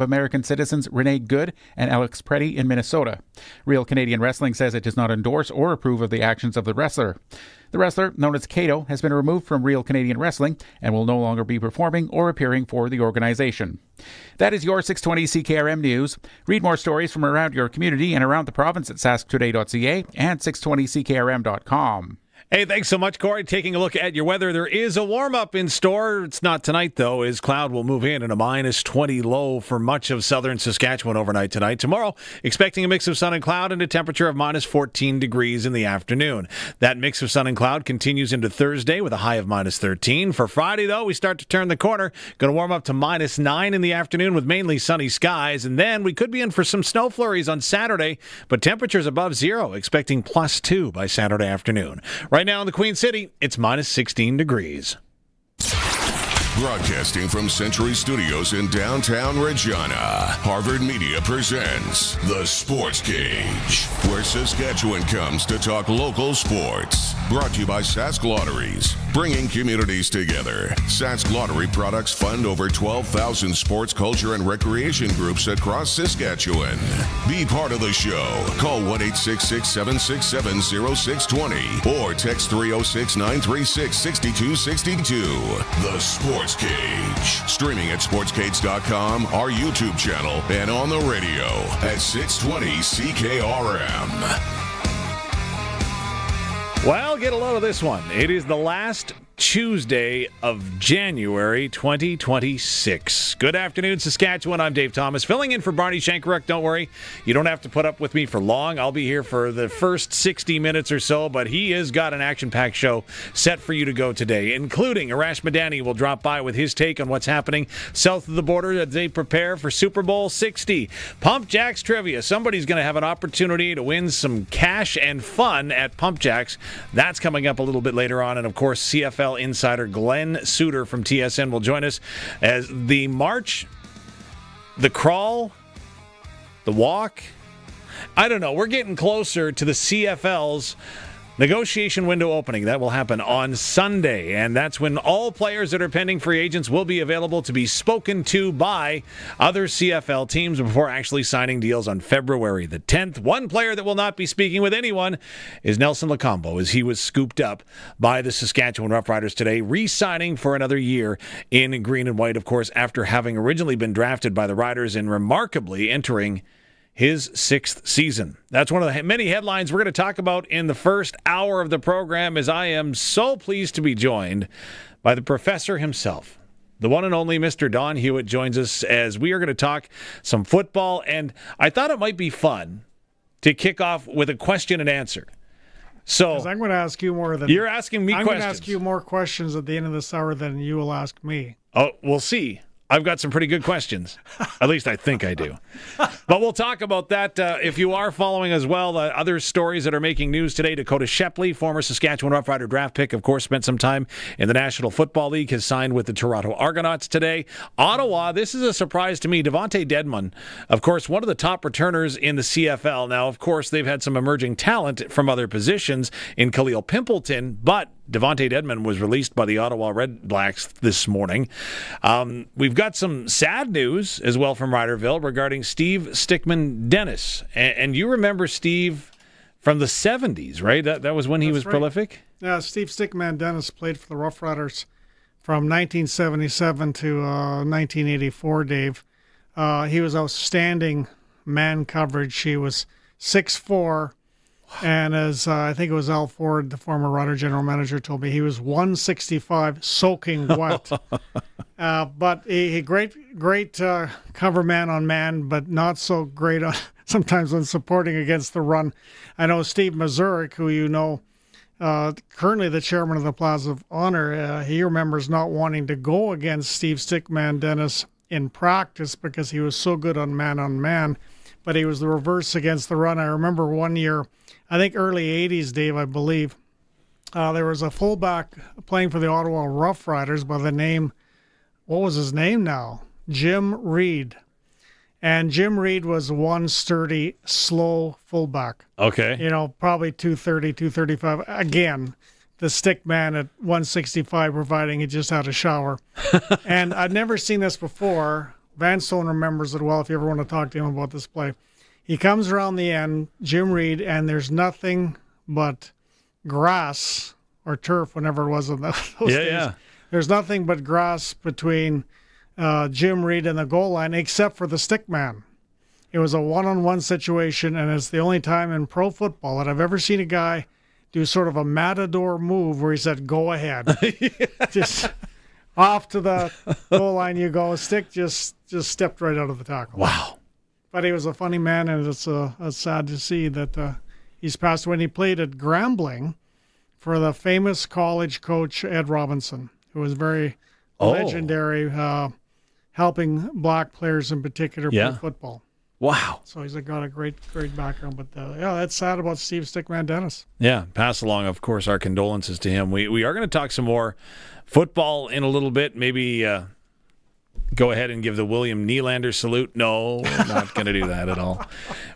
American citizens Renee Good and Alex Preddy in Minnesota. Real Canadian Wrestling says it does not endorse or approve of the actions of the wrestler. The wrestler, known as Kato, has been removed from Real Canadian Wrestling and will no longer be performing or appearing for the organization. That is your 620 CKRM News. Read more stories from around your community and around the province at sasktoday.ca and 620ckrm.com. Hey, thanks so much, Corey. Taking a look at your weather, there is a warm-up in store. It's not tonight, though, as cloud will move in and a minus 20 low for much of southern Saskatchewan overnight tonight. Tomorrow, expecting a mix of sun and cloud and a temperature of minus 14 degrees in the afternoon. That mix of sun and cloud continues into Thursday with a high of minus 13. For Friday, though, we start to turn the corner. Going to warm up to minus 9 in the afternoon with mainly sunny skies. And then we could be in for some snow flurries on Saturday, but temperatures above zero, expecting plus 2 by Saturday afternoon. Right now in the Queen City, it's minus 16 degrees. Broadcasting from Century Studios in downtown Regina, Harvard Media presents The Sportscage, where Saskatchewan comes to talk local sports. Brought to you by Sask Lotteries, bringing communities together. Sask Lottery products fund over 12,000 sports, culture, and recreation groups across Saskatchewan. Be part of the show. Call 1-866-767-0620 or text 306-936-6262. The Sportscage. Streaming at sportscage.com, our YouTube channel, and on the radio at 620 CKRM. Well, get a load of this one. It is the last Tuesday of January 2026. Good afternoon, Saskatchewan. I'm Dave Thomas, filling in for Barney Shankaruk. Don't worry, you don't have to put up with me for long. I'll be here for the first 60 minutes or so, but he has got an action-packed show set for you to go today, including Arash Madani will drop by with his take on what's happening south of the border as they prepare for Super Bowl 60. PumpJacks trivia. Somebody's going to have an opportunity to win some cash and fun at PumpJacks. That's coming up a little bit later on, and of course, CFL insider Glen Suitor from TSN will join us as the march, the crawl, the walk. I don't know. We're getting closer to the CFL's negotiation window opening. That will happen on Sunday, and that's when all players that are pending free agents will be available to be spoken to by other CFL teams before actually signing deals on February the 10th. One player that will not be speaking with anyone is Nelson Lacombo, as he was scooped up by the Saskatchewan Roughriders today, re-signing for another year in green and white, of course, after having originally been drafted by the Riders and remarkably entering his 6th season. That's one of the many headlines we're going to talk about in the first hour of the program, as I am so pleased to be joined by the professor himself. The one and only Mr. Don Hewitt joins us as we are going to talk some football, and I thought it might be fun to kick off with a question and answer. So I'm going to ask you more than you're asking me I'm questions. I'm going to ask you more questions at the end of this hour than you will ask me. Oh, we'll see. I've got some pretty good questions. At least I think I do. But we'll talk about that if you are following as well. Other stories that are making news today. Dakota Shepley, former Saskatchewan Roughrider draft pick, of course, spent some time in the National Football League, has signed with the Toronto Argonauts today. Ottawa, this is a surprise to me. Devontae Dedmon, of course, one of the top returners in the CFL. Now, of course, they've had some emerging talent from other positions in Khalil Pimpleton, but Devontae Dedmon was released by the Ottawa Red Blacks this morning. We've got some sad news as well from Riderville regarding Steve Stickman-Dennis. And you remember Steve from the 70s, right? That was when he was prolific? Yeah, Steve Stickman-Dennis played for the Roughriders from 1977 to 1984, Dave. He was outstanding man coverage. He was 6'4", and as I think it was Al Ford, the former Rider general manager, told me, he was 165 soaking wet. But he great cover man on man, but not so great sometimes when supporting against the run. I know Steve Mazurik, who you know, currently the chairman of the Plaza of Honor, he remembers not wanting to go against Steve Stickman-Dennis in practice because he was so good on man, but he was the reverse against the run. I remember one year, I think early 80s, Dave, I believe, there was a fullback playing for the Ottawa Roughriders by the name, what was his name now? Jim Reed. And Jim Reed was one sturdy, slow fullback. Okay. You know, probably 230, 235. Again, the stick man at 165, providing he just had a shower. And I'd never seen this before, Van Stone remembers it well if you ever want to talk to him about this play. He comes around the end, Jim Reed, and there's nothing but grass or turf, whenever it was in those days. Yeah. There's nothing but grass between Jim Reed and the goal line, except for the stick man. It was a one-on-one situation, and it's the only time in pro football that I've ever seen a guy do sort of a matador move where he said, "Go ahead." Just off to the goal line you go. Stick just stepped right out of the tackle. Wow. But he was a funny man, and it's sad to see that he's passed away. He played at Grambling for the famous college coach Ed Robinson, who was very legendary, helping black players in particular play football. Wow. So he's got a great background. But that's sad about Steve Stickman Dennis. Yeah, pass along, of course, our condolences to him. We are going to talk some more football in a little bit. Maybe go ahead and give the William Nylander salute. No, we're not going to do that at all.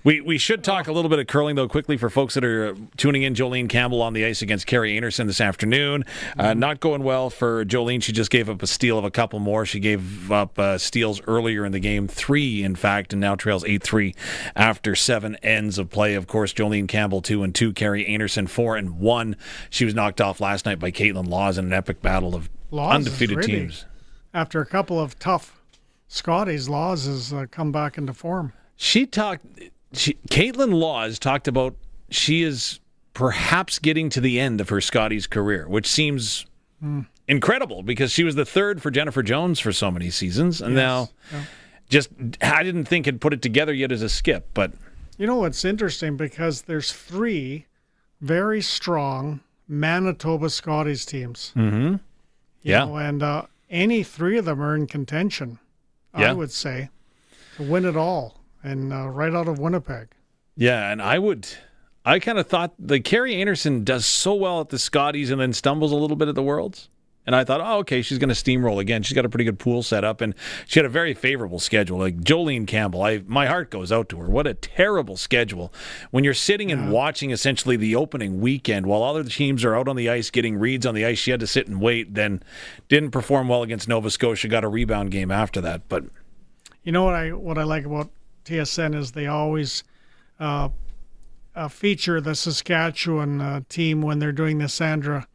We should talk a little bit of curling, though, quickly for folks that are tuning in. Jolene Campbell on the ice against Carrie Anderson this afternoon. Not going well for Jolene. She just gave up a steal of a couple more. She gave up steals earlier in the game, 3, in fact, and now trails 8-3 after 7 ends of play. Of course, Jolene Campbell 2-2, Carrie Anderson 4-1. She was knocked off last night by Caitlin Laws in an epic battle of undefeated teams. After a couple of tough Scotties, Laws has come back into form. Caitlin Laws talked about she is perhaps getting to the end of her Scotties career, which seems incredible because she was the third for Jennifer Jones for so many seasons, and now I didn't think had put it together yet as a skip. But you know what's interesting, because there's 3 very strong Manitoba Scotties teams. Mm-hmm. You know, and any 3 of them are in contention, I would say, to win it all, and right out of Winnipeg. Yeah, and I kind of thought that Carrie Anderson does so well at the Scotties and then stumbles a little bit at the Worlds. And I thought, okay, she's going to steamroll again. She's got a pretty good pool set up, and she had a very favorable schedule. Like Jolene Campbell, my heart goes out to her. What a terrible schedule. When you're sitting and watching essentially the opening weekend while other teams are out on the ice getting reads on the ice, she had to sit and wait, then didn't perform well against Nova Scotia, got a rebound game after that. But you know what I like about TSN is they always feature the Saskatchewan team when they're doing the Sandra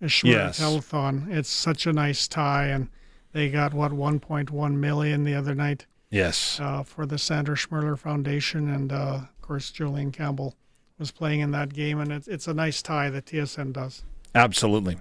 Schmidt telethon. It's such a nice tie, and they got 1.1 million the other night. Yes, for the Sandra Schmirler Foundation, and of course Jolene Campbell was playing in that game, and it's a nice tie that TSN does. Absolutely.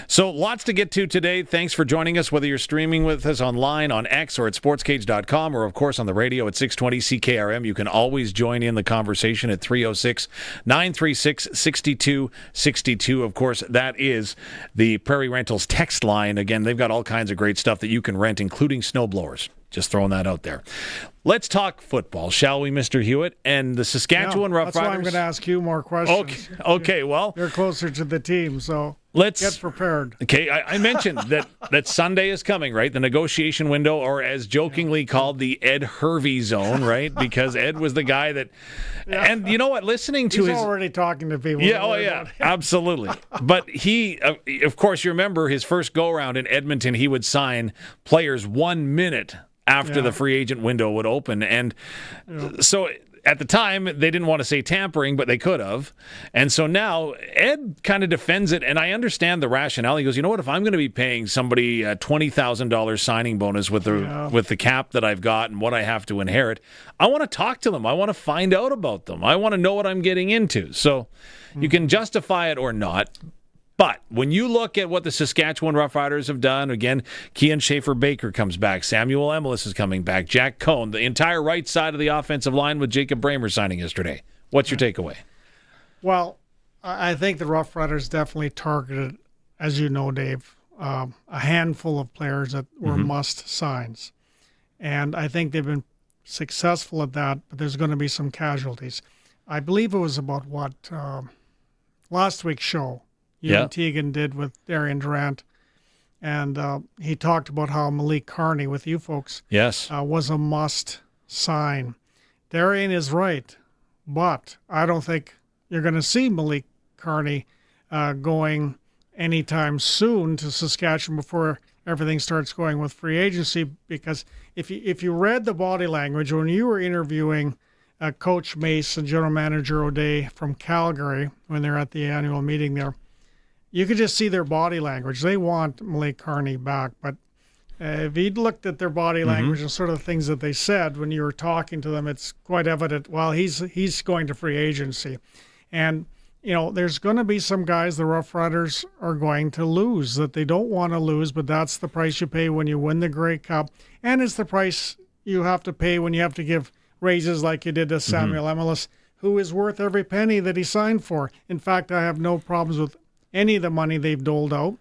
So lots to get to today. Thanks for joining us, whether you're streaming with us online on X or at sportscage.com, or of course on the radio at 620 CKRM. You can always join in the conversation at 306-936-6262. Of course, that is the Prairie Rentals text line. Again, they've got all kinds of great stuff that you can rent, including snowblowers. Just throwing that out there. Let's talk football, shall we, Mr. Hewitt? And the Saskatchewan Roughriders. That's why I'm going to ask you more questions. Okay, well. You're closer to the team, so get prepared. Okay, I mentioned that Sunday is coming, right? The negotiation window, or as jokingly called, the Ed Hervey zone, right? Because Ed was the guy that... Yeah. And you know what? Listening to He's already talking to people. Yeah, absolutely. But he, of course, you remember his first go-around in Edmonton, he would sign players 1 minute after the free agent window would open. And so at the time, they didn't want to say tampering, but they could have. And so now Ed kind of defends it, and I understand the rationale. He goes, you know what, if I'm going to be paying somebody a $20,000 signing bonus with the cap that I've got and what I have to inherit, I want to talk to them. I want to find out about them. I want to know what I'm getting into. So you can justify it or not. But when you look at what the Saskatchewan Roughriders have done, again, Kian Schaefer-Baker comes back. Samuel Emelis is coming back. Jack Cohn, the entire right side of the offensive line with Jacob Bramer signing yesterday. What's your takeaway? Well, I think the Roughriders definitely targeted, as you know, Dave, a handful of players that were must-signs. And I think they've been successful at that, but there's going to be some casualties. I believe it was about last week's show. Teagan did with Darian Durant, and he talked about how Malik Carney with you folks was a must sign. Darian is right, but I don't think you're going to see Malik Carney going anytime soon to Saskatchewan before everything starts going with free agency. Because if you read the body language when you were interviewing Coach Mace and General Manager O'Day from Calgary when they're at the annual meeting there, you could just see their body language. They want Malik Carney back, but if you'd looked at their body language and sort of things that they said when you were talking to them, it's quite evident, well, he's going to free agency. And, there's going to be some guys the Rough Riders are going to lose that they don't want to lose, but that's the price you pay when you win the Grey Cup. And it's the price you have to pay when you have to give raises like you did to Samuel Emelis, who is worth every penny that he signed for. In fact, I have no problems with any of the money they've doled out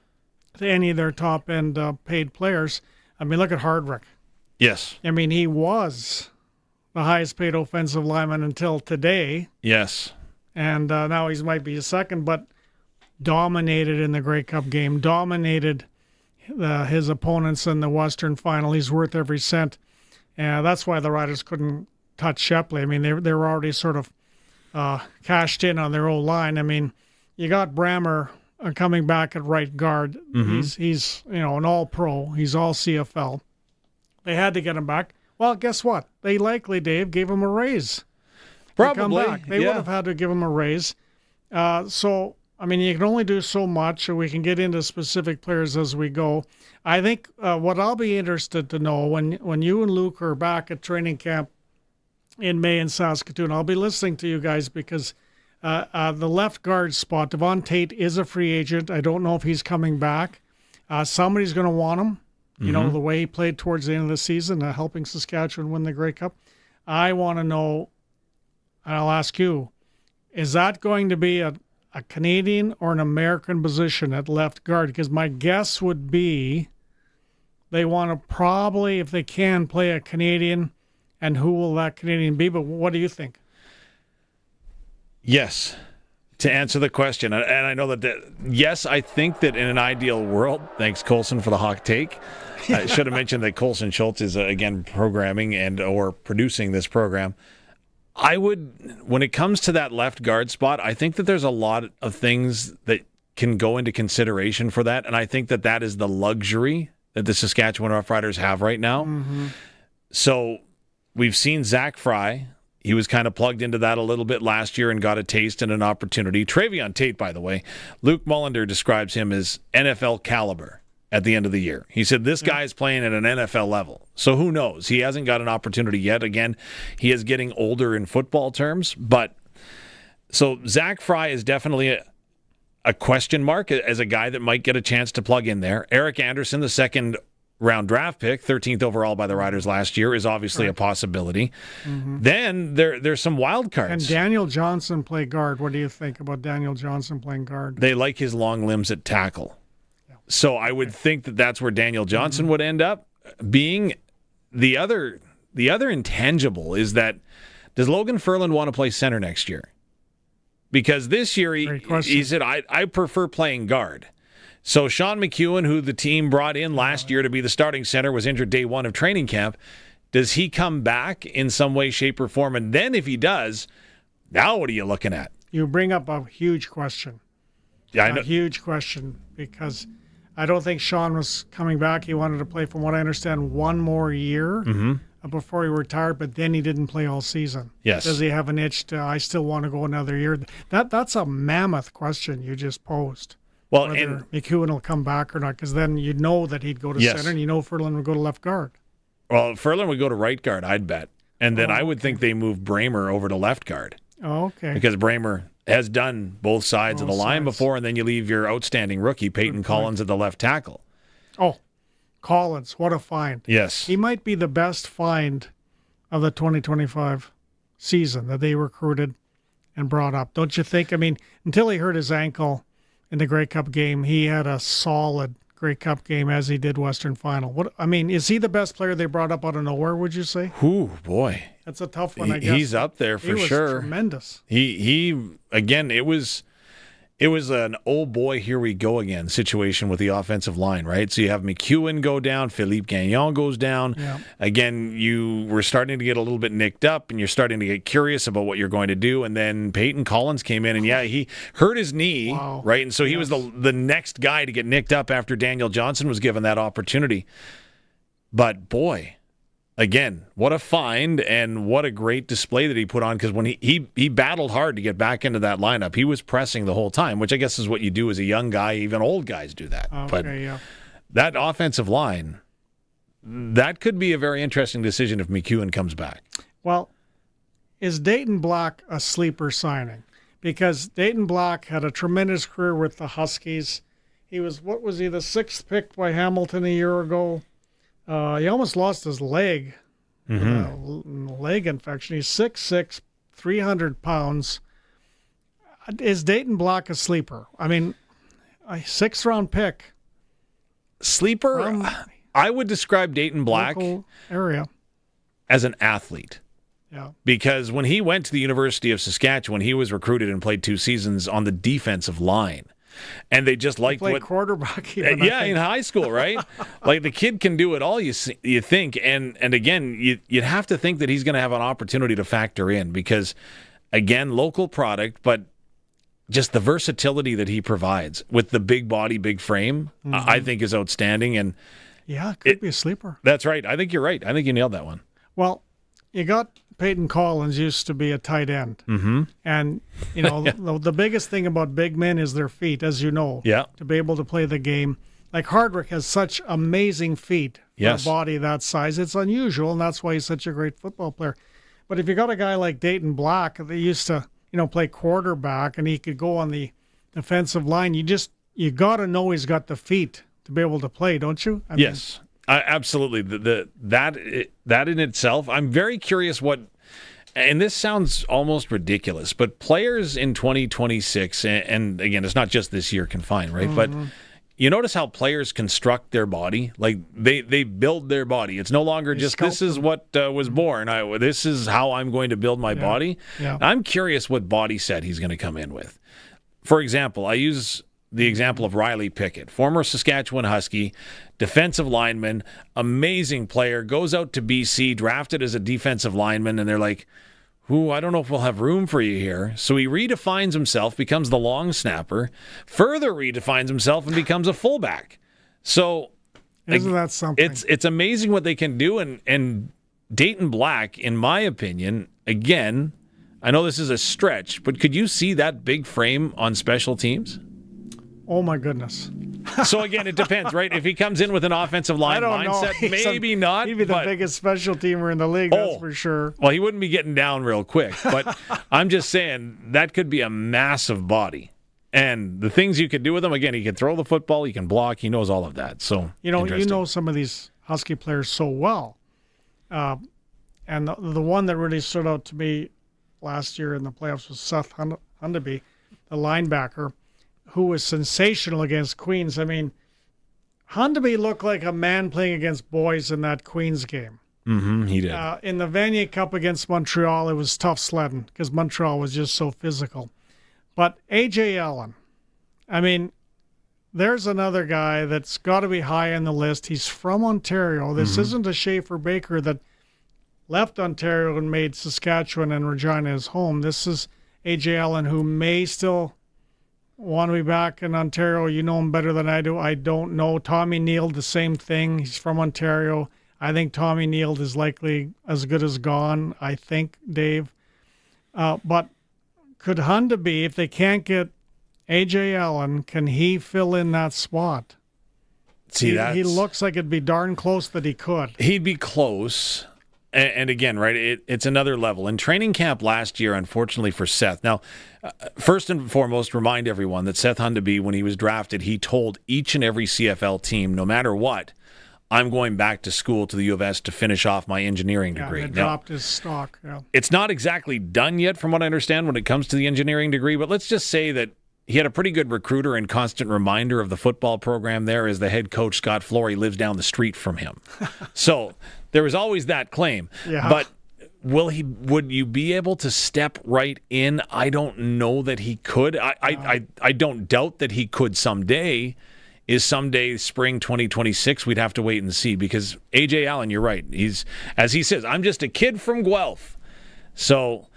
to any of their top-end paid players. I mean, look at Hardrick. Yes. I mean, he was the highest-paid offensive lineman until today. Yes. And now he might be a second, but dominated in the Grey Cup game, dominated his opponents in the Western Final. He's worth every cent. And that's why the Riders couldn't touch Shepley. I mean, they were already sort of cashed in on their old line. I mean, you got Brammer coming back at right guard. He's an all-pro. He's all CFL. They had to get him back. Well, guess what? They likely, Dave, gave him a raise. Probably. They would have had to give him a raise. So, I mean, you can only do so much, and we can get into specific players as we go. I think what I'll be interested to know when you and Luke are back at training camp in May in Saskatoon, I'll be listening to you guys because the left guard spot, Devon Tate is a free agent. I don't know if he's coming back. Somebody's going to want him. The way he played towards the end of the season, helping Saskatchewan win the Grey Cup. I want to know, and I'll ask you, is that going to be a Canadian or an American position at left guard? Because my guess would be they want to probably, if they can, play a Canadian, and who will that Canadian be? But what do you think? Yes, to answer the question. And I know yes, I think that in an ideal world, thanks Colson for the hot take. I should have mentioned that Colson Schultz is, again, programming or producing this program. I would, when it comes to that left guard spot, I think that there's a lot of things that can go into consideration for that, and I think that is the luxury that the Saskatchewan Roughriders have right now. So we've seen Zach Fry. He was kind of plugged into that a little bit last year and got a taste and an opportunity. Travion Tate, by the way, Luke Mullender describes him as NFL caliber at the end of the year. He said this guy is playing at an NFL level. So who knows? He hasn't got an opportunity yet. Again, he is getting older in football terms. But so Zach Fry is definitely a question mark as a guy that might get a chance to plug in there. Eric Anderson, the second-round draft pick, 13th overall by the Riders last year, is obviously a possibility. Then there's some wild cards. And Daniel Johnson play guard. What do you think about Daniel Johnson playing guard? They like his long limbs at tackle. So I would think that that's where Daniel Johnson would end up being. The other intangible is that, does Logan Ferland want to play center next year? Because this year he said, I prefer playing guard. So Sean McEwen, who the team brought in last year to be the starting center, was injured day one of training camp. Does he come back in some way, shape, or form? And then if he does, now what are you looking at? You bring up a huge question. Yeah, I know. A huge question, because I don't think Sean was coming back. He wanted to play, from what I understand, one more year before he retired, but then he didn't play all season. Yes. Does he have an itch to, I still want to go another year? That's a mammoth question you just posed. Well, whether McEwen will come back or not, because then you'd know that he'd go to center, and Ferland would go to left guard. Well, Ferland would go to right guard, I'd bet. And then I would think they move Bramer over to left guard. Oh, okay. Because Bramer has done both sides of the line before, and then you leave your outstanding rookie, Peyton Collins, at the left tackle. Oh, Collins, what a find. Yes. He might be the best find of the 2025 season that they recruited and brought up. Don't you think? I mean, until he hurt his ankle in the Grey Cup game, he had a solid Grey Cup game, as he did Western Final. Is he the best player they brought up out of nowhere, would you say? Ooh, boy. That's a tough one, I guess. He's up there for sure. He was tremendous. He again, it was it was an oh boy, here we go again situation with the offensive line, right? So you have McEwen go down, Philippe Gagnon goes down. Yeah. Again, you were starting to get a little bit nicked up, and you're starting to get curious about what you're going to do. And then Peyton Collins came in, and he hurt his knee, right? And so he was the next guy to get nicked up after Daniel Johnson was given that opportunity. But boy, again, what a find and what a great display that he put on, because when he battled hard to get back into that lineup. He was pressing the whole time, which I guess is what you do as a young guy. Even old guys do that. That offensive line, that could be a very interesting decision if McEwen comes back. Well, is Dayton Black a sleeper signing? Because Dayton Black had a tremendous career with the Huskies. He was, the 6th pick by Hamilton a year ago? He almost lost his leg, leg infection. He's 6'6", 300 pounds. Is Dayton Black a sleeper? I mean, a 6th-round pick. Sleeper? I would describe Dayton Black area as an athlete. Yeah. Because when he went to the University of Saskatchewan, he was recruited and played 2 seasons on the defensive line. And they just liked what quarterback even, in high school, right? Like, the kid can do it all, you think. And again, you'd have to think that he's going to have an opportunity to factor in, because, again, local product, but just the versatility that he provides with the big body, big frame, I think is outstanding. And it could be a sleeper. That's right. I think you're right. I think you nailed that one. Well, you got Peyton Collins used to be a tight end. Mm-hmm. And, the biggest thing about big men is their feet, as you know, to be able to play the game. Like, Hardwick has such amazing feet for a body that size. It's unusual, and that's why he's such a great football player. But if you got a guy like Dayton Black that used to, play quarterback, and he could go on the defensive line, you got to know he's got the feet to be able to play, don't you? Yes. Absolutely. That in itself, I'm very curious and this sounds almost ridiculous, but players in 2026, and again, it's not just this year confined, right? But you notice how players construct their body? Like, they build their body. It's no longer just, this is what was born. This is how I'm going to build my body. Yeah. I'm curious what body set he's going to come in with. For example, I use the example of Riley Pickett, former Saskatchewan Husky, defensive lineman, amazing player, goes out to BC, drafted as a defensive lineman, and they're like, I don't know if we'll have room for you here. So he redefines himself, becomes the long snapper, further redefines himself, and becomes a fullback. So isn't that something? It's amazing what they can do, and Dayton Black, in my opinion, again, I know this is a stretch, but could you see that big frame on special teams? Oh, my goodness. So, again, it depends, right? If he comes in with an offensive line mindset, maybe not. He'd be the biggest special teamer in the league, that's for sure. Well, he wouldn't be getting down real quick. But I'm just saying that could be a massive body. And the things you could do with him, again, he can throw the football, he can block, he knows all of that. So, you know some of these Husky players so well. And the one that really stood out to me last year in the playoffs was Seth Hundaby, the linebacker, who was sensational against Queens. I mean, Hundaby looked like a man playing against boys in that Queens game. Mm-hmm, he did. In the Vanier Cup against Montreal, it was tough sledding because Montreal was just so physical. But A.J. Allen, I mean, there's another guy that's got to be high on the list. He's from Ontario. This isn't a Schaefer Baker that left Ontario and made Saskatchewan and Regina his home. This is A.J. Allen, who may still want to be back in Ontario. You know him better than I do. I don't know. Tommy Neal, the same thing. He's from Ontario. I think Tommy Neal is likely as good as gone, I think, Dave. But could Hundaby, if they can't get A.J. Allen, can he fill in that spot? See, he looks like it'd be darn close that he could. He'd be close. And again, right, it's another level. In training camp last year, unfortunately for Seth. Now, first and foremost, remind everyone that Seth Hundaby, when he was drafted, he told each and every CFL team, no matter what, I'm going back to school to the U of S to finish off my engineering degree. He dropped his stock. Yeah. It's not exactly done yet, from what I understand, when it comes to the engineering degree, but let's just say that he had a pretty good recruiter and constant reminder of the football program there, as the head coach, Scott Flory, lives down the street from him. So there was always that claim. Yeah. But would you be able to step right in? I don't know that he could. I don't doubt that he could someday. Is someday spring 2026? We'd have to wait and see, because A.J. Allen, you're right. He's, as he says, I'm just a kid from Guelph. So,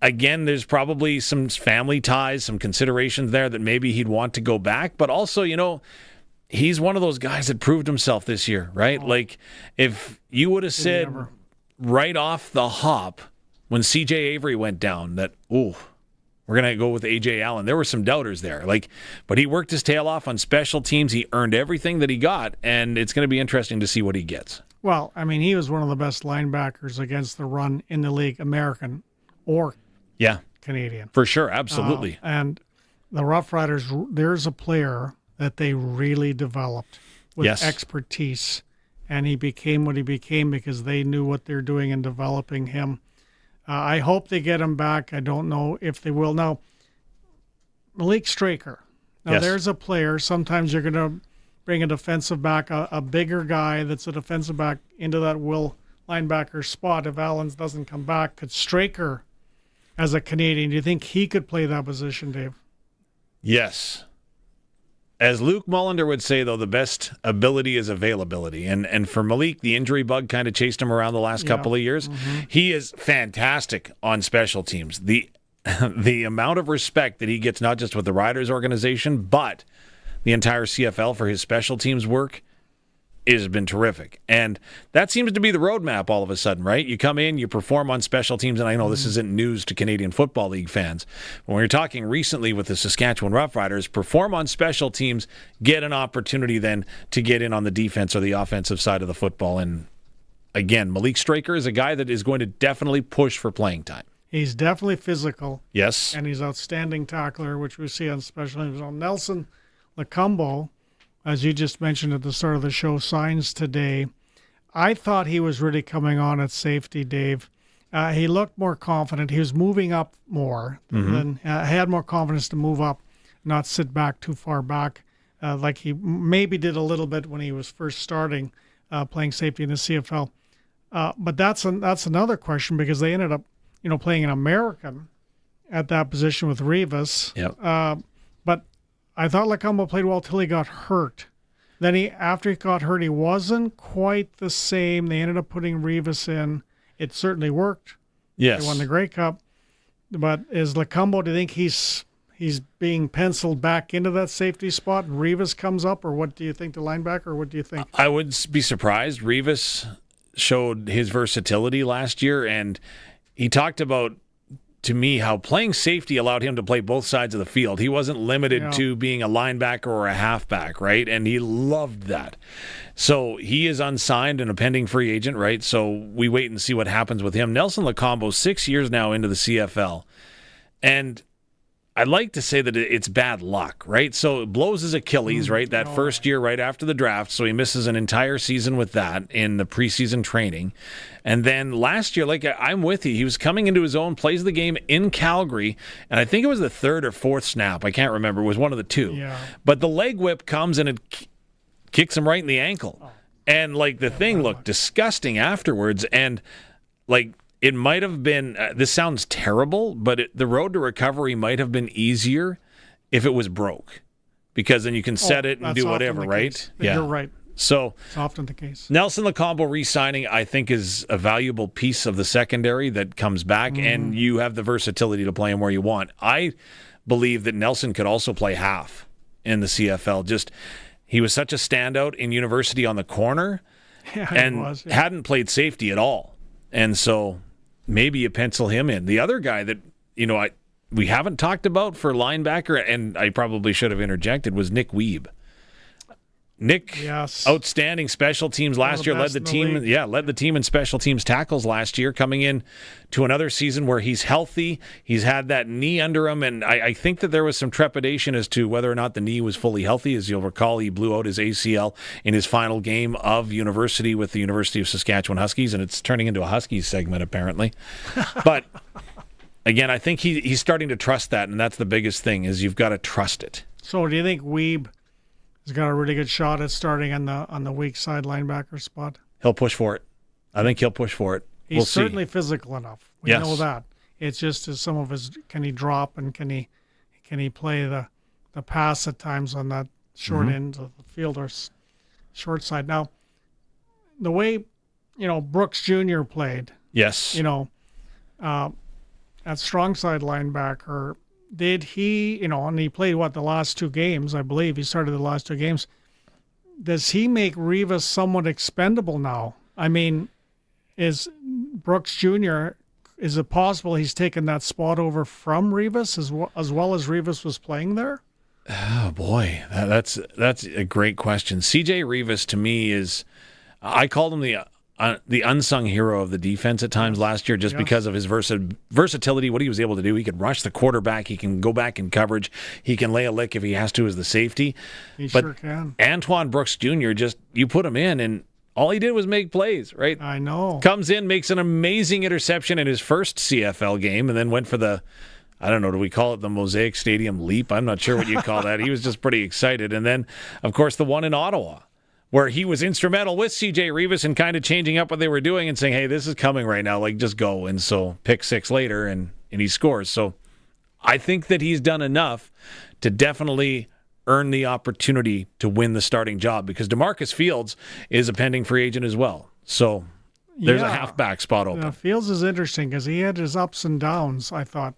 again, there's probably some family ties, some considerations there that maybe he'd want to go back. But also, he's one of those guys that proved himself this year, right? Like, if you would have said right off the hop when C.J. Avery went down that, we're going to go with A.J. Allen, there were some doubters there. But he worked his tail off on special teams. He earned everything that he got, and it's going to be interesting to see what he gets. Well, I mean, he was one of the best linebackers against the run in the league, American or Canadian. For sure, absolutely. And the Roughriders, there's a player that they really developed with expertise, and he became what he became because they knew what they're doing in developing him. I hope they get him back. I don't know if they will. Now, Malik Straker. Now, there's a player. Sometimes you're going to bring a defensive back, a bigger guy that's a defensive back, into that will linebacker spot. If Allens doesn't come back, could Straker, as a Canadian, do you think he could play that position, Dave? Yes. As Luke Mullender would say, though, the best ability is availability. And for Malik, the injury bug kind of chased him around the last couple of years. Mm-hmm. He is fantastic on special teams. The amount of respect that he gets, not just with the Riders organization, but the entire CFL for his special teams work, has been terrific. And that seems to be the roadmap all of a sudden, right? You come in, you perform on special teams, and I know this isn't news to Canadian Football League fans. But when you're talking recently with the Saskatchewan Roughriders, perform on special teams, get an opportunity then to get in on the defense or the offensive side of the football. And again, Malik Straker is a guy that is going to definitely push for playing time. He's definitely physical. Yes. And he's outstanding tackler, which we see on special teams. Nelson Lacombo, as you just mentioned at the start of the show, signs today. I thought he was really coming on at safety, Dave. He looked more confident. He was moving up more. Than had more confidence to move up, not sit back too far back, like he maybe did a little bit when he was first starting playing safety in the CFL. But that's another question, because they ended up, playing an American at that position with Rivas. Yep. But I thought Lacombo played well till he got hurt. Then after he got hurt, he wasn't quite the same. They ended up putting Rivas in. It certainly worked. Yes. They won the Grey Cup. But is Lacombo, do you think he's being penciled back into that safety spot and Rivas comes up, or what do you think, the linebacker, or what do you think? I would be surprised. Rivas showed his versatility last year, and he talked about, to me, how playing safety allowed him to play both sides of the field. He wasn't limited to being a linebacker or a halfback, right? And he loved that. So he is unsigned and a pending free agent, right? So we wait and see what happens with him. Nelson Lacombo, 6 years now into the CFL. And I'd like to say that it's bad luck, right? So it blows his Achilles, right? That first year right after the draft. So he misses an entire season with that in the preseason training. And then last year, I'm with you, he was coming into his own, plays the game in Calgary, and I think it was the third or fourth snap. I can't remember. It was one of the two. Yeah. But the leg whip comes and it kicks him right in the ankle. And the thing looked disgusting afterwards. And it might have been, this sounds terrible, but the road to recovery might have been easier if it was broke, because then you can set it and do whatever, right? Yeah. You're right. So it's often the case. Nelson Lacombo re-signing, I think, is a valuable piece of the secondary that comes back, and you have the versatility to play him where you want. I believe that Nelson could also play half in the CFL. He was such a standout in university on the corner, and hadn't played safety at all. And so maybe you pencil him in. The other guy that, we haven't talked about for linebacker, and I probably should have interjected, was Nick Weeb. Nick, outstanding special teams last year, led the team in special teams tackles last year, coming in to another season where he's healthy. He's had that knee under him, and I think that there was some trepidation as to whether or not the knee was fully healthy. As you'll recall, he blew out his ACL in his final game of university with the University of Saskatchewan Huskies, and it's turning into a Huskies segment apparently. But again, I think he's starting to trust that, and that's the biggest thing, is you've got to trust it. So do you think Weeb has got a really good shot at starting on the weak side linebacker spot? He'll push for it. I think he'll push for it. He's see. certainly physical enough. We Yes. know that. It's just some of his, can he drop and can he play the pass at times on that short end of the field or short side. Now, the way, Brooks Jr. played, Yes. at strong side linebacker, did he, and he played the last 2 games, I believe. He started the last 2 games. Does he make Rivas somewhat expendable now? I mean, is Brooks Jr., is it possible he's taken that spot over from Rivas as well as Rivas was playing there? Oh boy, that's a great question. CJ Rivas to me is, I called him the unsung hero of the defense at times last year, just because of his versatility, what he was able to do. He could rush the quarterback, he can go back in coverage, he can lay a lick if he has to as the safety. Sure can. Antoine Brooks Jr., you put him in and all he did was make plays, right? I know. Comes in, makes an amazing interception in his first CFL game, and then went for the, I don't know, do we call it the Mosaic Stadium leap? I'm not sure what you call that. He was just pretty excited. And then, of course, the one in Ottawa, where he was instrumental with CJ Rivas and kind of changing up what they were doing and saying, hey, this is coming right now, just go. And so pick 6 later, and he scores. So I think that he's done enough to definitely earn the opportunity to win the starting job, because DeMarcus Fields is a pending free agent as well. So there's a halfback spot open. Fields is interesting because he had his ups and downs, I thought,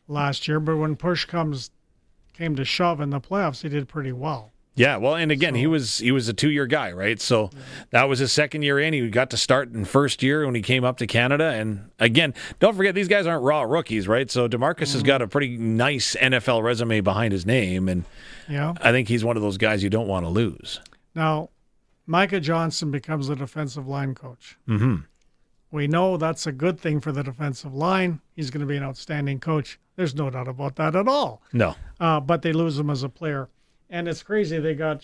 last year. But when push came to shove in the playoffs, he did pretty well. Yeah, well, and again, he was a 2-year guy, right? So that was his second year in. He got to start in first year when he came up to Canada. And again, don't forget, these guys aren't raw rookies, right? So DeMarcus has got a pretty nice NFL resume behind his name, and I think he's one of those guys you don't want to lose. Now, Micah Johnson becomes the defensive line coach. Mm-hmm. We know that's a good thing for the defensive line. He's going to be an outstanding coach. There's no doubt about that at all. No. But they lose him as a player. And it's crazy. They got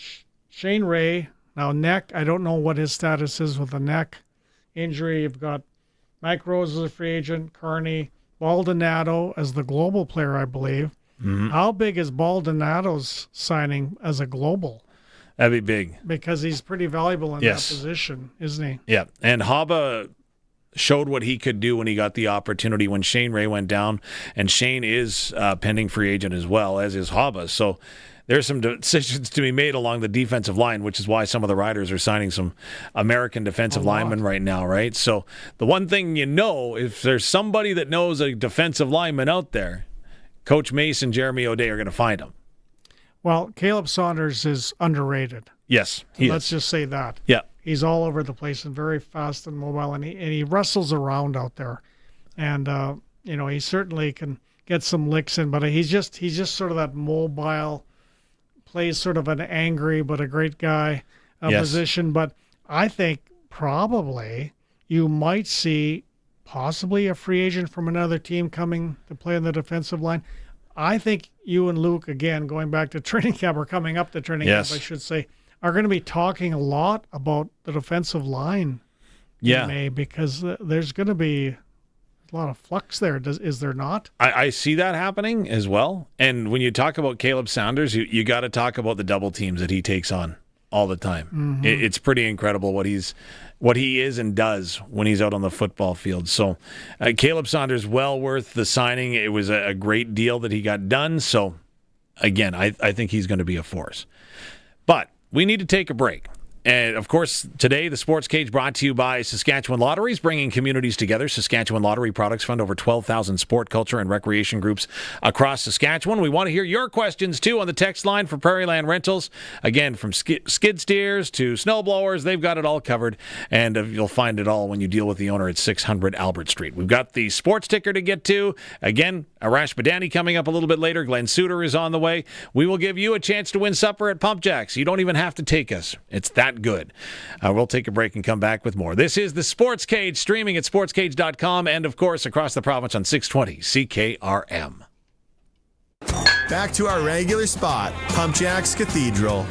Shane Ray. Now, neck, I don't know what his status is with the neck injury. You've got Mike Rose as a free agent, Kearney, Baldonado as the global player, I believe. Mm-hmm. How big is Baldonado's signing as a global? That'd be big. Because he's pretty valuable in that position, isn't he? Yeah. And Haba showed what he could do when he got the opportunity when Shane Ray went down. And Shane is pending free agent as well, as is Haba. So there's some decisions to be made along the defensive line, which is why some of the Riders are signing some American defensive linemen right now, right? So the one thing if there's somebody that knows a defensive lineman out there, Coach Mace and Jeremy O'Day are going to find him. Well, Caleb Saunders is underrated. Yes, Let's just say that. Yeah. He's all over the place and very fast and mobile, and he wrestles around out there. And, he certainly can get some licks in, but he's just sort of that mobile, plays sort of an angry but a great guy position. But I think probably you might see possibly a free agent from another team coming to play on the defensive line. I think you and Luke, again, going back to training camp or coming up to training camp, I should say, are going to be talking a lot about the defensive line in May, because there's going to be a lot of flux there. Is there not? I see that happening as well. And when you talk about Caleb Saunders, you got to talk about the double teams that he takes on all the time. Mm-hmm. It's pretty incredible what he is and does when he's out on the football field. So Caleb Saunders, well worth the signing. It was a great deal that he got done. So again, I think he's going to be a force. But we need to take a break. And, of course, today the Sports Cage brought to you by Saskatchewan Lotteries, bringing communities together. Saskatchewan Lottery products fund over 12,000 sport, culture, and recreation groups across Saskatchewan. We want to hear your questions, too, on the text line for Prairie Land Rentals. Again, from skid steers to snow blowers, they've got it all covered. And you'll find it all when you deal with the owner at 600 Albert Street. We've got the sports ticker to get to. Again, Arash Madani coming up a little bit later. Glen Suitor is on the way. We will give you a chance to win supper at PumpJacks. You don't even have to take us. It's that good. We'll take a break and come back with more. This is the Sports Cage, streaming at sportscage.com and, of course, across the province on 620 CKRM. Back to our regular spot, PumpJacks Cathedral.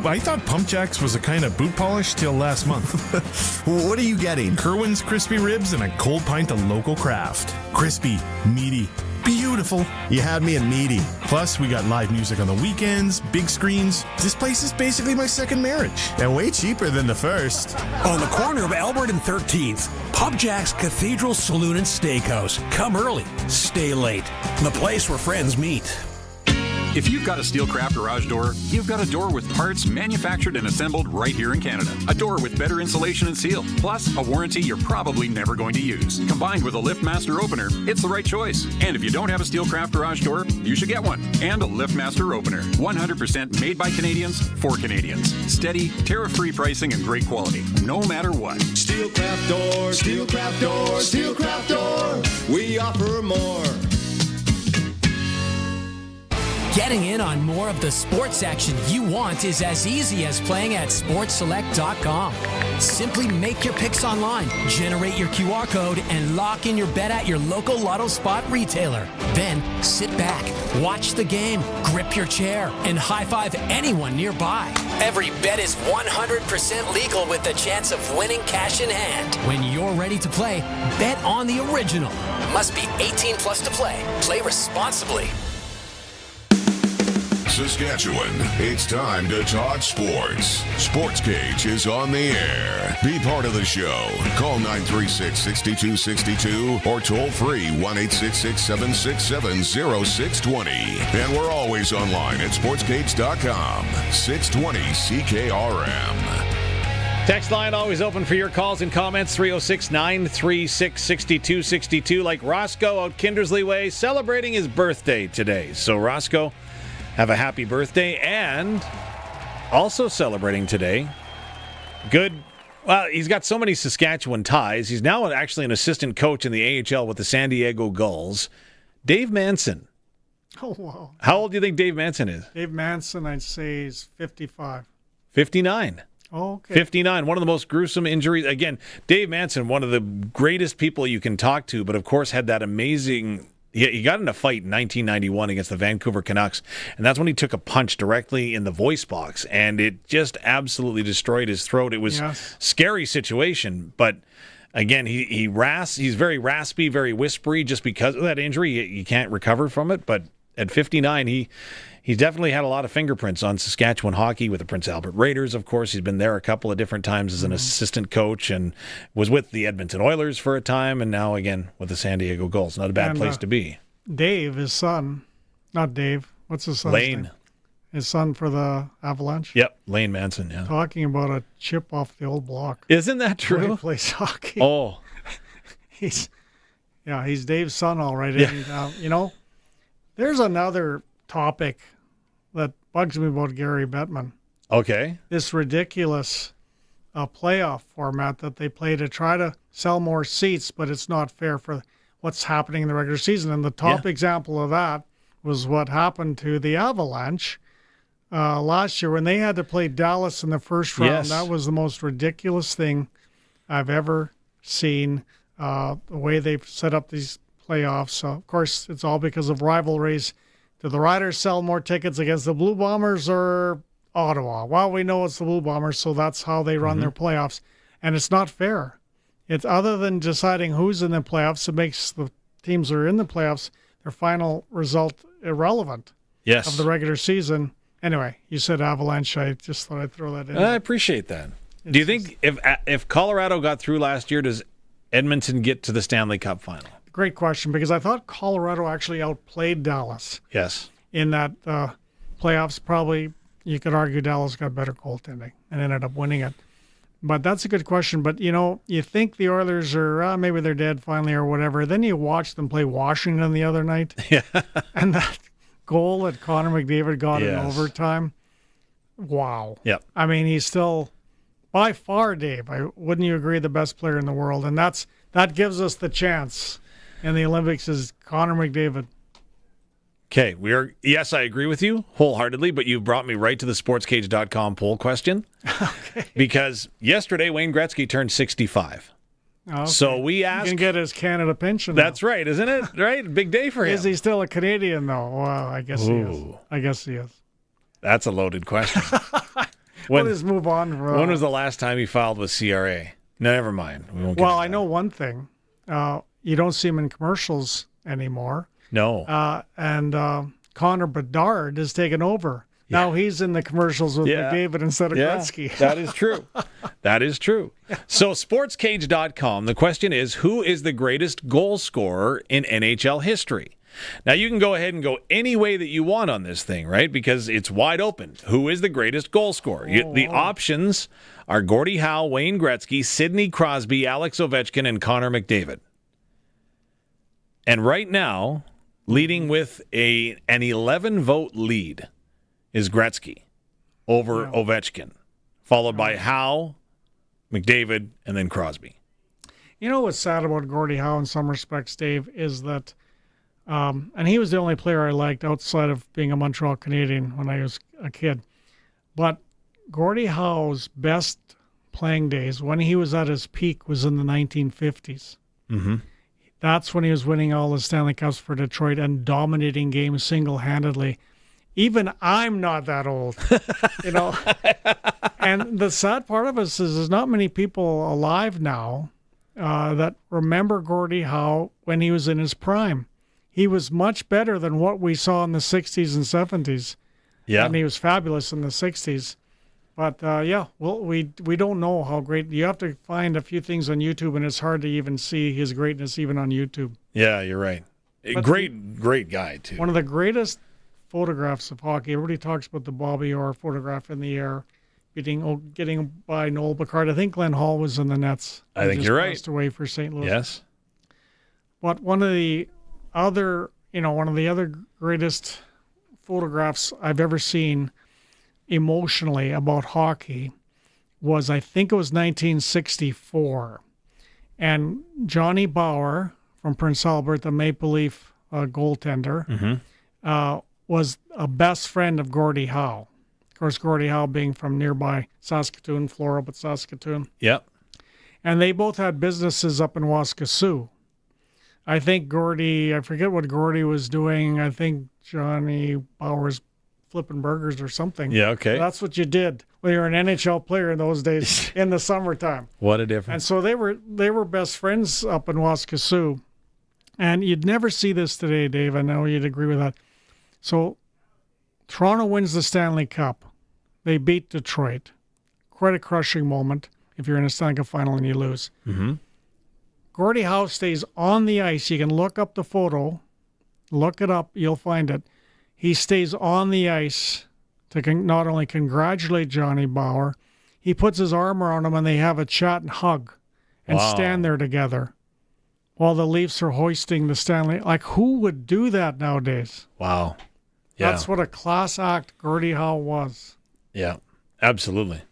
I thought PumpJacks was a kind of boot polish till last month. What are you getting? Kerwin's crispy ribs and a cold pint of local craft. Crispy, meaty, beautiful. beautiful. You had me at meaty. Plus, we got live music on the weekends, big screens. This place is basically my second marriage. And way cheaper than the first. On the corner of Albert and 13th, PumpJacks Cathedral Saloon and Steakhouse. Come early, stay late. The place where friends meet. If you've got a Steelcraft garage door, you've got a door with parts manufactured and assembled right here in Canada. A door with better insulation and seal, plus a warranty you're probably never going to use. Combined with a LiftMaster opener, it's the right choice. And if you don't have a Steelcraft garage door, you should get one. And a LiftMaster opener. 100% made by Canadians for Canadians. Steady, tariff-free pricing and great quality, no matter what. Steelcraft door, Steelcraft door, Steelcraft door. We offer more. Getting in on more of the sports action you want is as easy as playing at sportselect.com. Simply make your picks online, generate your QR code, and lock in your bet at your local Lotto Spot retailer. Then sit back, watch the game, grip your chair, and high-five anyone nearby. Every bet is 100% legal with the chance of winning cash in hand. When you're ready to play, bet on the original. Must be 18 plus to play. Play responsibly. Saskatchewan, it's time to talk sports. Sportscage is on the air. Be part of the show. Call 936-6262 or toll free 1-866-767-0620. And we're always online at sportscage.com. 620 CKRM. Text line always open for your calls and comments. 306-936-6262. Like Roscoe out Kindersley Way celebrating his birthday today. So Roscoe, have a happy birthday. And also celebrating today, he's got so many Saskatchewan ties. He's now actually an assistant coach in the AHL with the San Diego Gulls. Dave Manson. Oh, wow. How old do you think Dave Manson is? Dave Manson, I'd say, is 55. 59. Oh, okay. 59, one of the most gruesome injuries. Again, Dave Manson, one of the greatest people you can talk to, but of course had that amazing... He got in a fight in 1991 against the Vancouver Canucks, and that's when he took a punch directly in the voice box, and it just absolutely destroyed his throat. It was a scary situation, but again, he's very raspy, very whispery just because of that injury. You can't recover from it, but at 59, he's definitely had a lot of fingerprints on Saskatchewan hockey with the Prince Albert Raiders, of course. He's been there a couple of different times as an assistant coach and was with the Edmonton Oilers for a time, and now again with the San Diego Gulls. Not a bad place to be. Dave, his son, not Dave, what's his son's Lane. name? His son for the Avalanche? Yep, Lane Manson, yeah. Talking about a chip off the old block. Isn't that true? He plays hockey. Oh. He's Dave's son, all right. Yeah. And, there's another topic that bugs me about Gary Bettman. Okay. This ridiculous playoff format that they play to try to sell more seats, but it's not fair for what's happening in the regular season. And the top example of that was what happened to the Avalanche last year when they had to play Dallas in the first round. Yes. That was the most ridiculous thing I've ever seen, the way they've set up these playoffs. So, of course, it's all because of rivalries. Do the Riders sell more tickets against the Blue Bombers or Ottawa? Well, we know it's the Blue Bombers, so that's how they run their playoffs. And it's not fair. It's other than deciding who's in the playoffs, it makes the teams that are in the playoffs, their final result irrelevant of the regular season. Anyway, you said Avalanche. I just thought I'd throw that in. I appreciate that. Do you think if Colorado got through last year, does Edmonton get to the Stanley Cup final? Great question, because I thought Colorado actually outplayed Dallas. Yes. In that playoffs, probably you could argue Dallas got better goaltending and ended up winning it. But that's a good question. But, you think the Oilers are, maybe they're dead finally or whatever. Then you watch them play Washington the other night. Yeah. And that goal that Connor McDavid got in overtime, wow. Yep. I mean, he's still, by far, Dave, wouldn't you agree, the best player in the world? And that gives us the chance in the Olympics is Connor McDavid. Okay, yes, I agree with you wholeheartedly, but you brought me right to the sportscage.com poll question. Okay. Because yesterday, Wayne Gretzky turned 65. Okay. So we asked... He can get his Canada pension. That's right, isn't it? Right? Big day for him. Is he still a Canadian, though? Well, I guess he is. That's a loaded question. We'll just move on. When was the last time he filed with CRA? No, never mind. Well, I know one thing. You don't see him in commercials anymore. No. And Connor Bedard has taken over. Yeah. Now he's in the commercials with McDavid instead of Gretzky. That is true. That is true. So Sportscage.com, the question is, who is the greatest goal scorer in NHL history? Now, you can go ahead and go any way that you want on this thing, right? Because it's wide open. Who is the greatest goal scorer? The options are Gordie Howe, Wayne Gretzky, Sidney Crosby, Alex Ovechkin, and Connor McDavid. And right now, leading with an 11-vote lead is Gretzky over Ovechkin, followed by Howe, McDavid, and then Crosby. You know what's sad about Gordie Howe in some respects, Dave, is that, and he was the only player I liked outside of being a Montreal Canadian when I was a kid, but Gordie Howe's best playing days, when he was at his peak, was in the 1950s. Mm-hmm. That's when he was winning all the Stanley Cups for Detroit and dominating games single-handedly. Even I'm not that old, you know. And the sad part of us is there's not many people alive now that remember Gordie Howe when he was in his prime. He was much better than what we saw in the 60s and 70s. Yeah. And he was fabulous in the 60s. But, we don't know how great. You have to find a few things on YouTube, and it's hard to even see his greatness even on YouTube. Yeah, you're right. But great guy, too. One of the greatest photographs of hockey. Everybody talks about the Bobby Orr photograph in the air, getting by Noel Picard. I think Glenn Hall was in the nets. I think you're right. Passed away for St. Louis. Yes. But one of the other greatest photographs I've ever seen emotionally about hockey was, I think it was 1964, and Johnny Bauer from Prince Albert, the Maple Leaf goaltender, was a best friend of Gordie Howe. Of course, Gordie Howe being from nearby Saskatoon, Flora, but Saskatoon. Yep. And they both had businesses up in Waskesiu. I think Gordie, I forget what Gordie was doing. I think Johnny Bauer's flipping burgers or something. Yeah, okay. That's what you did when you were an NHL player in those days in the summertime. What a difference. And so they were best friends up in Waskesiu. And you'd never see this today, Dave. I know you'd agree with that. So Toronto wins the Stanley Cup. They beat Detroit. Quite a crushing moment if you're in a Stanley Cup final and you lose. Mm-hmm. Gordie Howe stays on the ice. You can look up the photo. Look it up. You'll find it. He stays on the ice to not only congratulate Johnny Bauer, he puts his arm around him and they have a chat and hug and stand there together while the Leafs are hoisting the Stanley. Like, who would do that nowadays? Wow. Yeah. That's what a class act Gordie Howe was. Yeah, absolutely.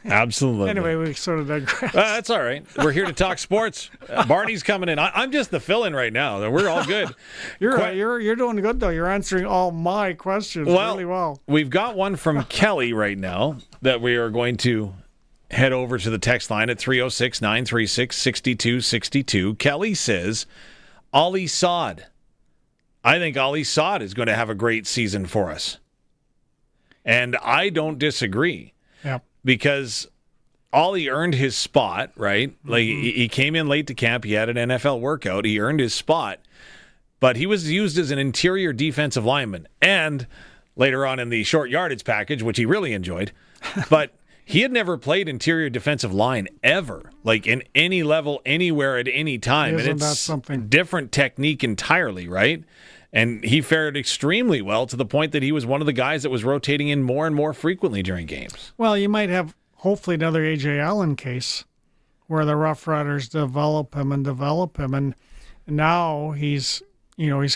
Absolutely. Anyway, we sort of digress. That's all right. We're here to talk sports. Barney's coming in. I'm just the fill-in right now. We're all good. You're doing good, though. You're answering all my questions really well. We've got one from Kelly right now that we are going to head over to the text line at 306-936-6262. Kelly says, Ollie Saad. I think Ollie Saad is going to have a great season for us. And I don't disagree. Yeah. Because Ollie earned his spot, right? Like he came in late to camp. He had an NFL workout. He earned his spot. But he was used as an interior defensive lineman. And later on in the short yardage package, which he really enjoyed. But he had never played interior defensive line ever, like in any level, anywhere, at any time. Isn't and it's that something? Different technique entirely, right? And he fared extremely well to the point that he was one of the guys that was rotating in more and more frequently during games. Well, you might have, hopefully, another A.J. Allen case where the Roughriders develop him. And now he's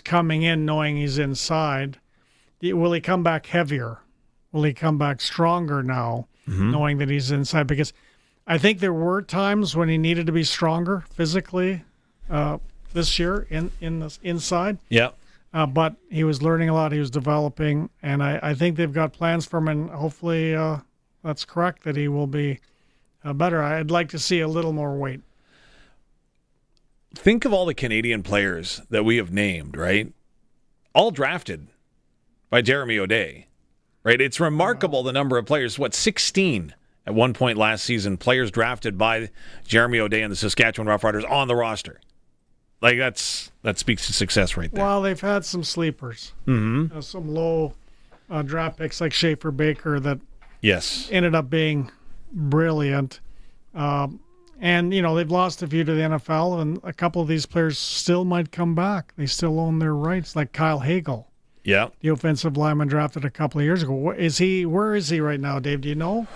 coming in knowing he's inside. Will he come back heavier? Will he come back stronger now, knowing that he's inside? Because I think there were times when he needed to be stronger physically this year in the inside. Yeah. But he was learning a lot. He was developing, and I think they've got plans for him, and hopefully that's correct, that he will be better. I'd like to see a little more weight. Think of all the Canadian players that we have named, right? All drafted by Jeremy O'Day, right? It's remarkable the number of players. 16 at one point last season, players drafted by Jeremy O'Day and the Saskatchewan Roughriders on the roster. Like that speaks to success right there. Well, they've had some sleepers. Mm-hmm. Some low draft picks like Schaefer Baker that ended up being brilliant. And, they've lost a few to the NFL, and a couple of these players still might come back. They still own their rights, like Kyle Hagel. Yeah. The offensive lineman drafted a couple of years ago. Where is he right now, Dave? Do you know?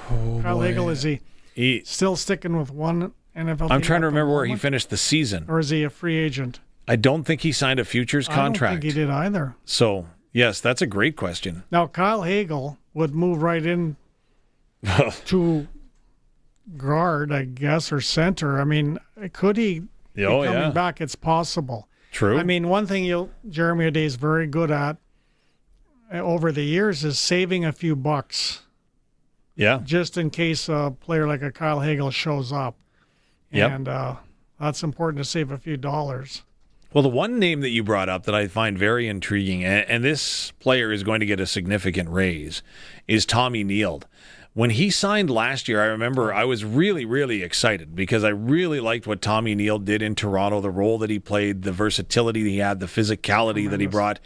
Kyle Hagel, is he still sticking with one NFL team? I'm trying to remember where he finished the season. Or is he a free agent? I don't think he signed a futures contract. I don't think he did either. So, yes, that's a great question. Now, Kyle Hagel would move right in to guard, I guess, or center. I mean, could he be coming back? It's possible. True. I mean, one thing Jeremy O'Day is very good at over the years is saving a few bucks. Yeah. Just in case a player like a Kyle Hagel shows up. Yep. And that's important to save a few dollars. Well, the one name that you brought up that I find very intriguing, and this player is going to get a significant raise, is Tommy Neild. When he signed last year, I remember I was really, really excited because I really liked what Tommy Neild did in Toronto, the role that he played, the versatility he had, the physicality that he brought.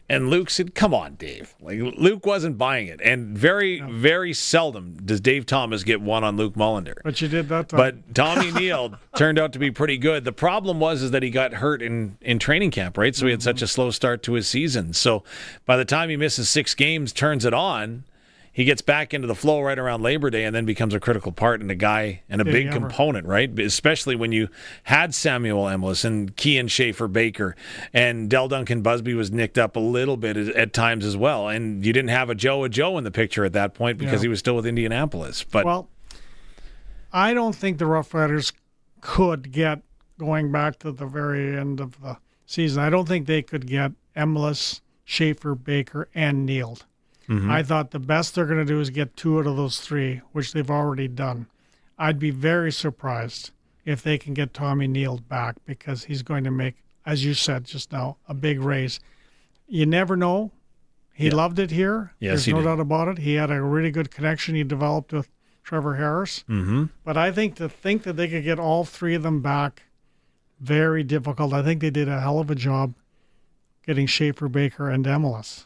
And Luke said, come on, Dave. Like, Luke wasn't buying it. And very, very seldom does Dave Thomas get one on Luke Mullender. But you did that time. But Tommy Neild turned out to be pretty good. The problem was that he got hurt in training camp, right? So he had such a slow start to his season. So by the time he misses 6 games, turns it on, he gets back into the flow right around Labor Day and then becomes a critical part and a big component, right? Especially when you had Samuel Emlis and Kean Schaefer Baker and Del Duncan Busby was nicked up a little bit at times as well. And you didn't have a Joe in the picture at that point because he was still with Indianapolis. But well, I don't think the Rough Riders could get, going back to the very end of the season, I don't think they could get Emlis, Schaefer, Baker, and Neild. Mm-hmm. I thought the best they're going to do is get 2 out of those 3, which they've already done. I'd be very surprised if they can get Tommy Neild back because he's going to make, as you said just now, a big raise. You never know. He loved it here. Yes, There's no doubt about it. He had a really good connection he developed with Trevor Harris. Mm-hmm. But I think that they could get all 3 of them back, very difficult. I think they did a hell of a job getting Schaefer, Baker, and Emlis.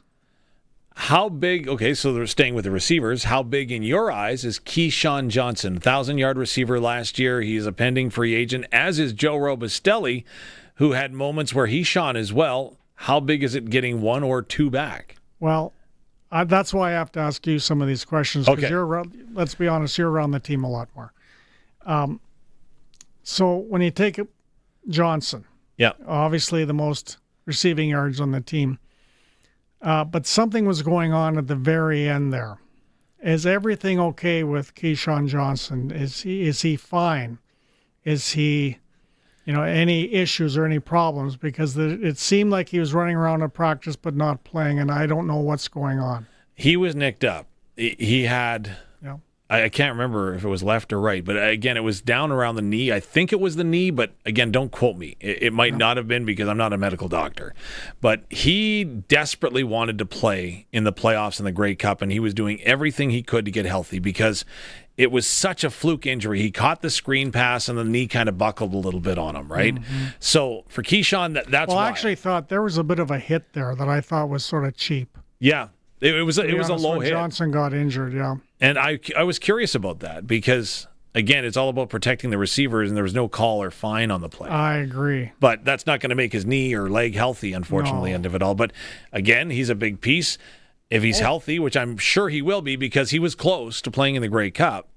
How big, okay, so they're staying with the receivers. How big in your eyes is Keyshawn Johnson? 1,000-yard receiver last year. He's a pending free agent, as is Joe Robustelli, who had moments where he shone as well. How big is it getting 1 or 2 back? Well, that's why I have to ask you some of these questions. Because let's be honest, you're around the team a lot more. So when you take Johnson, obviously the most receiving yards on the team, but something was going on at the very end there. Is everything okay with Keyshawn Johnson? Is he fine? Is he, any issues or any problems? Because it seemed like he was running around at practice but not playing, and I don't know what's going on. He was nicked up. He had, I can't remember if it was left or right, but again, it was down around the knee. I think it was the knee, but again, don't quote me. It might not have been because I'm not a medical doctor. But he desperately wanted to play in the playoffs and the Grey Cup, and he was doing everything he could to get healthy because it was such a fluke injury. He caught the screen pass, and the knee kind of buckled a little bit on him, right? Mm-hmm. So for Keyshawn, that's why. I actually thought there was a bit of a hit there that I thought was sort of cheap. Yeah. It was a low hit. Johnson got injured, And I was curious about that because, again, it's all about protecting the receivers, and there was no call or fine on the play. I agree. But that's not going to make his knee or leg healthy, unfortunately, end of it all. But, again, he's a big piece. If he's healthy, which I'm sure he will be because he was close to playing in the Grey Cup,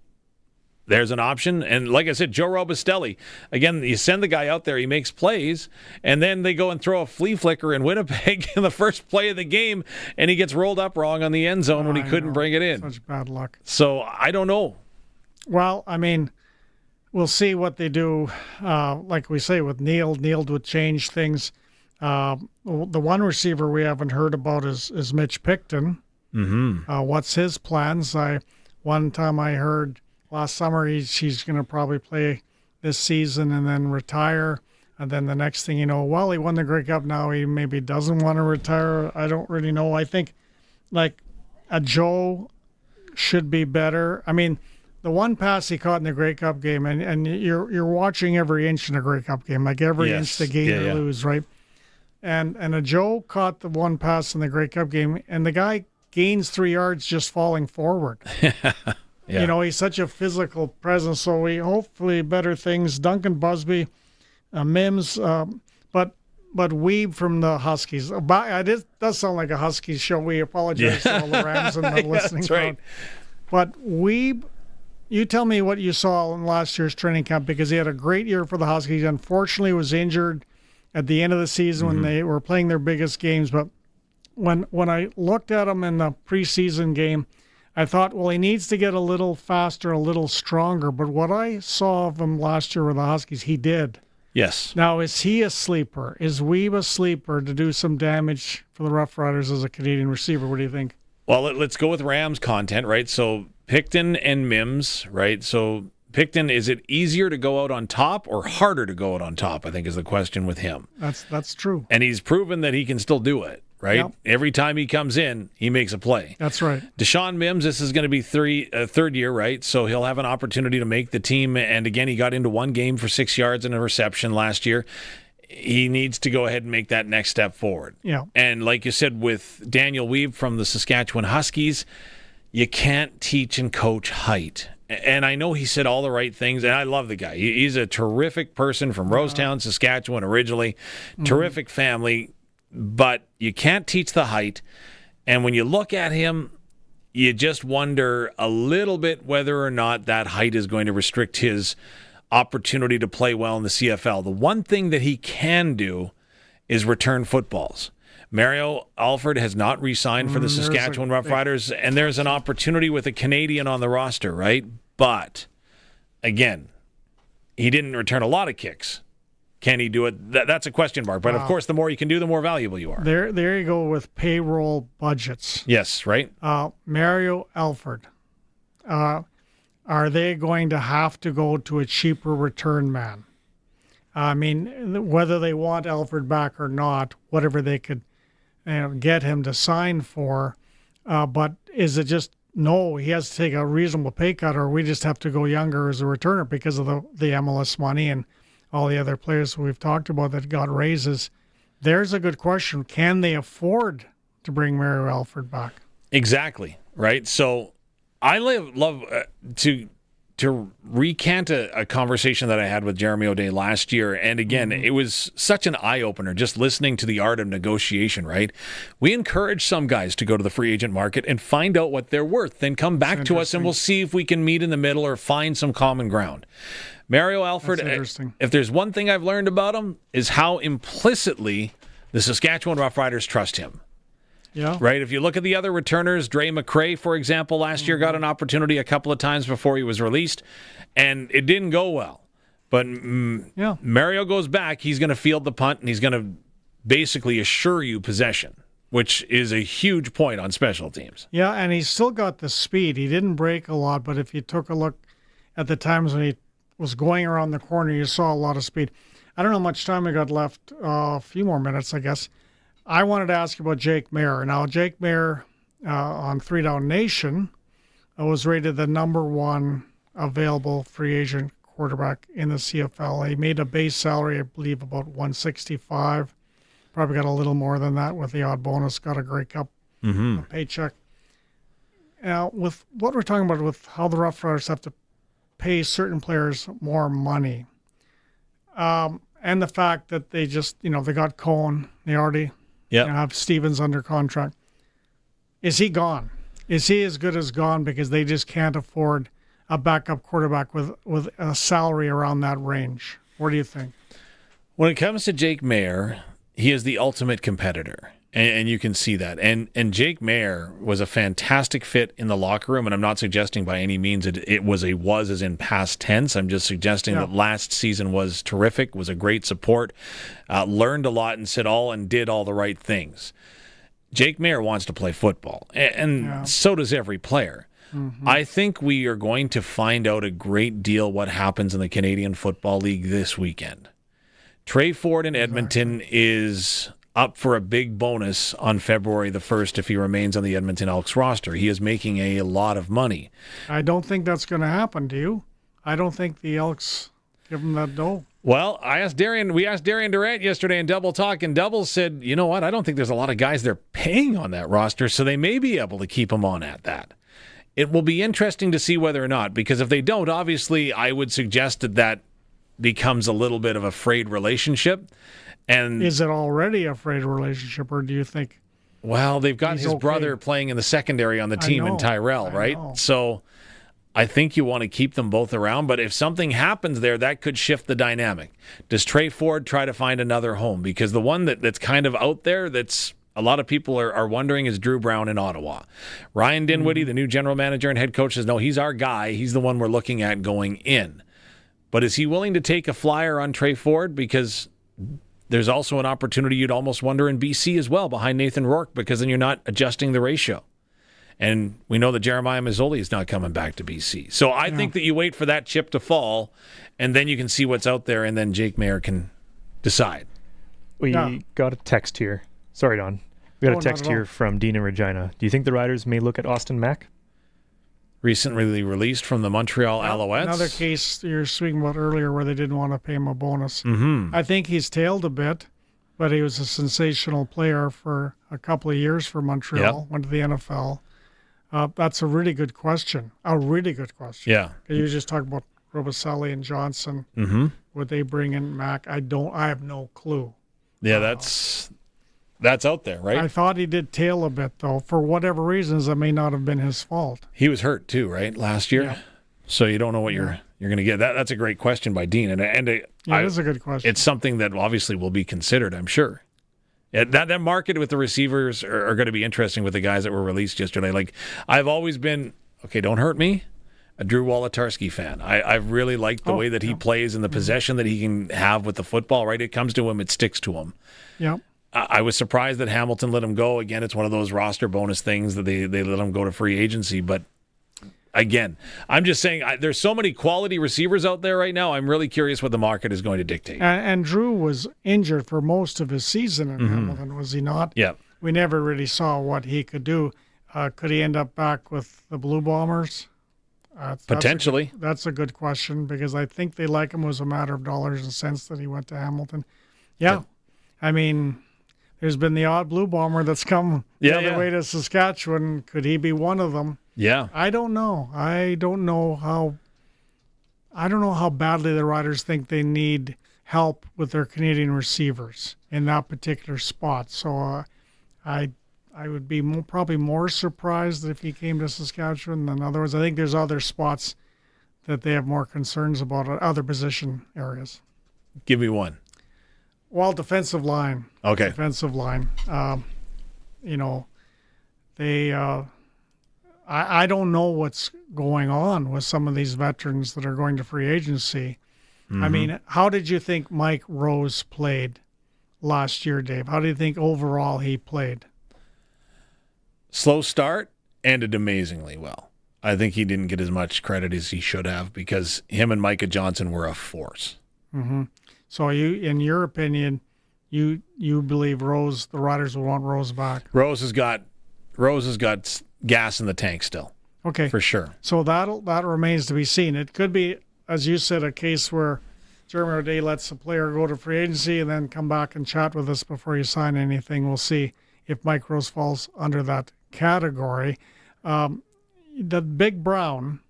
there's an option. And like I said, Joe Robustelli, again, you send the guy out there, he makes plays, and then they go and throw a flea flicker in Winnipeg in the first play of the game, and he gets rolled up wrong on the end zone when he couldn't bring it in. Such bad luck. So I don't know. Well, I mean, we'll see what they do. Like we say with Neild. Neild would change things. The one receiver we haven't heard about is Mitch Picton. Mm-hmm. What's his plans? One time I heard last summer he's going to probably play this season and then retire. And then the next thing you know, well, he won the Grey Cup. Now he maybe doesn't want to retire. I don't really know. I think like a Joe should be better. I mean, the one pass he caught in the Grey Cup game, and you're watching every inch in a Grey Cup game, like every inch they gain or lose, right? And a Joe caught the one pass in the Grey Cup game, and the guy gains 3 yards just falling forward. You know, he's such a physical presence, so we hopefully better things. Duncan Busby, Mims, but Weeb from the Huskies. It does sound like a Huskies show. We apologize to all the Rams and the listening crowd. Right. But Weeb, you tell me what you saw in last year's training camp, because he had a great year for the Huskies. Unfortunately, was injured at the end of the season when they were playing their biggest games. But when I looked at him in the preseason game, I thought, well, he needs to get a little faster, a little stronger. But what I saw of him last year with the Huskies, he did. Yes. Now, is he a sleeper? Is Weeb a sleeper to do some damage for the Rough Riders as a Canadian receiver? What do you think? Well, let's go with Rams content, right? So Picton and Mims, right? So Picton, is it easier to go out on top or harder to go out on top, I think is the question with him. That's true. And he's proven that he can still do it, right? Yep. Every time he comes in, he makes a play. That's right. Deshaun Mims, this is going to be third year, right? So he'll have an opportunity to make the team. And again, he got into one game for 6 yards and a reception last year. He needs to go ahead and make that next step forward. Yeah. And like you said, with Daniel Weeb from the Saskatchewan Huskies, you can't teach and coach height. And I know he said all the right things, and I love the guy. He's a terrific person from Rosetown, Saskatchewan originally. Terrific family, but you can't teach the height. And when you look at him, you just wonder a little bit whether or not that height is going to restrict his opportunity to play well in the CFL. The one thing that he can do is return footballs. Mario Alford has not re-signed for the Saskatchewan Roughriders, and there's an opportunity with a Canadian on the roster, right? But, again, he didn't return a lot of kicks. Can he do it? That's a question mark. But, of course, the more you can do, the more valuable you are. There you go with payroll budgets. Yes, right? Mario Alford. Are they going to have to go to a cheaper return man? I mean, whether they want Alford back or not, whatever they could get him to sign for. But is it just, no, he has to take a reasonable pay cut, or we just have to go younger as a returner because of the MLS money and all the other players we've talked about that got raises? There's a good question. Can they afford to bring Mario Alford back? Exactly, right? So I love to recant a conversation that I had with Jeremy O'Day last year. And again, it was such an eye-opener just listening to the art of negotiation, right? We encourage some guys to go to the free agent market and find out what they're worth, then come back to us and we'll see if we can meet in the middle or find some common ground. Mario Alford, if there's one thing I've learned about him, is how implicitly the Saskatchewan Roughriders trust him. Yeah. Right. If you look at the other returners, Dre McCray, for example, last year got an opportunity a couple of times before he was released, and it didn't go well. But Mario goes back, he's going to field the punt, and he's going to basically assure you possession, which is a huge point on special teams. Yeah, and he's still got the speed. He didn't break a lot, but if you took a look at the times when he was going around the corner, you saw a lot of speed. I don't know how much time we got left. A few more minutes, I guess. I wanted to ask you about Jake Maier. Now, Jake Maier on 3 Down Nation was rated the #1 available free agent quarterback in the CFL. He made a base salary, I believe, about $165. Probably got a little more than that with the odd bonus. Got a Grey Cup paycheck. Now, with what we're talking about, with how the Rough Riders have to pay certain players more money, and the fact that they just, they got Cohen, they already have Stevens under contract. Is he gone? Is he as good as gone because they just can't afford a backup quarterback with a salary around that range? What do you think? When it comes to Jake Maier, he is the ultimate competitor, and you can see that. And Jake Maier was a fantastic fit in the locker room, and I'm not suggesting by any means it was as in past tense. I'm just suggesting that last season was terrific, was a great support, learned a lot and did all the right things. Jake Maier wants to play football, and so does every player. I think we are going to find out a great deal what happens in the Canadian Football League this weekend. Trey Ford in Edmonton is up for a big bonus on February the 1st if he remains on the Edmonton Elks roster. He is making a lot of money. I don't think that's going to happen, do you? I don't think the Elks give him that dough. Well, we asked Darian Durant yesterday in Double Talk, and Double said, you know what, I don't think there's a lot of guys they're paying on that roster, so they may be able to keep him on at that. It will be interesting to see whether or not, because if they don't, obviously I would suggest that becomes a little bit of a frayed relationship. And is it already a frayed relationship, or do you think? Well, they've got his brother playing in the secondary on the team in Tyrell, right? So I think you want to keep them both around, but if something happens there, that could shift the dynamic. Does Trey Ford try to find another home? Because the one that's kind of out there that's a lot of people are wondering is Drew Brown in Ottawa. Ryan Dinwiddie, the new general manager and head coach, says, no, he's our guy. He's the one we're looking at going in. But is he willing to take a flyer on Trey Ford? Because there's also an opportunity you'd almost wonder in BC as well behind Nathan Rourke, because then you're not adjusting the ratio. And we know that Jeremiah Mazzoli is not coming back to BC. So I think that you wait for that chip to fall, and then you can see what's out there, and then Jake Mayer can decide. We got a text here. Sorry, Don. We got a text here from Dean and Regina. Do you think the Riders may look at Austin Mack? Recently released from the Montreal Alouettes. Another case you were speaking about earlier where they didn't want to pay him a bonus. Mm-hmm. I think he's tailed a bit, but he was a sensational player for a couple of years for Montreal, went to the NFL. That's a really good question. A really good question. Yeah. You just talked about Robicelli and Johnson. Mm-hmm. Would they bring in Mack? I have no clue. Yeah, that's out there, right? I thought he did tail a bit, though. For whatever reasons, it may not have been his fault. He was hurt, too, right, last year? Yeah. So you don't know what you're going to get. That's a great question by Dean. It is a good question. It's something that obviously will be considered, I'm sure. That market with the receivers are going to be interesting with the guys that were released yesterday. Like, I've always been, okay, don't hurt me, a Drew Wolotarski fan. I've really liked the way that he plays and the possession that he can have with the football, right? It comes to him, it sticks to him. Yeah. I was surprised that Hamilton let him go. Again, it's one of those roster bonus things that they let him go to free agency. But again, I'm just saying there's so many quality receivers out there right now. I'm really curious what the market is going to dictate. And Drew was injured for most of his season in Hamilton, was he not? Yeah. We never really saw what he could do. Could he end up back with the Blue Bombers? Potentially. That's a good question, because I think they like him. It was a matter of dollars and cents that he went to Hamilton. Yeah. I mean, there's been the odd Blue Bomber that's come the other way to Saskatchewan. Could he be one of them? Yeah. I don't know. I don't know how badly the Riders think they need help with their Canadian receivers in that particular spot. So I would be probably more surprised if he came to Saskatchewan than others. I think there's other spots that they have more concerns about, other position areas. Give me one. Well, defensive line. Okay. Defensive line. They. I don't know what's going on with some of these veterans that are going to free agency. Mm-hmm. I mean, how did you think Mike Rose played last year, Dave? How do you think overall he played? Slow start, ended amazingly well. I think he didn't get as much credit as he should have, because him and Micah Johnson were a force. Mm-hmm. So in your opinion, you believe the Riders will want Rose back? Rose has got gas in the tank still. Okay. For sure. So that remains to be seen. It could be, as you said, a case where Jeremy O'Day lets a player go to free agency and then come back and chat with us before you sign anything. We'll see if Mike Rose falls under that category. The Big Brown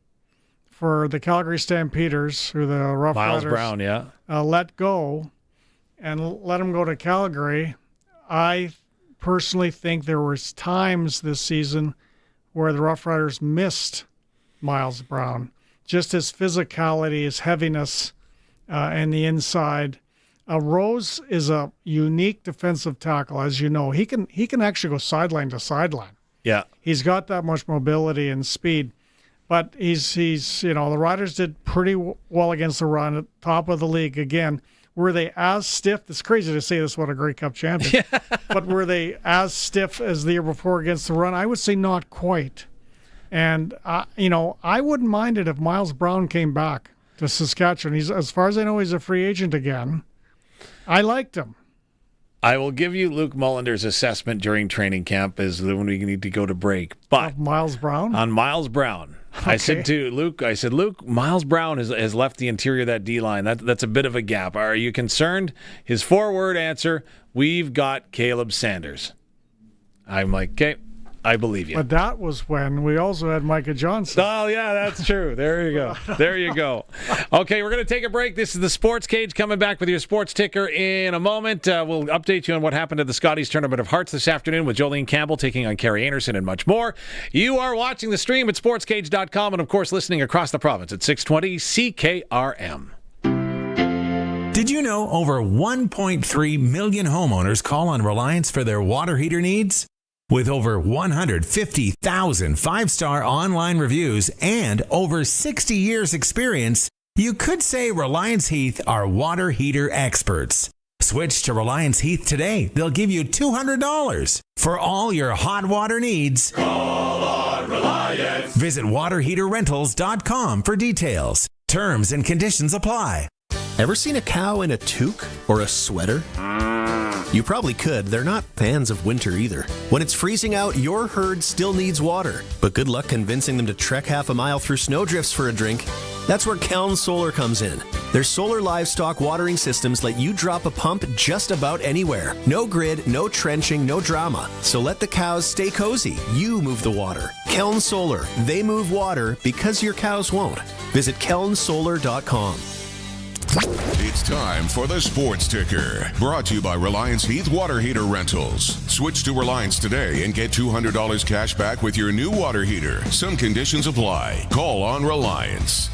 for the Calgary Stampeders, who the Roughriders Miles Brown, let go and let him go to Calgary. I personally think there was times this season where the Roughriders missed Miles Brown. Just his physicality, his heaviness, and the inside. Rose is a unique defensive tackle, as you know. He can actually go sideline to sideline. Yeah. He's got that much mobility and speed. But he's the Riders did pretty well against the run at top of the league again. Were they as stiff? It's crazy to say this, what a Grey Cup champion. But were they as stiff as the year before against the run? I would say not quite. And, I wouldn't mind it if Miles Brown came back to Saskatchewan. As far as I know, he's a free agent again. I liked him. I will give you Luke Mullender's assessment during training camp is when we need to go to break. But Miles Brown? On Miles Brown. Okay. I said to Luke, Luke, Miles Brown has left the interior of that D-line. That's a bit of a gap. Are you concerned? His 4-word answer, we've got Caleb Sanders. I'm like, okay, I believe you. But that was when we also had Micah Johnson. Oh, yeah, that's true. There you go. There you go. Okay, we're going to take a break. This is the Sports Cage, coming back with your sports ticker in a moment. We'll update you on what happened at the Scotties Tournament of Hearts this afternoon with Jolene Campbell taking on Carrie Anderson and much more. You are watching the stream at sportscage.com and, of course, listening across the province at 620 CKRM. Did you know over 1.3 million homeowners call on Reliance for their water heater needs? With over 150,000 five-star online reviews and over 60 years experience, you could say Reliance Heath are water heater experts. Switch to Reliance Heath today. They'll give you $200 for all your hot water needs. Call on Reliance. Visit waterheaterrentals.com for details. Terms and conditions apply. Ever seen a cow in a toque or a sweater? You probably could. They're not fans of winter either. When it's freezing out, your herd still needs water. But good luck convincing them to trek half a mile through snowdrifts for a drink. That's where Keln Solar comes in. Their solar livestock watering systems let you drop a pump just about anywhere. No grid, no trenching, no drama. So let the cows stay cozy. You move the water. Keln Solar. They move water because your cows won't. Visit kelnsolar.com. It's time for the Sports Ticker, brought to you by Reliance Heath Water Heater Rentals. Switch to Reliance today and get $200 cash back with your new water heater. Some conditions apply. Call on Reliance.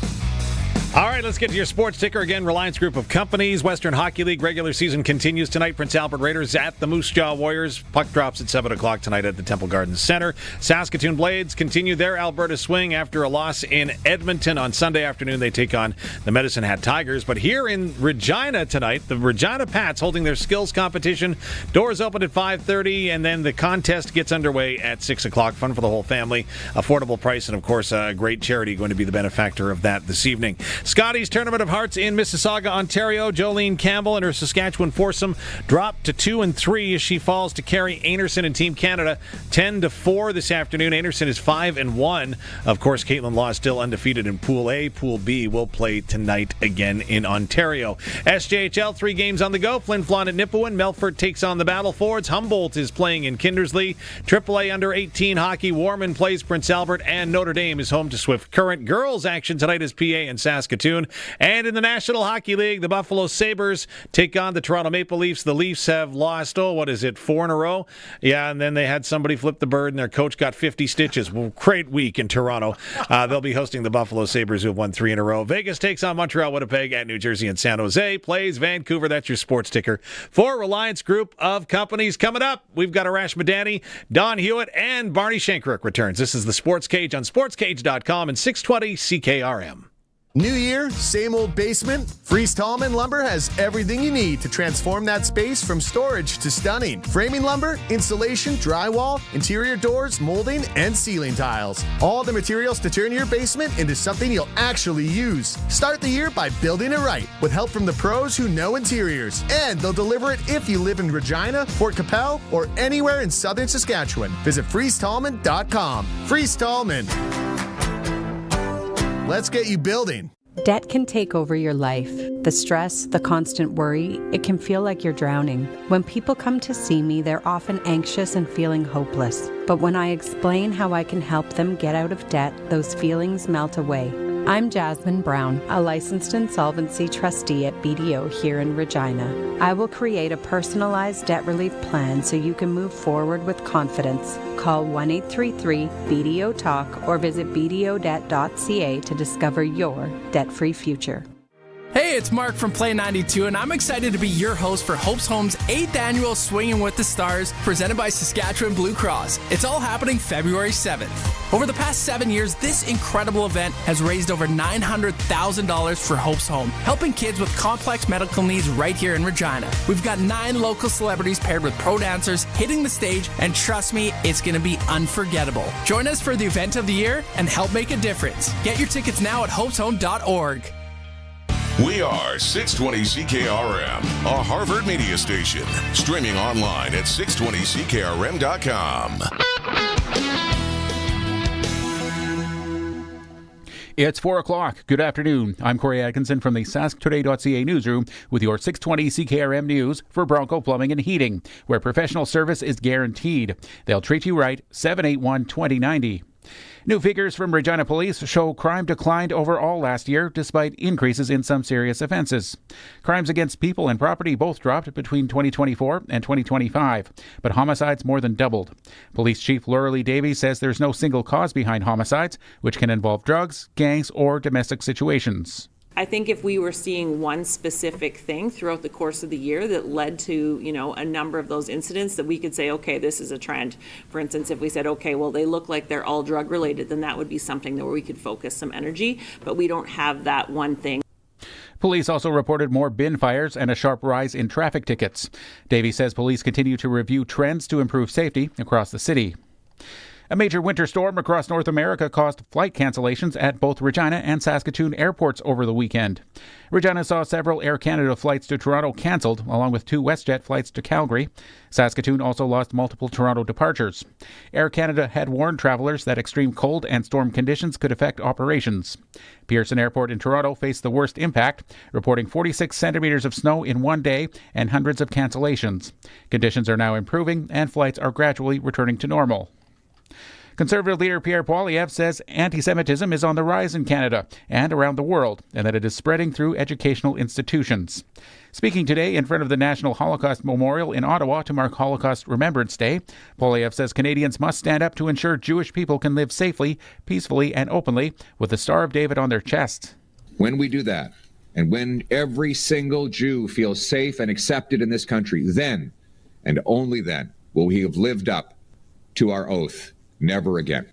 All right, let's get to your sports ticker again. Reliance Group of Companies, Western Hockey League regular season continues tonight. Prince Albert Raiders at the Moose Jaw Warriors. Puck drops at 7 o'clock tonight at the Temple Gardens Center. Saskatoon Blades continue their Alberta swing after a loss in Edmonton on Sunday afternoon. They take on the Medicine Hat Tigers. But here in Regina tonight, the Regina Pats holding their skills competition. Doors open at 5:30, and then the contest gets underway at 6 o'clock. Fun for the whole family. Affordable price, and of course, a great charity going to be the benefactor of that this evening. Scotties Tournament of Hearts in Mississauga, Ontario. Jolene Campbell and her Saskatchewan foursome dropped to 2-3 as she falls to Carrie Anderson and Team Canada 10-4 this afternoon. Anderson is 5-1. Of course, Caitlin Law is still undefeated in Pool A. Pool B will play tonight again in Ontario. SJHL, 3 games on the go. Flin Flon at Nipawin. Melfort takes on the Battle Fords. Humboldt is playing in Kindersley. AAA under 18 hockey. Warman plays Prince Albert, and Notre Dame is home to Swift Current. Girls action tonight is PA and Saskatoon. And in the National Hockey League, the Buffalo Sabres take on the Toronto Maple Leafs. The Leafs have lost, 4 in a row? Yeah, and then they had somebody flip the bird, and their coach got 50 stitches. Well, great week in Toronto. They'll be hosting the Buffalo Sabres, who have won 3 in a row. Vegas takes on Montreal, Winnipeg, at New Jersey, and San Jose plays Vancouver. That's your sports ticker for Reliance Group of Companies. Coming up, we've got Arash Madani, Don Hewitt, and Barney Shankrook returns. This is the Sports Cage on sportscage.com and 620 CKRM. New year, same old basement? Fries Tallman Lumber has everything you need to transform that space from storage to stunning. Framing lumber, insulation, drywall, interior doors, molding, and ceiling tiles. All the materials to turn your basement into something you'll actually use. Start the year by building it right with help from the pros who know interiors. And they'll deliver it if you live in Regina, Fort Capel, or anywhere in southern Saskatchewan. Visit FriesTallman.com. Fries Tallman. Let's get you building. Debt can take over your life. The stress, the constant worry, it can feel like you're drowning. When people come to see me, they're often anxious and feeling hopeless. But when I explain how I can help them get out of debt, those feelings melt away. I'm Jasmine Brown, a licensed insolvency trustee at BDO here in Regina. I will create a personalized debt relief plan so you can move forward with confidence. Call 1-833-BDO-TALK or visit bdodebt.ca to discover your debt-free future. Hey, it's Mark from Play 92, and I'm excited to be your host for Hope's Home's 8th annual Swinging with the Stars, presented by Saskatchewan Blue Cross. It's all happening February 7th. Over the past 7 years, this incredible event has raised over $900,000 for Hope's Home, helping kids with complex medical needs right here in Regina. We've got 9 local celebrities paired with pro dancers hitting the stage, and trust me, it's going to be unforgettable. Join us for the event of the year and help make a difference. Get your tickets now at hopeshome.org. We are 620 CKRM, a Harvard media station. Streaming online at 620CKRM.com. It's 4 o'clock. Good afternoon. I'm Corey Atkinson from the SaskToday.ca newsroom with your 620 CKRM news for Bronco Plumbing and Heating, where professional service is guaranteed. They'll treat you right. 781-2090. New figures from Regina Police show crime declined overall last year, despite increases in some serious offenses. Crimes against people and property both dropped between 2024 and 2025, but homicides more than doubled. Police Chief Lauralee Davies says there's no single cause behind homicides, which can involve drugs, gangs, or domestic situations. I think if we were seeing one specific thing throughout the course of the year that led to, a number of those incidents, that we could say, okay, this is a trend. For instance, if we said, okay, well, they look like they're all drug related, then that would be something where we could focus some energy, but we don't have that one thing. Police also reported more bin fires and a sharp rise in traffic tickets. Davies says police continue to review trends to improve safety across the city. A major winter storm across North America caused flight cancellations at both Regina and Saskatoon airports over the weekend. Regina saw several Air Canada flights to Toronto cancelled, along with 2 WestJet flights to Calgary. Saskatoon also lost multiple Toronto departures. Air Canada had warned travelers that extreme cold and storm conditions could affect operations. Pearson Airport in Toronto faced the worst impact, reporting 46 centimeters of snow in one day and hundreds of cancellations. Conditions are now improving and flights are gradually returning to normal. Conservative leader Pierre Poilievre says anti-Semitism is on the rise in Canada and around the world, and that it is spreading through educational institutions. Speaking today in front of the National Holocaust Memorial in Ottawa to mark Holocaust Remembrance Day, Poilievre says Canadians must stand up to ensure Jewish people can live safely, peacefully, and openly with the Star of David on their chest. When we do that, and when every single Jew feels safe and accepted in this country, then, and only then, will we have lived up to our oath. Never again.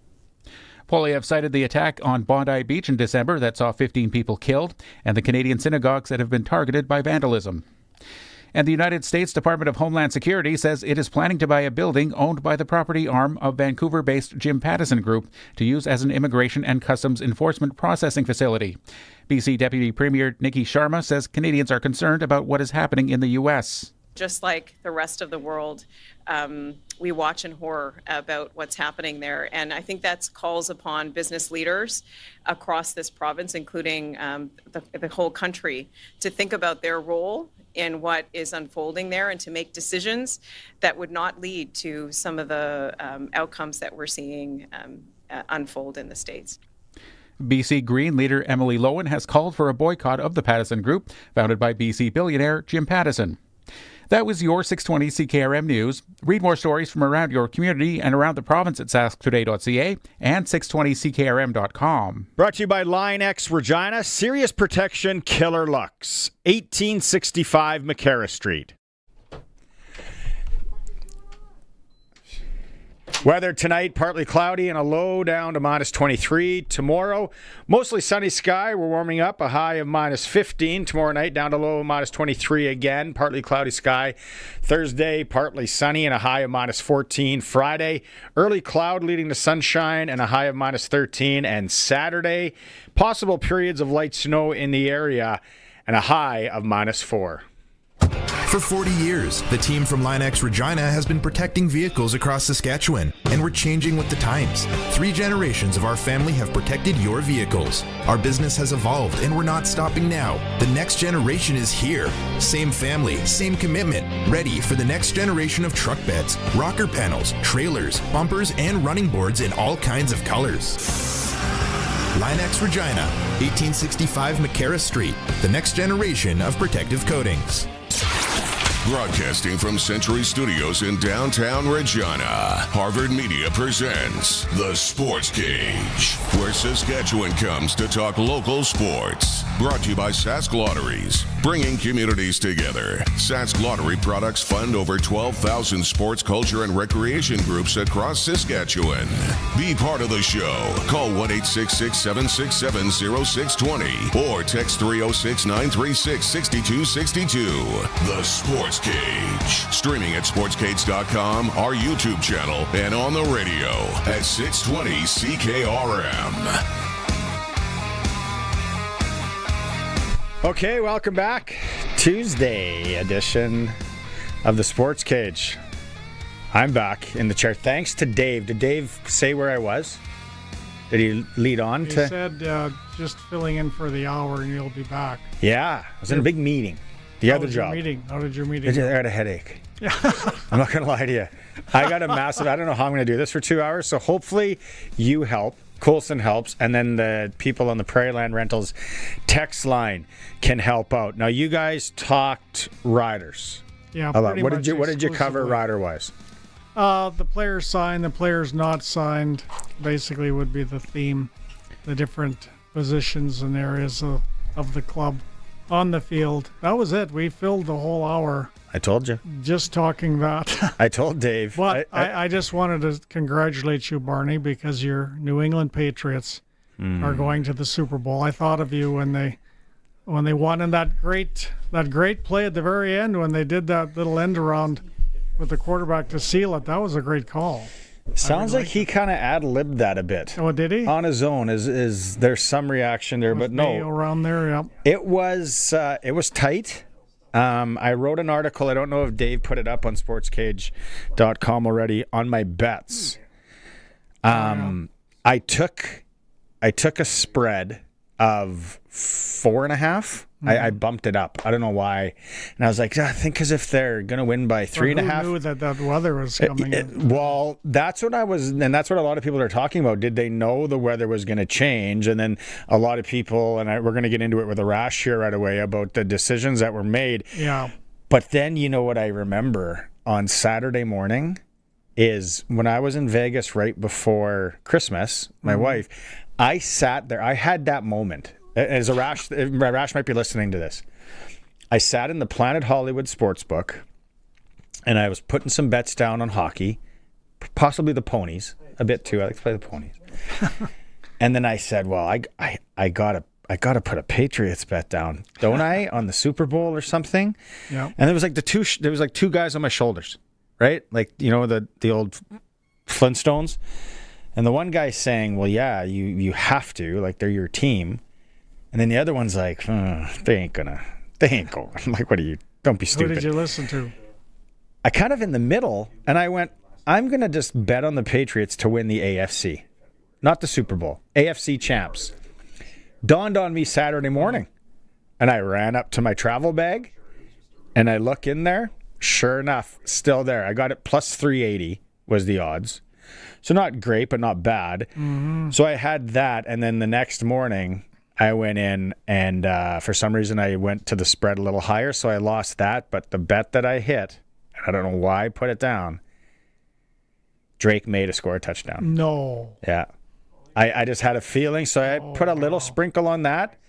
Poilievre cited the attack on Bondi Beach in December that saw 15 people killed and the Canadian synagogues that have been targeted by vandalism. And the United States Department of Homeland Security says it is planning to buy a building owned by the property arm of Vancouver-based Jim Pattison Group to use as an immigration and customs enforcement processing facility. BC Deputy Premier Nikki Sharma says Canadians are concerned about what is happening in the U.S. Just like the rest of the world, we watch in horror about what's happening there. And I think that calls upon business leaders across this province, including the whole country, to think about their role in what is unfolding there and to make decisions that would not lead to some of the outcomes that we're seeing unfold in the States. BC Green leader Emily Lowen has called for a boycott of the Pattison Group, founded by BC billionaire Jim Pattison. That was your 620 CKRM News. Read more stories from around your community and around the province at sasktoday.ca and 620CKRM.com. Brought to you by Line X Regina, Serious Protection Killer Lux, 1865 McCarra Street. Weather tonight, partly cloudy and a low down to minus 23. Tomorrow, mostly sunny sky. We're warming up, a high of minus 15. Tomorrow night, down to low minus 23 again. Partly cloudy sky. Thursday, partly sunny and a high of minus 14. Friday, early cloud leading to sunshine and a high of minus 13. And Saturday, possible periods of light snow in the area and a high of minus 4. For 40 years, the team from Line X Regina has been protecting vehicles across Saskatchewan, and we're changing with the times. 3 generations of our family have protected your vehicles. Our business has evolved, and we're not stopping now. The next generation is here. Same family, same commitment, ready for the next generation of truck beds, rocker panels, trailers, bumpers, and running boards in all kinds of colors. Line X Regina, 1865 McCarra Street, the next generation of protective coatings. Broadcasting from Century Studios in downtown Regina, Harvard Media presents The Sportscage, where Saskatchewan comes to talk local sports. Brought to you by Sask Lotteries, bringing communities together. Sask Lottery products fund over 12,000 sports, culture, and recreation groups across Saskatchewan. Be part of the show. Call 1-866-767-0620 or text 306-936-6262. The Sportscage. Streaming at sportscage.com, our YouTube channel, and on the radio at 620 CKRM. Okay, welcome back. Tuesday edition of the Sports Cage. I'm back in the chair. Thanks to Dave. Did Dave say where I was? Did he lead on He to? said just filling in for the hour and you'll be back. Yeah, I was in a big meeting. The other job. How did your meeting I go? had a headache. I'm not going to lie to you. I got a massive, I don't know how I'm going to do this for 2 hours, so hopefully you help. Colson helps, and then the people on the Prairie Land Rentals text line can help out. Now, you guys talked riders. Yeah, a lot. pretty What much did you cover exclusively. rider-wise? The players signed, the players not signed, basically would be the theme. The different positions and areas of the club on the field. That was it. We filled the whole hour I told you. just talking that. I told Dave. But I just wanted to congratulate you, Barney, because your New England Patriots are going to the Super Bowl. I thought of you when they won in that great play at the very end when they did that little end around with the quarterback to seal it. That was a great call. Sounds like he kind of ad-libbed that a bit. Oh, did he? On his own. Is there's some reaction there, but no. Mayo around there, yeah. It was tight. I wrote an article. I don't know if Dave put it up on sportscage.com already on my bets. I took a spread of 4.5. I bumped it up. I don't know why. And I was like, I think because if they're going to win by 3.5. Who knew that weather was coming in? Well, that's what and that's what a lot of people are talking about. Did they know the weather was going to change? And then a lot of people, and we're going to get into it with Arash here right away about the decisions that were made. Yeah. But then you know what I remember on Saturday morning is when I was in Vegas right before Christmas, my wife, I sat there. I had that moment. As Arash might be listening to this. I sat in the Planet Hollywood Sportsbook, and I was putting some bets down on hockey, possibly the ponies, a bit too. I like to play the ponies. And then I said, well, I gotta put a Patriots bet down, don't I, on the Super Bowl or something? Yeah. And there was like two guys on my shoulders, right? Like, you know, the old Flintstones. And the one guy saying, well, yeah, you have to, like they're your team. And then the other one's like, they ain't going. I'm like, what are you? Don't be stupid. Who did you listen to? I kind of in the middle, and I went, I'm going to just bet on the Patriots to win the AFC. Not the Super Bowl. AFC champs. Dawned on me Saturday morning. And I ran up to my travel bag, and I look in there. Sure enough, still there. I got it plus 380 was the odds. So not great, but not bad. Mm-hmm. So I had that, and then the next morning, I went in and for some reason I went to the spread a little higher, so I lost that. But the bet that I hit, I don't know why I put it down, Drake May to score a touchdown. No. Yeah. I just had a feeling, so I put a little sprinkle on that,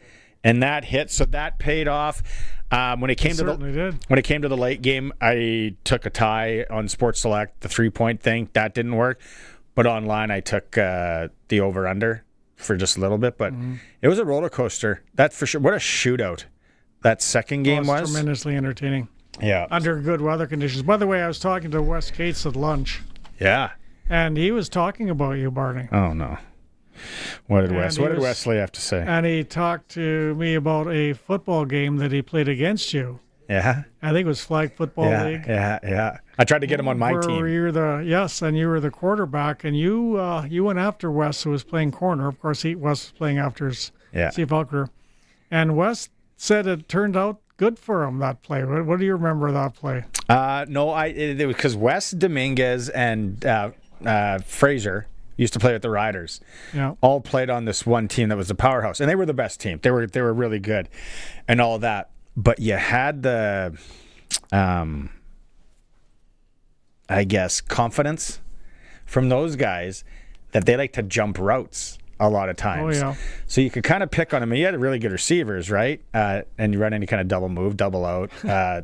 and that hit. So that paid off. When it came to the late game, I took a tie on Sports Select, the 3-point thing. That didn't work. But online, I took the over-under for just a little bit, but it was a roller coaster. That for sure. What a shootout that second game was. Tremendously entertaining. Yeah. Under good weather conditions. By the way, I was talking to Wes Cates at lunch. Yeah. And he was talking about you, Barney. Oh no. What did Wesley have to say? And he talked to me about a football game that he played against you. Yeah. I think it was Flag Football League. Yeah. I tried to get him on my team. And you were the quarterback, and you went after Wes, who was playing corner. Of course, Wes was playing after his CFL career. And Wes said it turned out good for him, that play. What do you remember of that play? No, it was because Wes Dominguez and Fraser used to play with the Riders. Yeah. All played on this one team that was the powerhouse, and they were the best team. They were really good, and all that. But you had the, I guess, confidence from those guys that they like to jump routes a lot of times. Oh, yeah. So you could kind of pick on them. And you had really good receivers, right? And you run any kind of double move, double out,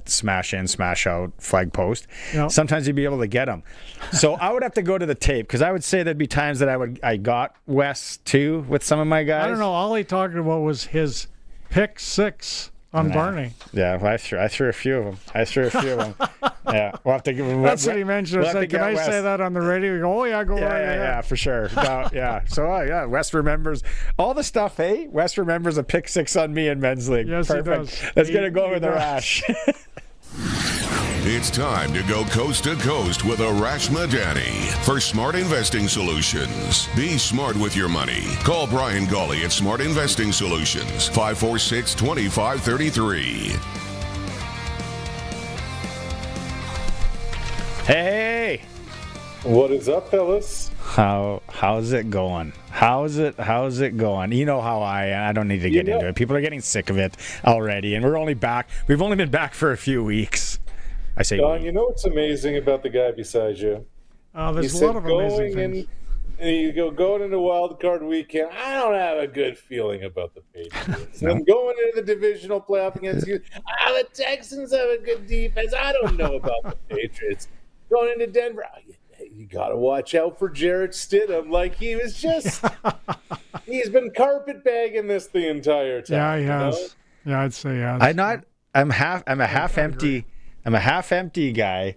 smash in, smash out, flag post. Yeah. Sometimes you'd be able to get them. So I would have to go to the tape because I would say there'd be times that I got Wes too with some of my guys. I don't know. All he talked about was his pick six on Barney. Yeah, well, I threw a few of them. Yeah, we'll have to give him. That's what he mentioned. I said, can I say that on the radio? We go, oh yeah, go right ahead. Yeah, for sure. No, yeah. So Wes remembers all the stuff. Hey, Wes remembers a pick 6 on me in men's league. Yes, perfect. He does. Let's get it going with Arash. It's time to go coast to coast with Arash Madani for Smart Investing Solutions. Be smart with your money. Call Brian Gawley at Smart Investing Solutions, 546-2533. Hey, what is up, fellas? How's it going? How's it going? You know how I don't need to get into it. People are getting sick of it already, and we've only been back for a few weeks. I say, Don, you know what's amazing about the guy beside you? There's a lot of amazing things. And you going into wild card weekend, I don't have a good feeling about the Patriots. No. I'm going into the divisional playoff against you. The Texans have a good defense. I don't know about the Patriots. Going into Denver, you got to watch out for Jarrett Stidham. Like he was just, he's been carpetbagging this the entire time. Yeah, he has. Know? Yeah, I'd say yeah. I'm a half empty guy.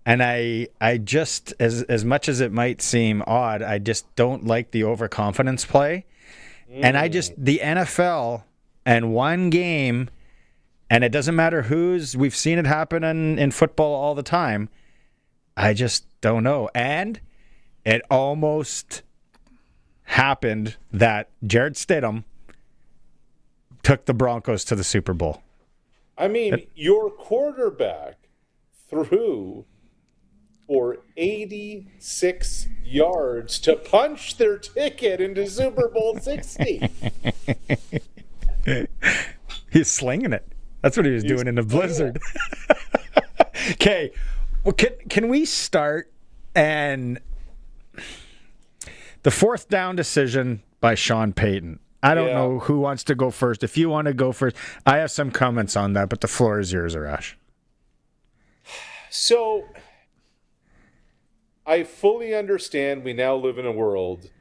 And I just, as much as it might seem odd, I just don't like the overconfidence play. And the NFL and one game, and it doesn't matter we've seen it happen in football all the time. I just don't know. And it almost happened that Jarrett Stidham took the Broncos to the Super Bowl. I mean, your quarterback threw for 86 yards to punch their ticket into Super Bowl 60. He's slinging it. That's what he was doing in the blizzard. Okay, well, can we start and the fourth down decision by Sean Payton? I don't know who wants to go first. If you want to go first, I have some comments on that, but the floor is yours, Arash. So I fully understand we now live in a world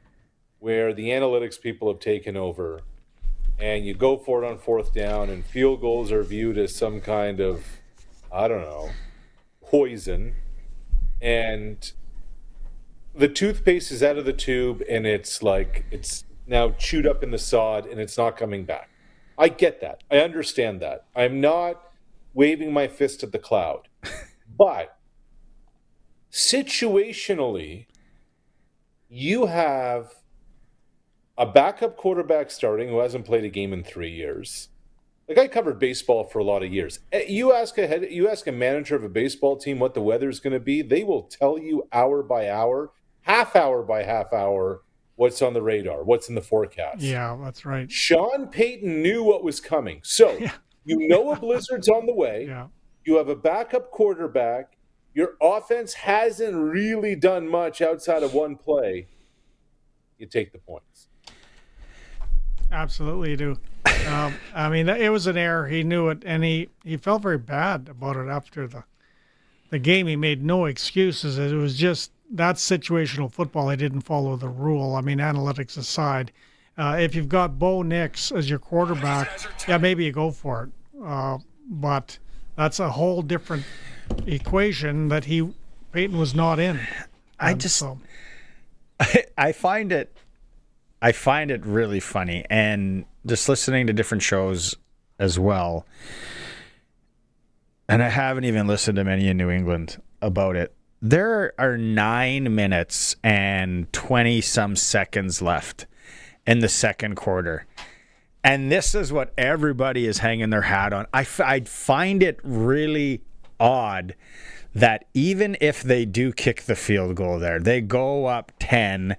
where the analytics people have taken over and you go for it on fourth down and field goals are viewed as some kind of, I don't know, poison. And the toothpaste is out of the tube and it's now chewed up in the sod and it's not coming back. I get that. I understand that. I'm not waving my fist at the cloud. But situationally, you have a backup quarterback starting who hasn't played a game in 3 years. Like, I covered baseball for a lot of years. You ask a manager of a baseball team what the weather's going to be, they will tell you hour by hour, half hour by half hour, what's on the radar, what's in the forecast. Yeah, that's right. Sean Payton knew what was coming. So you know a blizzard's on the way. Yeah. You have a backup quarterback. Your offense hasn't really done much outside of one play. You take the points. Absolutely, you do. I mean, it was an error. He knew it, and he felt very bad about it after the game. He made no excuses. It was just that's situational football. He didn't follow the rule. I mean, analytics aside, if you've got Bo Nix as your quarterback, yeah, maybe you go for it. But that's a whole different equation that Peyton was not in. I find it really funny, and just listening to different shows as well. And I haven't even listened to many in New England about it. There are 9 minutes and 20 some seconds left in the second quarter. And this is what everybody is hanging their hat on. I find it really odd that even if they do kick the field goal there, they go up 10,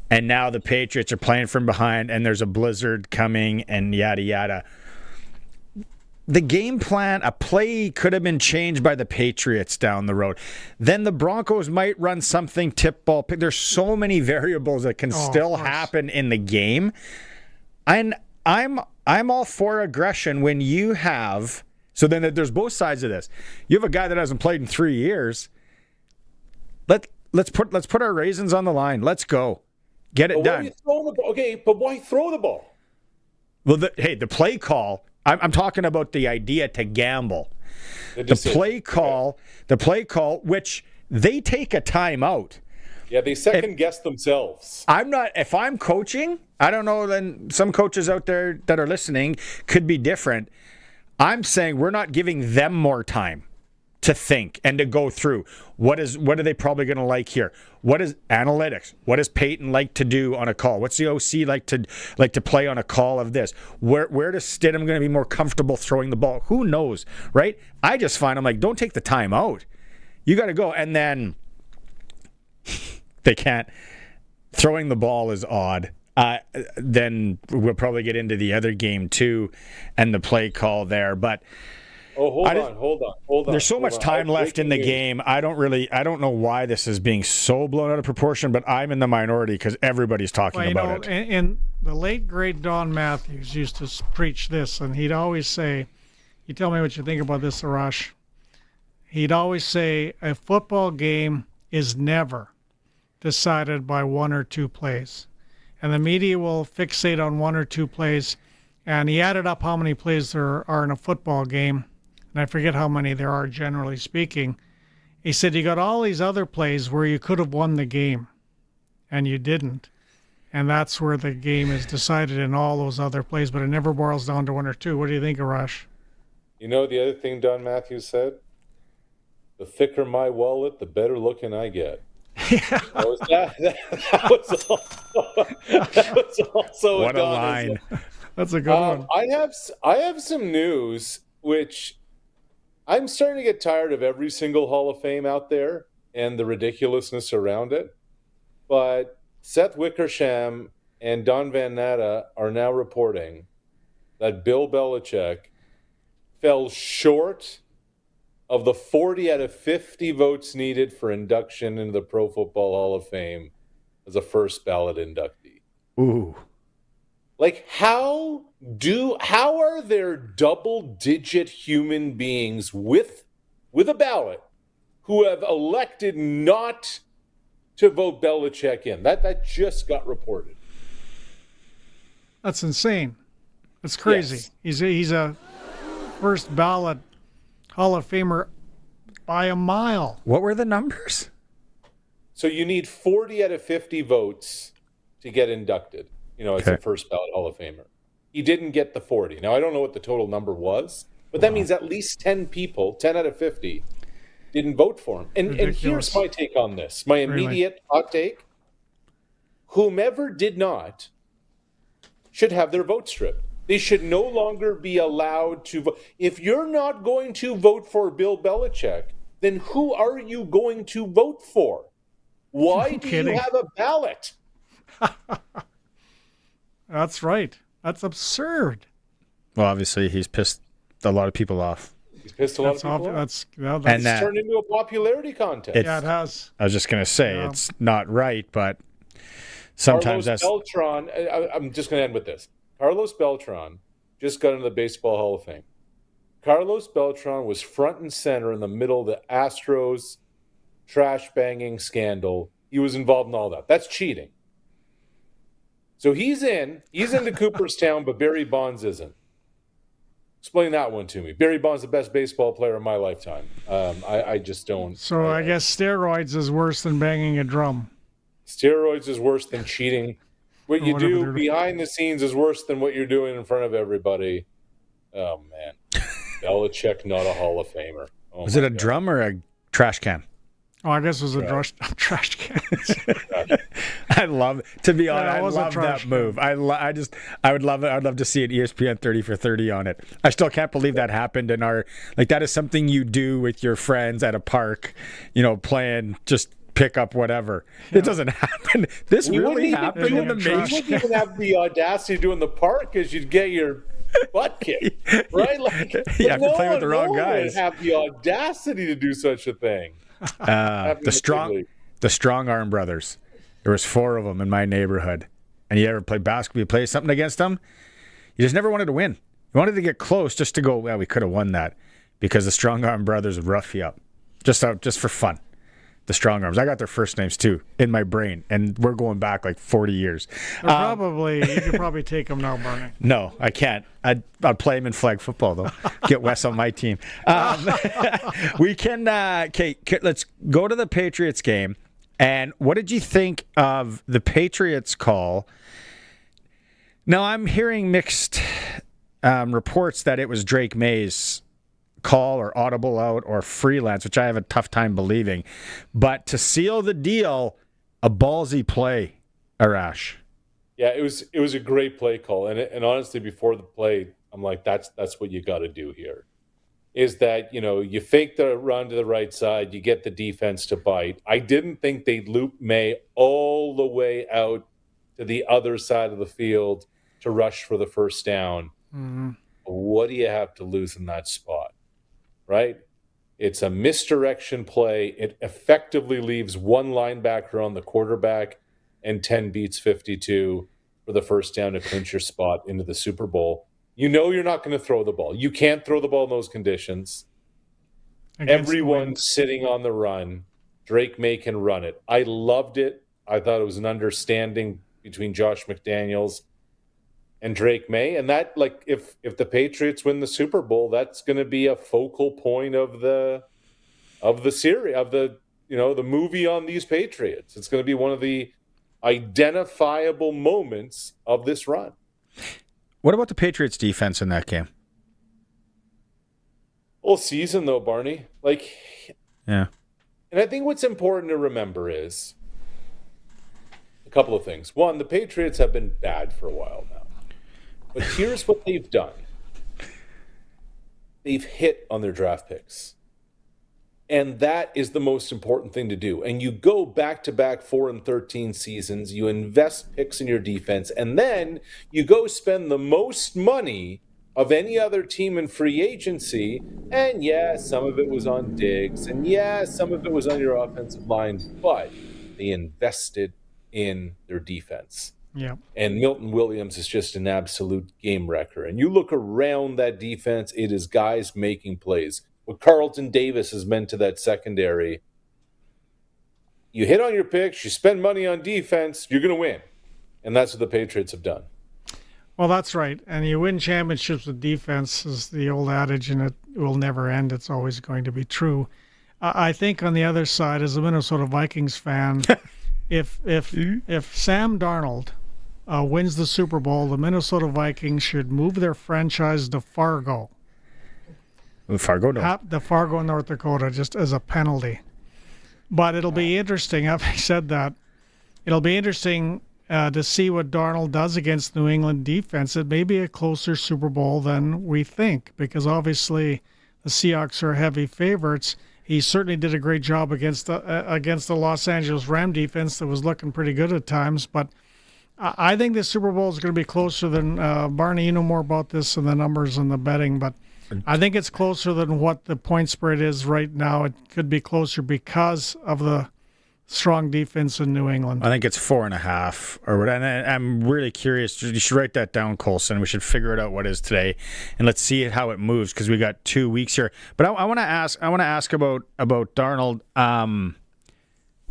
and now the Patriots are playing from behind, and there's a blizzard coming, and yada, yada. The game plan, a play could have been changed by the Patriots down the road. Then the Broncos might run something tip ball. There's so many variables that can still happen in the game. And I'm all for aggression when you have. So then there's both sides of this. You have a guy that hasn't played in 3 years. Let's put our raisins on the line. Let's go. Get it done. Okay, but why throw the ball? Well, the play call I'm talking about the idea to gamble. The play call, which they take a timeout. Yeah, they second guess themselves. If I'm coaching, I don't know, then some coaches out there that are listening could be different. I'm saying we're not giving them more time to think and to go through. What are they probably going to like here? What is analytics? What does Peyton like to do on a call? What's the OC like to play on a call of this? Where does Stidham going to be more comfortable throwing the ball? Who knows, right? I just find I'm like, don't take the time out. You got to go. And then they can't. Throwing the ball is odd. Then we'll probably get into the other game too and the play call there. But hold on. There's so much time left in the game. I don't know why this is being so blown out of proportion, but I'm in the minority because everybody's talking about it. And the late, great Don Matthews used to preach this, and he'd always say, you tell me what you think about this, Arash. He'd always say, a football game is never decided by one or two plays. And the media will fixate on one or two plays. And he added up how many plays there are in a football game. And I forget how many there are, generally speaking. He said, you got all these other plays where you could have won the game, and you didn't. And that's where the game is decided in all those other plays, but it never boils down to one or two. What do you think, Arash? You know the other thing Don Matthews said? The thicker my wallet, the better looking I get. Yeah. That was also what a line. That's a good one. I have some news, which I'm starting to get tired of every single Hall of Fame out there and the ridiculousness around it. But Seth Wickersham and Don Van Natta are now reporting that Bill Belichick fell short of the 40 out of 50 votes needed for induction into the Pro Football Hall of Fame as a first ballot inductee. Ooh. Like, how are there double-digit human beings with a ballot who have elected not to vote Belichick in? That just got reported. That's insane. That's crazy. Yes. He's a first ballot Hall of Famer by a mile. What were the numbers? So you need 40 out of 50 votes to get inducted, as a first ballot Hall of Famer. He didn't get the 40. Now, I don't know what the total number was, but that means at least 10 people, 10 out of 50, didn't vote for him. And here's my take on this, my immediate hot take. Whomever did not should have their vote stripped. They should no longer be allowed to vote. If you're not going to vote for Bill Belichick, then who are you going to vote for? Why do you have a ballot? That's right. That's absurd. Well, obviously, he's pissed a lot of people off. He's pissed a lot of people off. That's turned into a popularity contest. Yeah, it has. I was just going to say, it's not right, but sometimes Carlos Beltran, I'm just going to end with this. Carlos Beltran just got into the Baseball Hall of Fame. Carlos Beltran was front and center in the middle of the Astros trash banging scandal. He was involved in all that. That's cheating. So he's into Cooperstown, but Barry Bonds isn't. Explain that one to me. Barry Bonds, the best baseball player of my lifetime. I just don't. So I guess steroids is worse than banging a drum. Steroids is worse than cheating. What you do behind the scenes is worse than what you're doing in front of everybody. Oh, man. Belichick, not a Hall of Famer. Oh, was it a drum or a trash can? Oh, I guess it was a trash can. I love that move. I would love it. I'd love to see an ESPN 30 for 30 on it. I still can't believe that happened in that is something you do with your friends at a park, playing just pick up whatever. Yeah. It doesn't happen. This really happened in the major. You wouldn't even have the audacity to do in the park because you'd get your butt kicked, right? You're playing with the wrong guys. Would have the audacity to do such a thing. The strong arm brothers. There was 4 of them in my neighborhood. And you ever play basketball? You play something against them? You just never wanted to win. You wanted to get close just to go, well, we could have won that, because the strong arm brothers would rough you up just for fun. the strong arms. I got their first names too in my brain, and we're going back like 40 years. You could probably take them now, Barney. No, I can't. I'd play him in flag football though. Get Wes on my team. We can. Okay, let's go to the Patriots game. And what did you think of the Patriots call? Now I'm hearing mixed reports that it was Drake May's call or audible out or freelance, which I have a tough time believing. But to seal the deal, a ballsy play, Arash. Yeah, it was a great play call, and honestly, before the play, I'm like, that's what you got to do here. Is that you fake the run to the right side, you get the defense to bite. I didn't think they'd loop May all the way out to the other side of the field to rush for the first down. Mm-hmm. What do you have to lose in that spot? Right? It's a misdirection play. It effectively leaves one linebacker on the quarterback and 10 beats 52 for the first down to clinch your spot into the Super Bowl. You're not going to throw the ball. You can't throw the ball in those conditions. Everyone's sitting on the run. Drake May can run it. I loved it. I thought it was an understanding between Josh McDaniels and Drake May, and that, like, if the Patriots win the Super Bowl, that's going to be a focal point of the series, of the the movie on these Patriots. It's going to be one of the identifiable moments of this run. What about the Patriots defense in that game? All season though, Barney. Yeah. And I think what's important to remember is a couple of things. One, the Patriots have been bad for a while now. But here's what they've done. They've hit on their draft picks. And that is the most important thing to do. And you go back-to-back 4-13 seasons, you invest picks in your defense, and then you go spend the most money of any other team in free agency. And yeah, some of it was on Diggs, and yeah, some of it was on your offensive line, but they invested in their defense. Yeah. And Milton Williams is just an absolute game wrecker. And you look around that defense, it is guys making plays. What Carlton Davis has meant to that secondary, you hit on your picks, you spend money on defense, you're going to win. And that's what the Patriots have done. Well, that's right. And you win championships with defense is the old adage, and it will never end. It's always going to be true. I think on the other side, as a Minnesota Vikings fan, if Sam Darnold wins the Super Bowl, the Minnesota Vikings should move their franchise to Fargo. Fargo, no. The Fargo, North Dakota, just as a penalty. But it'll be interesting, having said that, it'll be interesting to see what Darnold does against New England defense. It may be a closer Super Bowl than we think, because obviously the Seahawks are heavy favorites. He certainly did a great job against the Los Angeles Ram defense that was looking pretty good at times. But I think the Super Bowl is going to be closer than Barney. You know more about this and the numbers and the betting, but I think it's closer than what the point spread is right now. It could be closer because of the strong defense in New England. I think it's 4.5 or what. And I'm really curious. You should write that down, Colson. We should figure it out what is today, and let's see how it moves because we got 2 weeks here. But I want to ask. I want to ask about Darnold.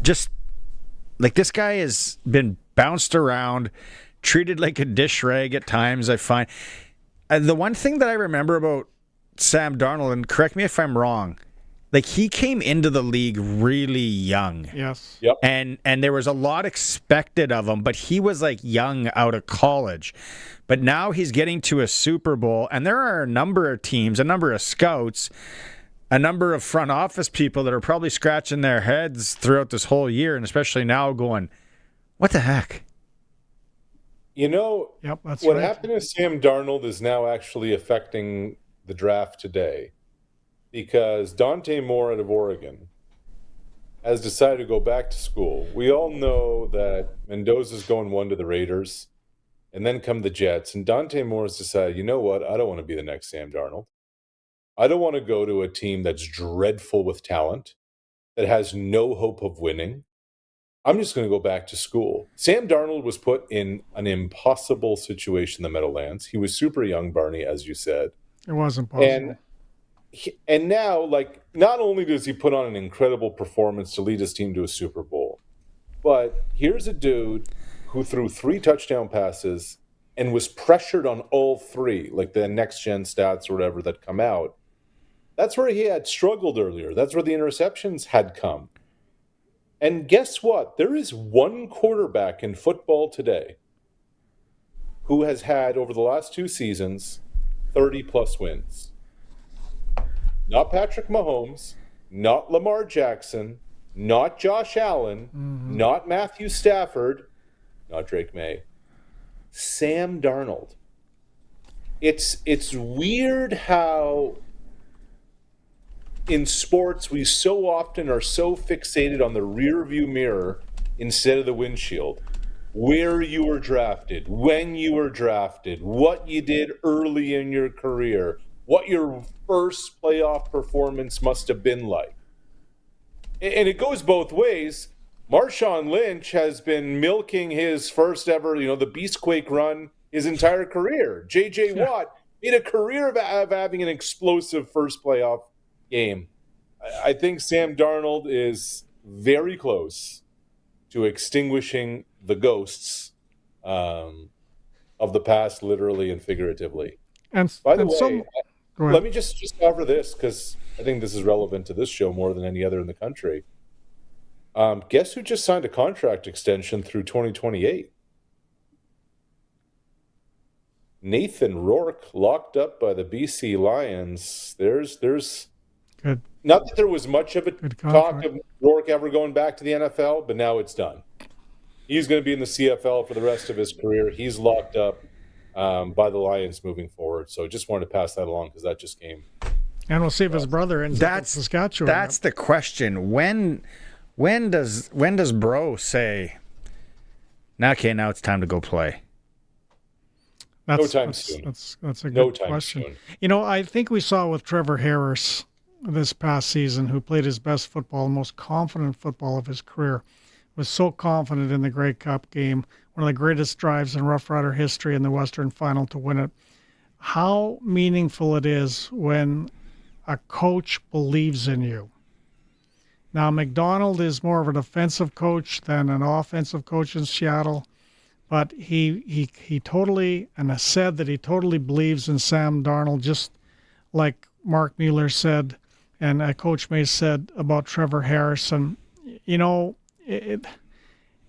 Just like this guy has been bounced around, treated like a dish rag at times. I find the one thing that I remember about Sam Darnold, and correct me if I'm wrong, like he came into the league really young. Yes. Yep. And there was a lot expected of him, but he was like young out of college. But now he's getting to a Super Bowl, and there are a number of teams, a number of scouts, a number of front office people that are probably scratching their heads throughout this whole year, and especially now going, what the heck? Yep, that's what right. happened to Sam Darnold is now actually affecting the draft today, because Dante Moore out of Oregon has decided to go back to school. We all know that Mendoza's going 1 to the Raiders, and then come the Jets, and Dante Moore has decided, you know what, I don't want to be the next Sam Darnold. I don't want to go to a team that's dreadful with talent, that has no hope of winning. I'm just going to go back to school. Sam Darnold was put in an impossible situation in the Meadowlands. He was super young, Barney, as you said. It wasn't possible. And And now, like, not only does he put on an incredible performance to lead his team to a Super Bowl, but here's a dude who threw 3 touchdown passes and was pressured on all 3, like the next-gen stats or whatever that come out. That's where he had struggled earlier. That's where the interceptions had come. And guess what? There is one quarterback in football today who has had, over the last 2 seasons, 30-plus wins. Not Patrick Mahomes, not Lamar Jackson, not Josh Allen, not Matthew Stafford, not Drake May, Sam Darnold. It's weird how in sports we so often are so fixated on the rear view mirror instead of the windshield. Where you were drafted, when you were drafted, what you did early in your career, what your first playoff performance must have been like. And it goes both ways. Marshawn Lynch has been milking his first ever, the Beastquake run his entire career. J.J. Watt made a career of having an explosive first playoff game. I think Sam Darnold is very close to extinguishing the ghosts of the past, literally and figuratively. And by the and way, some- Go ahead. let me just cover this because I think this is relevant to this show more than any other in the country. Guess who just signed a contract extension through 2028? Nathan Rourke, locked up by the BC Lions. There's Good. Not that there was much of a talk of Rourke ever going back to the NFL, but now it's done. He's going to be in the CFL for the rest of his career. He's locked up by the Lions moving forward. So just wanted to pass that along because that just came. And we'll see if his brother ends up in Saskatchewan. That's the question. When does Bro say, okay, now it's time to go play? That's a good question. I think we saw with Trevor Harris this past season, who played his best football, most confident football of his career, was so confident in the Grey Cup game, one of the greatest drives in Rough Rider history in the Western Final to win it. How meaningful it is when a coach believes in you. Now, McDonald is more of a defensive coach than an offensive coach in Seattle, but he totally, and has said that he totally believes in Sam Darnold, just like Mark Mueller said, and Coach May said about Trevor Harrison.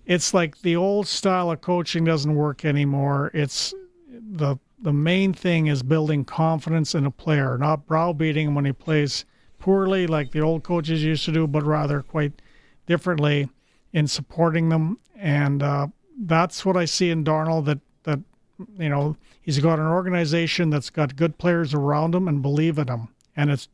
It's like the old style of coaching doesn't work anymore. It's the main thing is building confidence in a player, not browbeating him when he plays poorly like the old coaches used to do, but rather quite differently in supporting them. And that's what I see in Darnold, that he's got an organization that's got good players around him and believe in him. And it's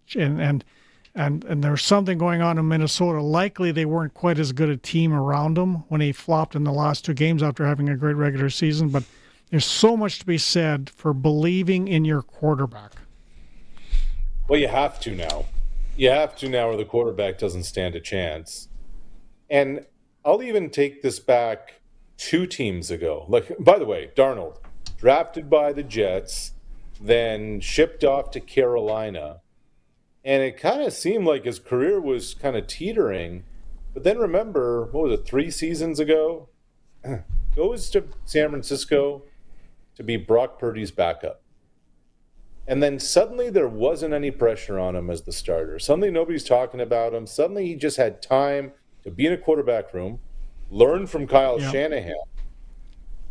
and there's something going on in Minnesota. Likely they weren't quite as good a team around him when he flopped in the last 2 games after having a great regular season. But there's so much to be said for believing in your quarterback. Well, you have to now. You have to now, or the quarterback doesn't stand a chance. And I'll even take this back 2 teams ago. Like, by the way, Darnold, drafted by the Jets, then shipped off to Carolina. And it kind of seemed like his career was kind of teetering. But then remember, 3 seasons ago? Goes to San Francisco to be Brock Purdy's backup. And then suddenly there wasn't any pressure on him as the starter. Suddenly nobody's talking about him. Suddenly he just had time to be in a quarterback room, learn from Kyle Shanahan.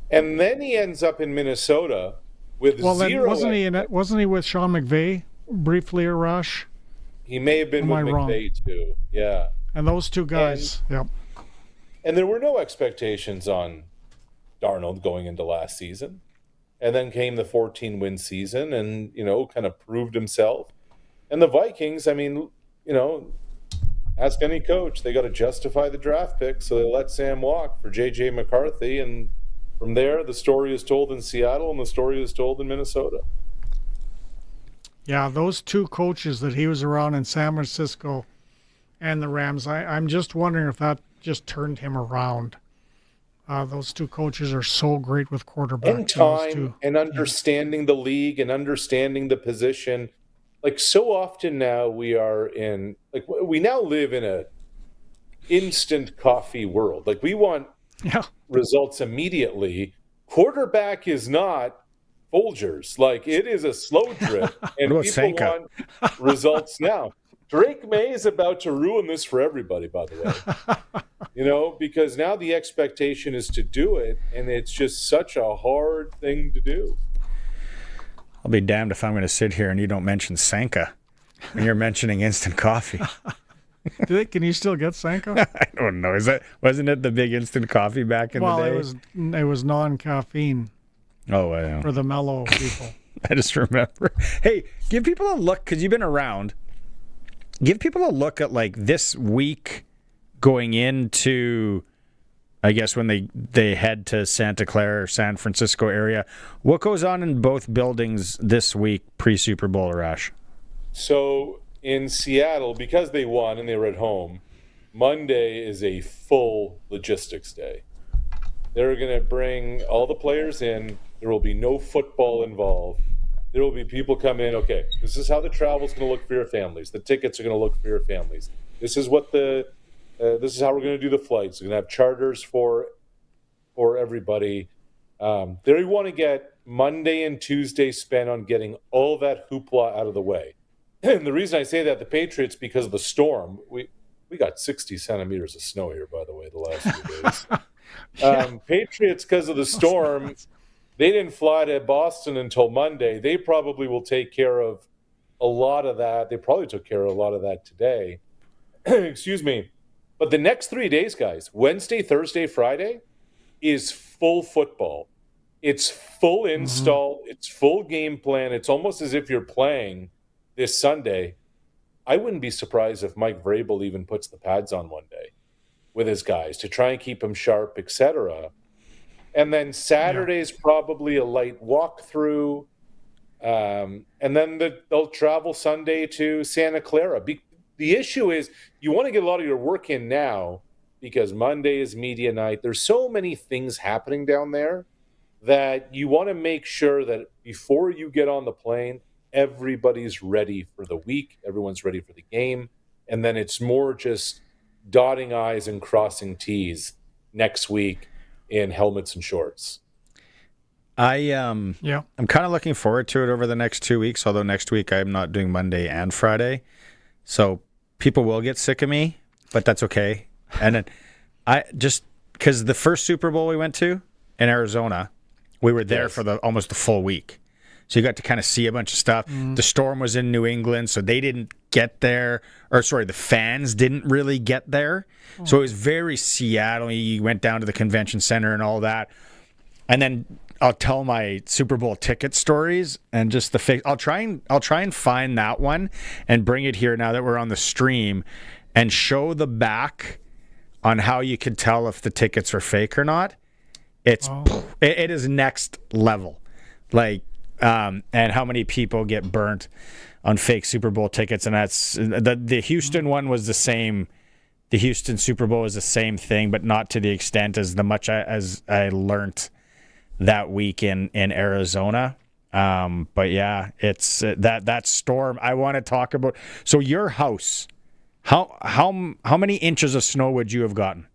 And then he ends up in Minnesota with zero. Then wasn't he with Sean McVay briefly, Arash? He may have been with McVay too. Yeah. And those 2 guys. And there were no expectations on Darnold going into last season. And then came the 14-win season and, kind of proved himself. And the Vikings, ask any coach, they got to justify the draft pick, so they let Sam walk for J.J. McCarthy. And from there, the story is told in Seattle and the story is told in Minnesota. Yeah, those 2 coaches that he was around in San Francisco and the Rams, I'm just wondering if that just turned him around. Those 2 coaches are so great with quarterbacks. And time and understanding the league and understanding the position. like so often now we now live in a instant coffee world. Like we want results immediately. Quarterback is not Folgers. Like it is a slow drip, and people Sanka? want results now. Drake May is about to ruin this for everybody, by the way. Because now the expectation is to do it, and it's just such a hard thing to do. I'll be damned if I'm going to sit here and you don't mention Sanka when you're mentioning instant coffee. Can you still get Sanka? I don't know. Wasn't it the big instant coffee back in the day? It was non-caffeine. Oh, wow. For the mellow people. I just remember. Hey, give people a look, because you've been around. Give people a look at like this week going into, I guess, when they head to Santa Clara or San Francisco area. What goes on in both buildings this week pre-Super Bowl, Arash? So in Seattle, because they won and they were at home, Monday is a full logistics day. They're going to bring all the players in. There will be no football involved. There will be people come in. Okay, this is how the travel's going to look for your families. The tickets are going to look for your families. This is what this is how we're going to do the flights. We're going to have charters for everybody. They want to get Monday and Tuesday spent on getting all that hoopla out of the way. And the reason I say that, the Patriots, because of the storm, we got 60 centimeters of snow here, by the way, the last few days. Patriots, because of the storm, they didn't fly to Boston until Monday. They probably will take care of a lot of that. They probably took care of a lot of that today. Excuse me. But the next 3 days, guys, Wednesday, Thursday, Friday, is full football. It's full install. It's full game plan. It's almost as if you're playing this Sunday. I wouldn't be surprised if Mike Vrabel even puts the pads on one day with his guys to try and keep them sharp, etc. And then Saturday is probably a light walkthrough. And then they'll travel Sunday to Santa Clara. The issue is you want to get a lot of your work in now because Monday is media night. There's so many things happening down there that you want to make sure that before you get on the plane, everybody's ready for the week. Everyone's ready for the game. And then it's more just dotting I's and crossing T's next week in helmets and shorts. I'm kind of looking forward to it over the next 2 weeks, although next week I'm not doing Monday and Friday. So people will get sick of me, but that's okay. And then because the first Super Bowl we went to in Arizona, we were there for almost the full week. So you got to kind of see a bunch of stuff. The storm was in New England, so they didn't get there. The fans didn't really get there. So it was very Seattle. You went down to the convention center and all that. And then I'll tell my Super Bowl ticket stories and just the fake. I'll try and find that one and bring it here now that we're on the stream and show the back on how you could tell if the tickets are fake or not. It is next level. And how many people get burnt on fake Super Bowl tickets. And that's the Houston one was the same. The Houston Super Bowl is the same thing, but not to the extent as as I learned that week in Arizona. But yeah, it's that storm I want to talk about. So your house, how many inches of snow would you have gotten?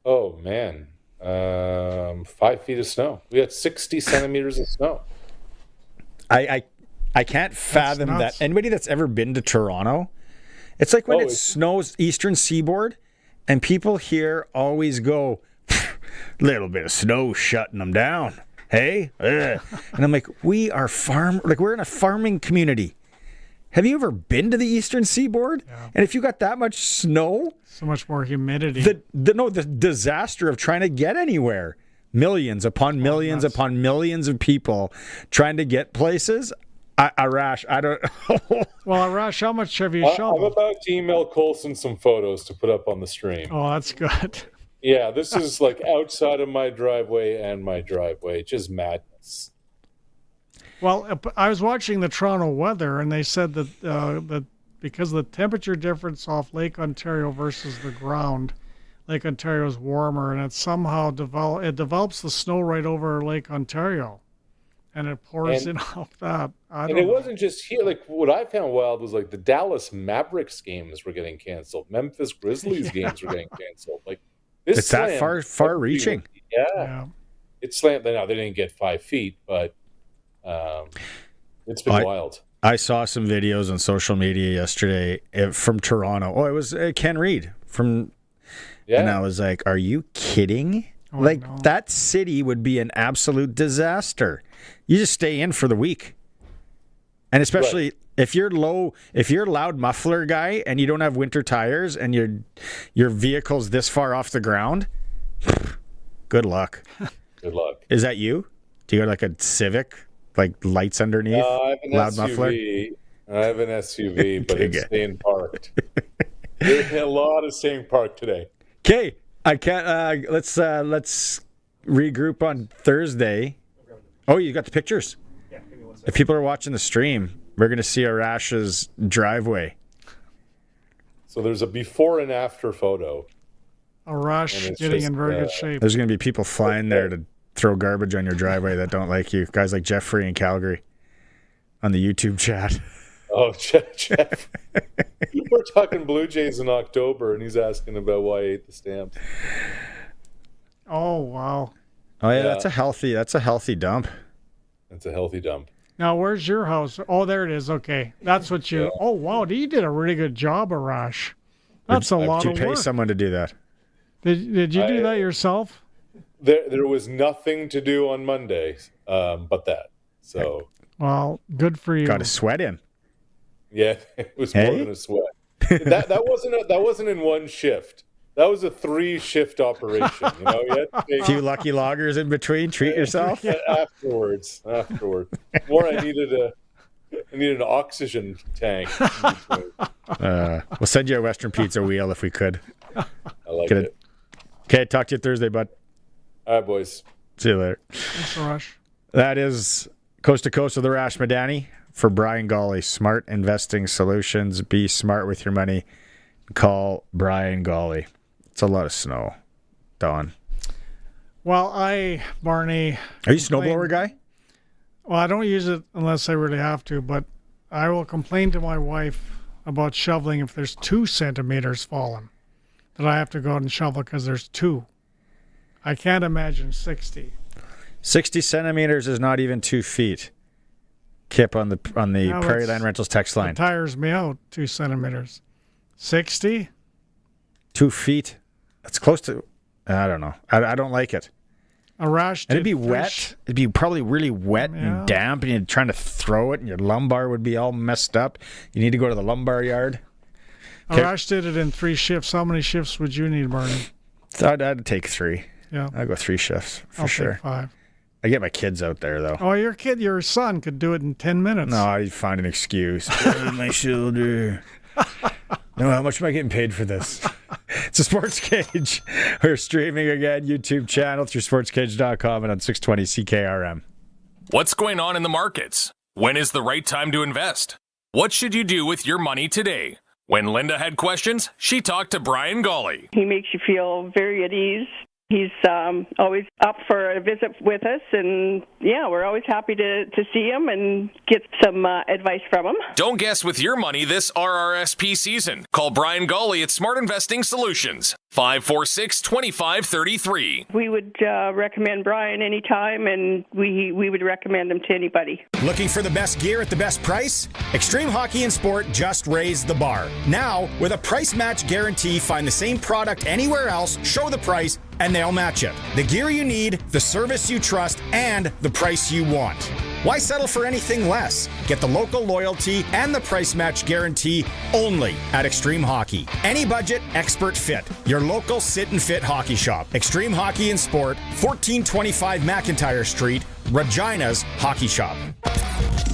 Oh man. 5 feet of snow. We had 60 centimeters of snow. I can't fathom that. Anybody that's ever been to Toronto, it's like when it snows Eastern Seaboard, and people here always go, little bit of snow shutting them down. Hey, and I'm like, we're in a farming community. Have you ever been to the Eastern Seaboard? Yeah. And if you got that much snow, so much more humidity. The disaster of trying to get anywhere. Millions upon millions upon millions of people trying to get places. Arash, I don't. Well, Arash, how much have you shoveled? I'm about to email Colson some photos to put up on the stream. Oh, that's good. Yeah, this is like outside of my driveway and my driveway. Just madness. Well, I was watching the Toronto weather, and they said that because of the temperature difference off Lake Ontario versus the ground, Lake Ontario is warmer, and it somehow develops the snow right over Lake Ontario. and it pours in off that. And it wasn't just here. Like, what I found wild was like the Dallas Mavericks games were getting canceled. Memphis Grizzlies games were getting canceled. Like, this it's that far reaching. Yeah. It slammed. Now, they didn't get 5 feet, but it's been wild. I saw some videos on social media yesterday from Toronto. Oh, it was Ken Reed from... Yeah. And I was like, are you kidding? That city would be an absolute disaster. You just stay in for the week. And especially if you're a loud muffler guy and you don't have winter tires and your vehicle's this far off the ground, good luck. Good luck. Is that you? Do you got like a Civic, like lights underneath? I have an loud SUV. Muffler? I have an SUV, but it's staying parked. There's a lot of staying parked today. Okay, I can't. Let's regroup on Thursday. Oh, you got the pictures? Yeah. Give me 1 second. If people are watching the stream, we're going to see Arash's driveway. So there's a before and after photo. Arash getting in very good shape. There's going to be people flying there to throw garbage on your driveway that don't like you. Guys like Jeffrey in Calgary on the YouTube chat. Oh, Jeff. We're talking Blue Jays in October, and he's asking about why I ate the stamps. Oh, wow. Oh, yeah, that's a healthy dump. That's a healthy dump. Now, where's your house? Oh, there it is. Okay. That's what you... Yeah. Oh, wow. You did a really good job, Arash. That's a lot of work. Did you pay someone to do that? Did you do that yourself? There was nothing to do on Monday but that. So... Well, good for you. Got a sweat in. Yeah, it was more than a sweat. That wasn't in one shift. That was a 3-shift operation. You know, you had to take... A few lucky loggers in between. Treat yourself. Afterwards. More, I needed an oxygen tank. We'll send you a Western Pizza wheel if we could. I like it. Okay, talk to you Thursday, bud. All right, boys. See you later. Thanks, Arash. That is Coast to Coast with Arash Madani. For Brian Golly, Smart Investing Solutions. Be smart with your money. Call Brian Golly. It's a lot of snow. Don. Well, Barney... Are you a snowblower guy? Well, I don't use it unless I really have to, but I will complain to my wife about shoveling if there's 2 centimeters fallen. That I have to go out and shovel because there's 2. I can't imagine 60. 60 centimeters is not even 2 feet. Kip on the Prairie Land Rentals text line. It tires me out, 2 centimeters. 60? 2 feet? That's close to... I don't know. I don't like it. Arash It'd be wet. It'd be probably really wet and damp, and you're trying to throw it, and your lumbar would be all messed up. You need to go to the lumbar yard. Arash did it in 3 shifts. How many shifts would you need, Barney? I'd take 3. Yeah. I'd go 3 shifts for sure. Take 5. I get my kids out there, though. Oh, your son could do it in 10 minutes. No, I'd find an excuse. My shoulder. No, how much am I getting paid for this? It's a Sportscage. We're streaming again, YouTube channel through sportscage.com and on 620 CKRM. What's going on in the markets? When is the right time to invest? What should you do with your money today? When Linda had questions, she talked to Brian Golly. He makes you feel very at ease. He's always up for a visit with us, and we're always happy to see him and get some advice from him. Don't guess with your money this RRSP season. Call Brian Golly at Smart Investing Solutions, 546-2533. We would recommend Brian anytime, and we would recommend him to anybody. Looking for the best gear at the best price? Extreme Hockey and Sport just raised the bar. Now, with a price match guarantee, find the same product anywhere else, show the price, and they'll match it. The gear you need, the service you trust, and the price you want. Why settle for anything less? Get the local loyalty and the price match guarantee only at Extreme Hockey. Any budget, expert fit. Your local sit and fit hockey shop. Extreme Hockey and Sport, 1425 McIntyre Street, Regina's Hockey Shop.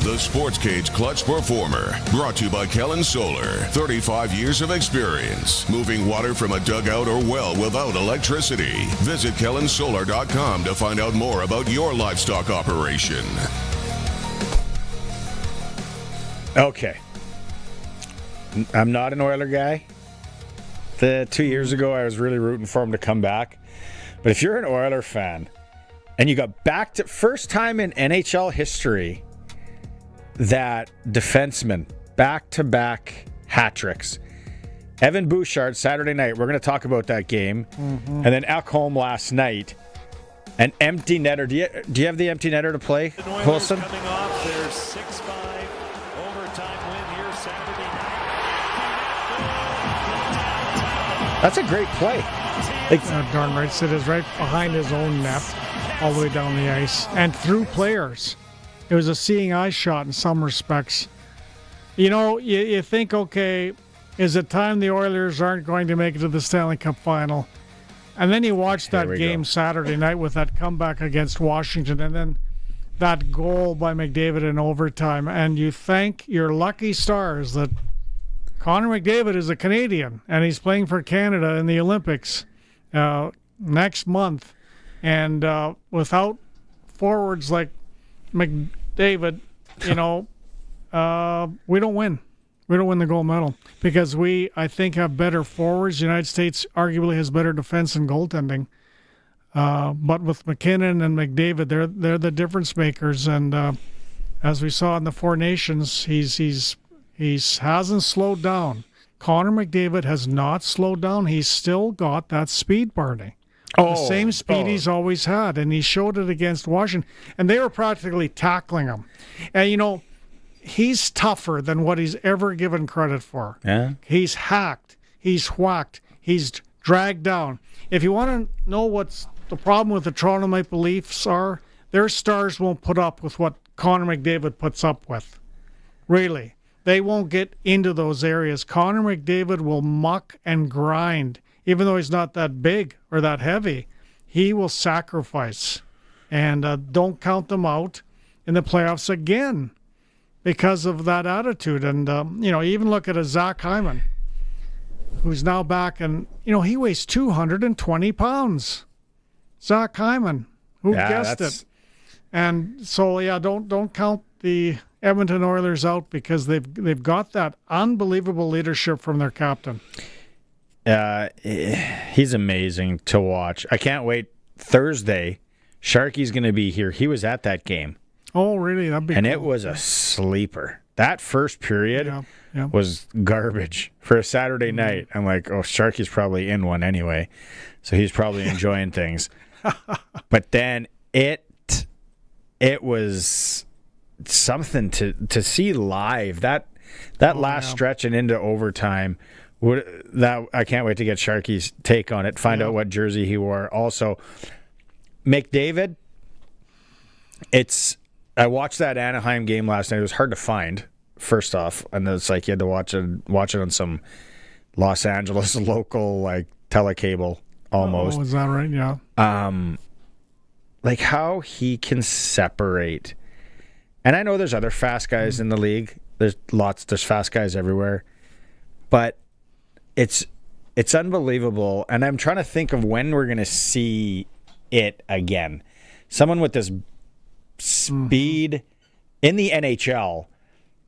The Sports Cage Clutch Performer, brought to you by Kellen Solar. 35 years of experience, moving water from a dugout or well without electricity. Visit kellensolar.com to find out more about your livestock operation. Okay. I'm not an Oiler guy. 2 years ago, I was really rooting for him to come back. But if you're an Oiler fan, And you got first time in NHL history that defenseman back-to-back hat tricks. Evan Bouchard Saturday night. We're going to talk about that game. Mm-hmm. And then Ekholm last night. An empty netter. Do you have the empty netter to play, Wilson? Coming off their 6-5 overtime win here Saturday night. That's a great play. Darn right. It is right behind his own net, all the way down the ice, and through players. It was a seeing eye shot in some respects. You know, you think, okay, is it time the Oilers aren't going to make it to the Stanley Cup final? And then you watch that game Saturday night with that comeback against Washington, and then that goal by McDavid in overtime, and you thank your lucky stars that Connor McDavid is a Canadian, and he's playing for Canada in the Olympics next month. And without forwards like McDavid, you know, we don't win. We don't win the gold medal because we, I think, have better forwards. The United States arguably has better defense and goaltending. But with McKinnon and McDavid, they're the difference makers. And as we saw in the Four Nations, he hasn't slowed down. Connor McDavid has not slowed down. He's still got that speed, Barney. The same speed he's always had, and he showed it against Washington. And they were practically tackling him. And, you know, he's tougher than what he's ever given credit for. Yeah. He's hacked. He's whacked. He's dragged down. If you want to know what's the problem with the Toronto Maple Leafs are, their stars won't put up with what Connor McDavid puts up with. Really. They won't get into those areas. Connor McDavid will muck and grind. Even though he's not that big or that heavy, he will sacrifice. And don't count them out in the playoffs again because of that attitude. And, you know, even look at a Zach Hyman, who's now back, and, you know, he weighs 220 pounds. Zach Hyman, who guessed it? And so, yeah, don't count the Edmonton Oilers out because they've got that unbelievable leadership from their captain. He's amazing to watch. I can't wait. Thursday, Sharky's going to be here. He was at that game. Oh, really? That'd be and cool. It was a sleeper. That first period Yeah. was garbage for a Saturday night. I'm like, oh, Sharky's probably in one anyway, so he's probably enjoying things. But then it was something to see live. That last stretch and into overtime. I can't wait to get Sharky's take on it. Find out what jersey he wore. Also, McDavid. I watched that Anaheim game last night. It was hard to find, first off, and it's like you had to watch it on some Los Angeles local like telecable almost. Oh, is that right? Yeah. Like how he can separate. And I know there's other fast guys in the league. There's fast guys everywhere. But it's unbelievable. And I'm trying to think of when we're going to see it again. Someone with this speed in the NHL.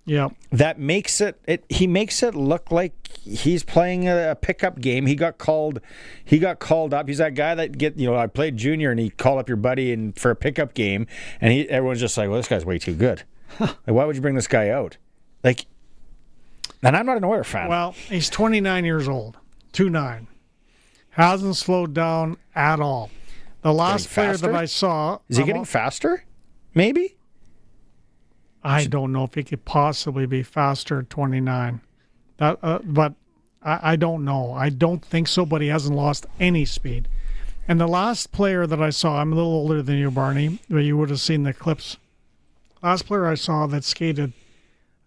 Yeah. That makes he makes it look like he's playing a pickup game. He got called up. He's that guy that I played junior and he called up your buddy for a pickup game and everyone's just like, well, this guy's way too good. Like, why would you bring this guy out? Like, and I'm not an Oilers fan. Well, he's 29 years old. 2'9". Hasn't slowed down at all. The last player that I saw... Is he getting faster? Maybe? I don't know if he could possibly be faster at 29. But I don't know. I don't think so, but he hasn't lost any speed. And the last player that I saw, I'm a little older than you, Barney, but you would have seen the clips. Last player I saw that skated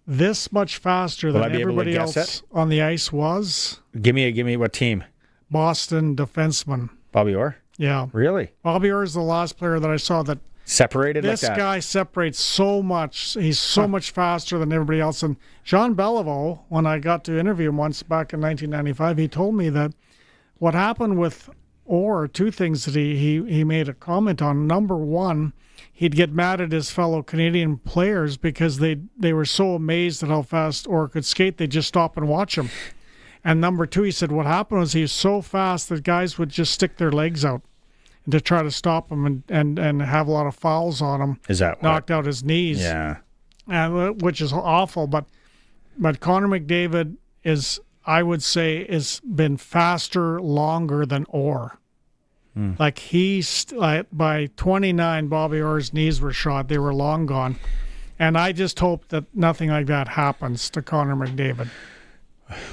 this much faster than everybody else on the ice was... Give me what team? Boston defenseman. Bobby Orr? Yeah. Really? Bobby Orr is the last player that I saw that separated like that. This guy separates so much. He's so much faster than everybody else. And Jean Beliveau, when I got to interview him once back in 1995, he told me that what happened with Orr, two things that he made a comment on. Number one, he'd get mad at his fellow Canadian players because they were so amazed at how fast Orr could skate, they'd just stop and watch him. And number two, he said what happened was he was so fast that guys would just stick their legs out. to try to stop him and have a lot of fouls on him. Is that knocked out his knees? Yeah. Which is awful. But Connor McDavid is, I would say, has been faster longer than Orr. Like by 29, Bobby Orr's knees were shot. They were long gone. And I just hope that nothing like that happens to Connor McDavid.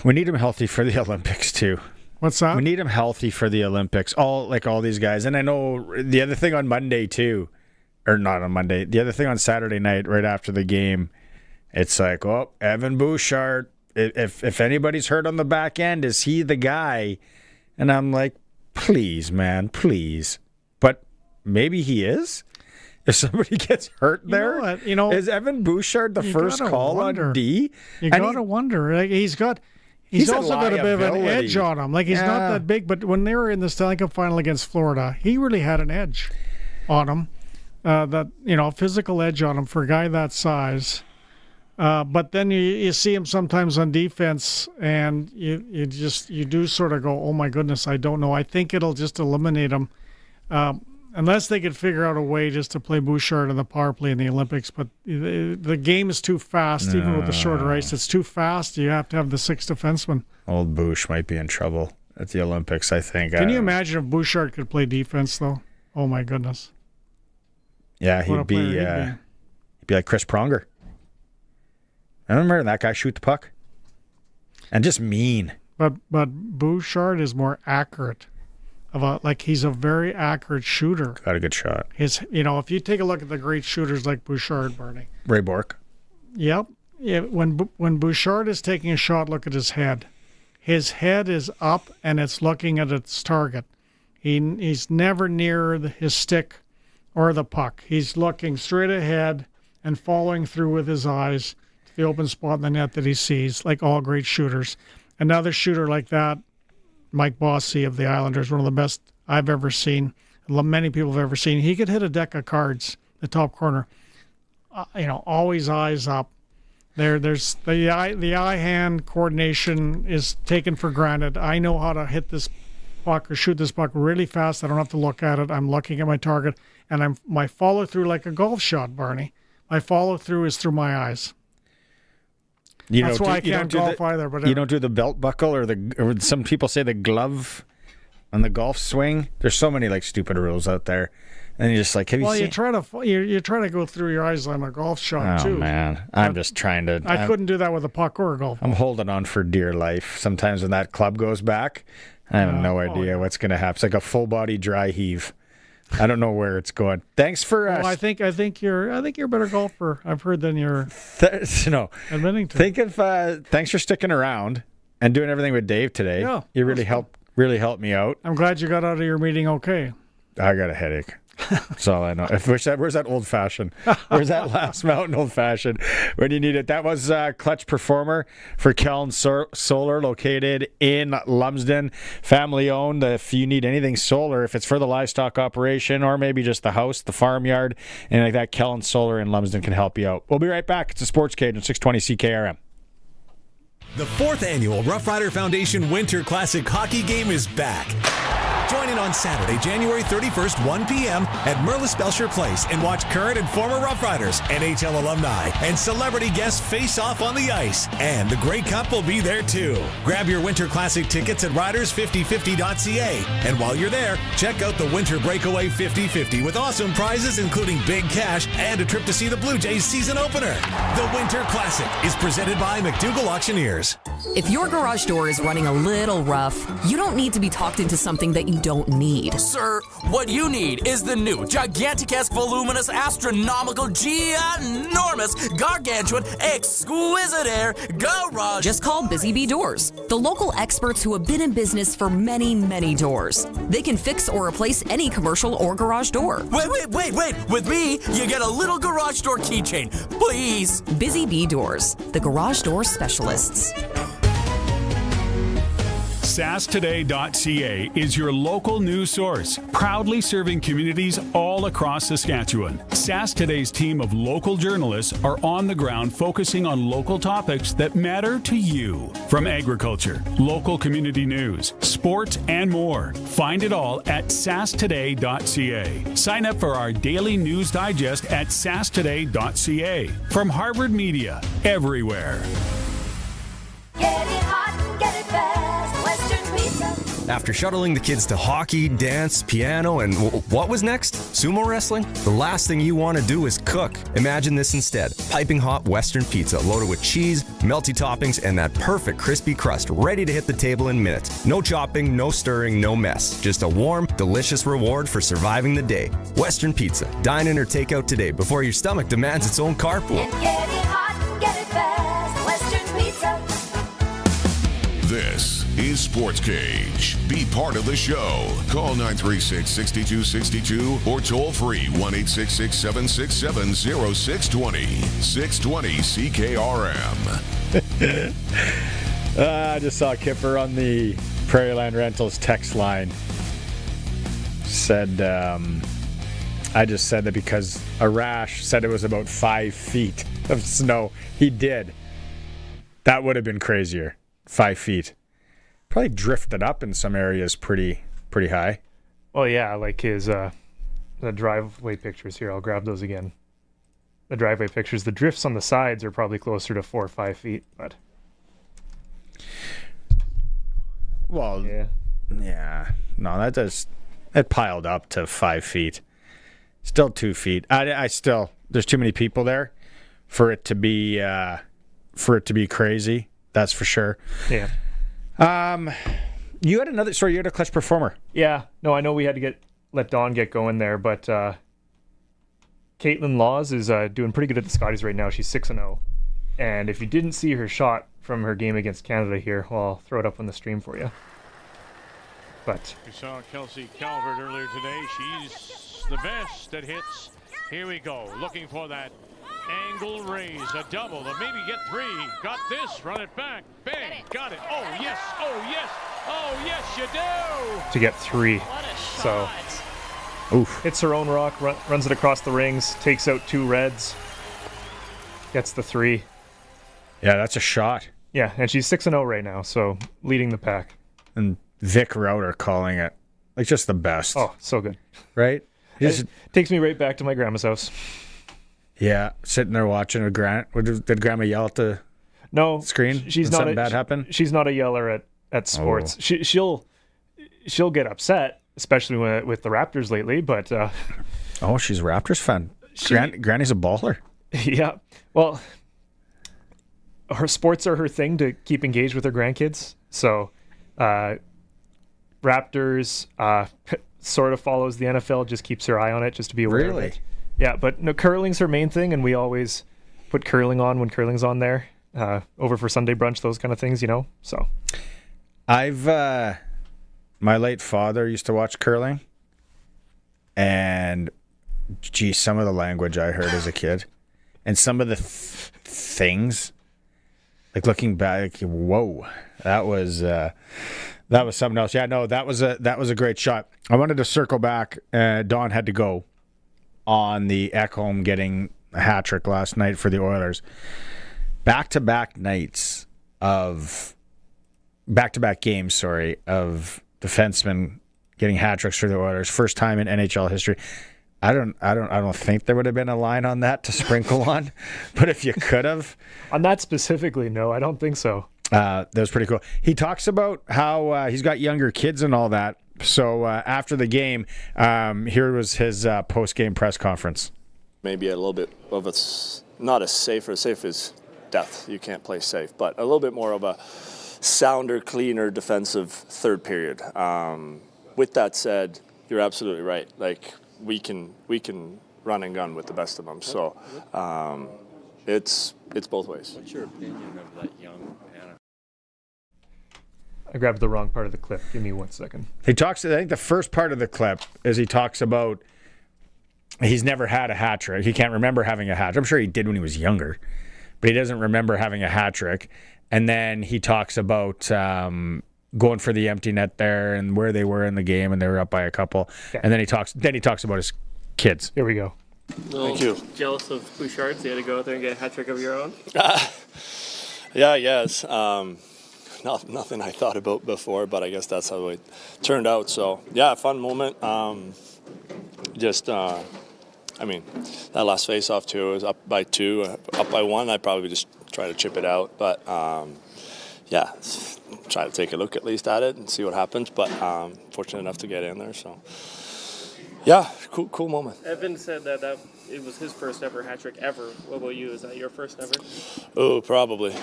We need him healthy for the Olympics too. What's that? We need him healthy for the Olympics. All these guys. And I know the other thing on Monday too, or not on Monday. The other thing on Saturday night, right after the game, it's like, oh, Evan Bouchard. If anybody's hurt on the back end, is he the guy? And I'm like, please, man, please. But maybe he is. If somebody gets hurt there, is Evan Bouchard the first call on D? You gotta wonder. Like, he's also got a bit of an edge on him. Like, he's not that big, but when they were in the Stanley Cup final against Florida, he really had an edge on him. Physical edge on him for a guy that size. But then you see him sometimes on defense, and you do sort of go, oh my goodness, I don't know. I think it'll just eliminate him, unless they could figure out a way just to play Bouchard in the power play in the Olympics. But the game is too fast, even with the shorter ice. It's too fast. You have to have the 6 defensemen. Old Bouch might be in trouble at the Olympics, I think. Can you imagine if Bouchard could play defense, though? Oh my goodness. Yeah, he'd be like Chris Pronger. I remember that guy shoot the puck, and just mean. But Bouchard is more accurate. He's a very accurate shooter. Got a good shot. If you take a look at the great shooters like Bouchard, Barney. Ray Bourque. Yep. Yeah. When Bouchard is taking a shot, look at his head. His head is up and it's looking at its target. He's never near his stick or the puck. He's looking straight ahead and following through with his eyes the open spot in the net that he sees, like all great shooters. Another shooter like that, Mike Bossy of the Islanders, one of the best I've ever seen, many people have ever seen. He could hit a deck of cards, the top corner. Always eyes up. There's the eye-hand coordination is taken for granted. I know how to hit this puck or shoot this puck really fast. I don't have to look at it. I'm looking at my target, and my follow-through like a golf shot, Barney. My follow-through is through my eyes. That's why I can't golf either. But you don't do the belt buckle or some people say the glove on the golf swing. There's so many stupid rules out there, and you're just like, have you seen? You try to go through your eyes on a golf shot too. Oh man, I'm just trying to. I couldn't do that with a puck or a golf ball. I'm holding on for dear life. Sometimes when that club goes back, I have no idea what's going to happen. It's like a full body dry heave. I don't know where it's going. Thanks for. I think you're a better golfer, I've heard, than you're. Admitting to. Thanks for sticking around and doing everything with Dave today. Yeah, you really helped me out. I'm glad you got out of your meeting okay. I got a headache. That's all I know. Where's that old fashioned? Where's that Last Mountain old fashioned when you need it? That was Clutch Performer for Kellen Solar, located in Lumsden, family owned. If you need anything solar, if it's for the livestock operation or maybe just the house, the farmyard, and like that, Kellen Solar in Lumsden can help you out. We'll be right back. It's a Sportscage on 620 CKRM. The 4th annual Rough Rider Foundation Winter Classic Hockey Game is back. Join in on Saturday, January 31st, 1 p.m. at Merlis Belcher Place and watch current and former Rough Riders, NHL alumni, and celebrity guests face off on the ice. And the Grey Cup will be there too. Grab your Winter Classic tickets at riders5050.ca. And while you're there, check out the Winter Breakaway 50/50 with awesome prizes including big cash and a trip to see the Blue Jays season opener. The Winter Classic is presented by McDougall Auctioneers. If your garage door is running a little rough, you don't need to be talked into something that you don't need. Sir, what you need is the new gigantic-esque, voluminous, astronomical, ginormous, gargantuan, exquisite air garage. Just call Busy Bee Doors, the local experts who have been in business for many, many doors. They can fix or replace any commercial or garage door. Wait. With me, you get a little garage door keychain, please. Busy Bee Doors, the garage door specialists. SaskToday.ca is your local news source, proudly serving communities all across Saskatchewan. Sask Today's team of local journalists are on the ground focusing on local topics that matter to you. From agriculture, local community news, sports, and more. Find it all at SaskToday.ca. Sign up for our daily news digest at SaskToday.ca. From Harvard Media, everywhere. Get it hot and get it fast. Western Pizza. After shuttling the kids to hockey, dance, piano, and what was next? Sumo wrestling? The last thing you want to do is cook. Imagine this instead. Piping hot Western pizza loaded with cheese, melty toppings, and that perfect crispy crust ready to hit the table in minutes. No chopping, no stirring, no mess. Just a warm, delicious reward for surviving the day. Western Pizza. Dine in or take out today before your stomach demands its own carpool. And get it hot and get it fast. Western Pizza. This is Sportscage. Be part of the show. Call 936-6262 or toll free 1-866-767-0620. 620 CKRM. I just saw Kipper on the Prairieland Rentals text line. Said, I just said that because Arash said it was about 5 feet of snow. He did. That would have been crazier. 5 feet. Probably drifted up in some areas pretty high. Well, yeah, like his the driveway pictures here. I'll grab those again. The driveway pictures. The drifts on the sides are probably closer to 4 or 5 feet, but. Well, yeah. No, that does. It piled up to 5 feet. Still 2 feet. I still. There's too many people there for it to be crazy. That's for sure. Yeah. You had another story. You had a clutch performer. Yeah. No, I know we had to let Dawn get going there, but Caitlin Laws is doing pretty good at the Scotties right now. She's 6-0. And if you didn't see her shot from her game against Canada here, well, I'll throw it up on the stream for you. But we saw Kelsey Calvert earlier today. She's the best at hits. Here we go. Looking for that angle raise, a double to maybe get 3. Got this, run it back, bang, got it. Oh yes, oh yes, oh yes, you do. To get 3. So, oof. Hits her own rock, runs it across the rings, takes out 2 reds, gets the 3. Yeah, that's a shot. Yeah, and she's 6-0 right now, so leading the pack. And Vic Router calling it like just the best. Oh, so good. Right? It takes me right back to my grandma's house. Yeah, sitting there watching a did Grandma yell at the screen? She's not something bad happen. She's not a yeller at sports. Oh. She'll get upset, especially with the Raptors lately. But she's a Raptors fan. Granny's a baller. Yeah, well, her sports are her thing to keep engaged with her grandkids. So, Raptors sort of follows the NFL, just keeps her eye on it, just to be aware of it. Yeah, but no, curling's her main thing, and we always put curling on when curling's on there. Over for Sunday brunch, those kind of things, So, my late father used to watch curling, and some of the language I heard as a kid, and some of the things, like looking back, whoa, that was something else. Yeah, no, that was a great shot. I wanted to circle back. Dawn had to go on the Ekholm getting a hat trick last night for the Oilers. Back-to-back games, of defensemen getting hat tricks for the Oilers. First time in NHL history. I don't think there would have been a line on that to sprinkle on, but if you could have. On that specifically, no, I don't think so. That was pretty cool. He talks about how he's got younger kids and all that. So after the game, here was his post-game press conference. Maybe a little bit of not as safe as death. You can't play safe, but a little bit more of a sounder, cleaner defensive third period. With that said, you're absolutely right. Like we can run and gun with the best of them. So it's both ways. What's your opinion of that young Anna? I grabbed the wrong part of the clip. Give me 1 second. He talks. I think the first part of the clip is he talks about he's never had a hat trick. He can't remember having a hat trick. I'm sure he did when he was younger, but he doesn't remember having a hat trick. And then he talks about going for the empty net there and where they were in the game, and they were up by a couple. Okay. And then he talks about his kids. Here we go. Thank you. Jealous of Bouchard, so you had to go out there and get a hat trick of your own? Yeah, I guess. Nothing I thought about before, but I guess that's how it turned out. So, yeah, fun moment. That last face-off, too, was up by 2. Up by 1, I'd probably just try to chip it out. But, try to take a look at least at it and see what happens. But fortunate enough to get in there, so... Yeah, cool moment. Evan said that it was his first ever hat trick ever. What about you? Is that your first ever? Oh, probably,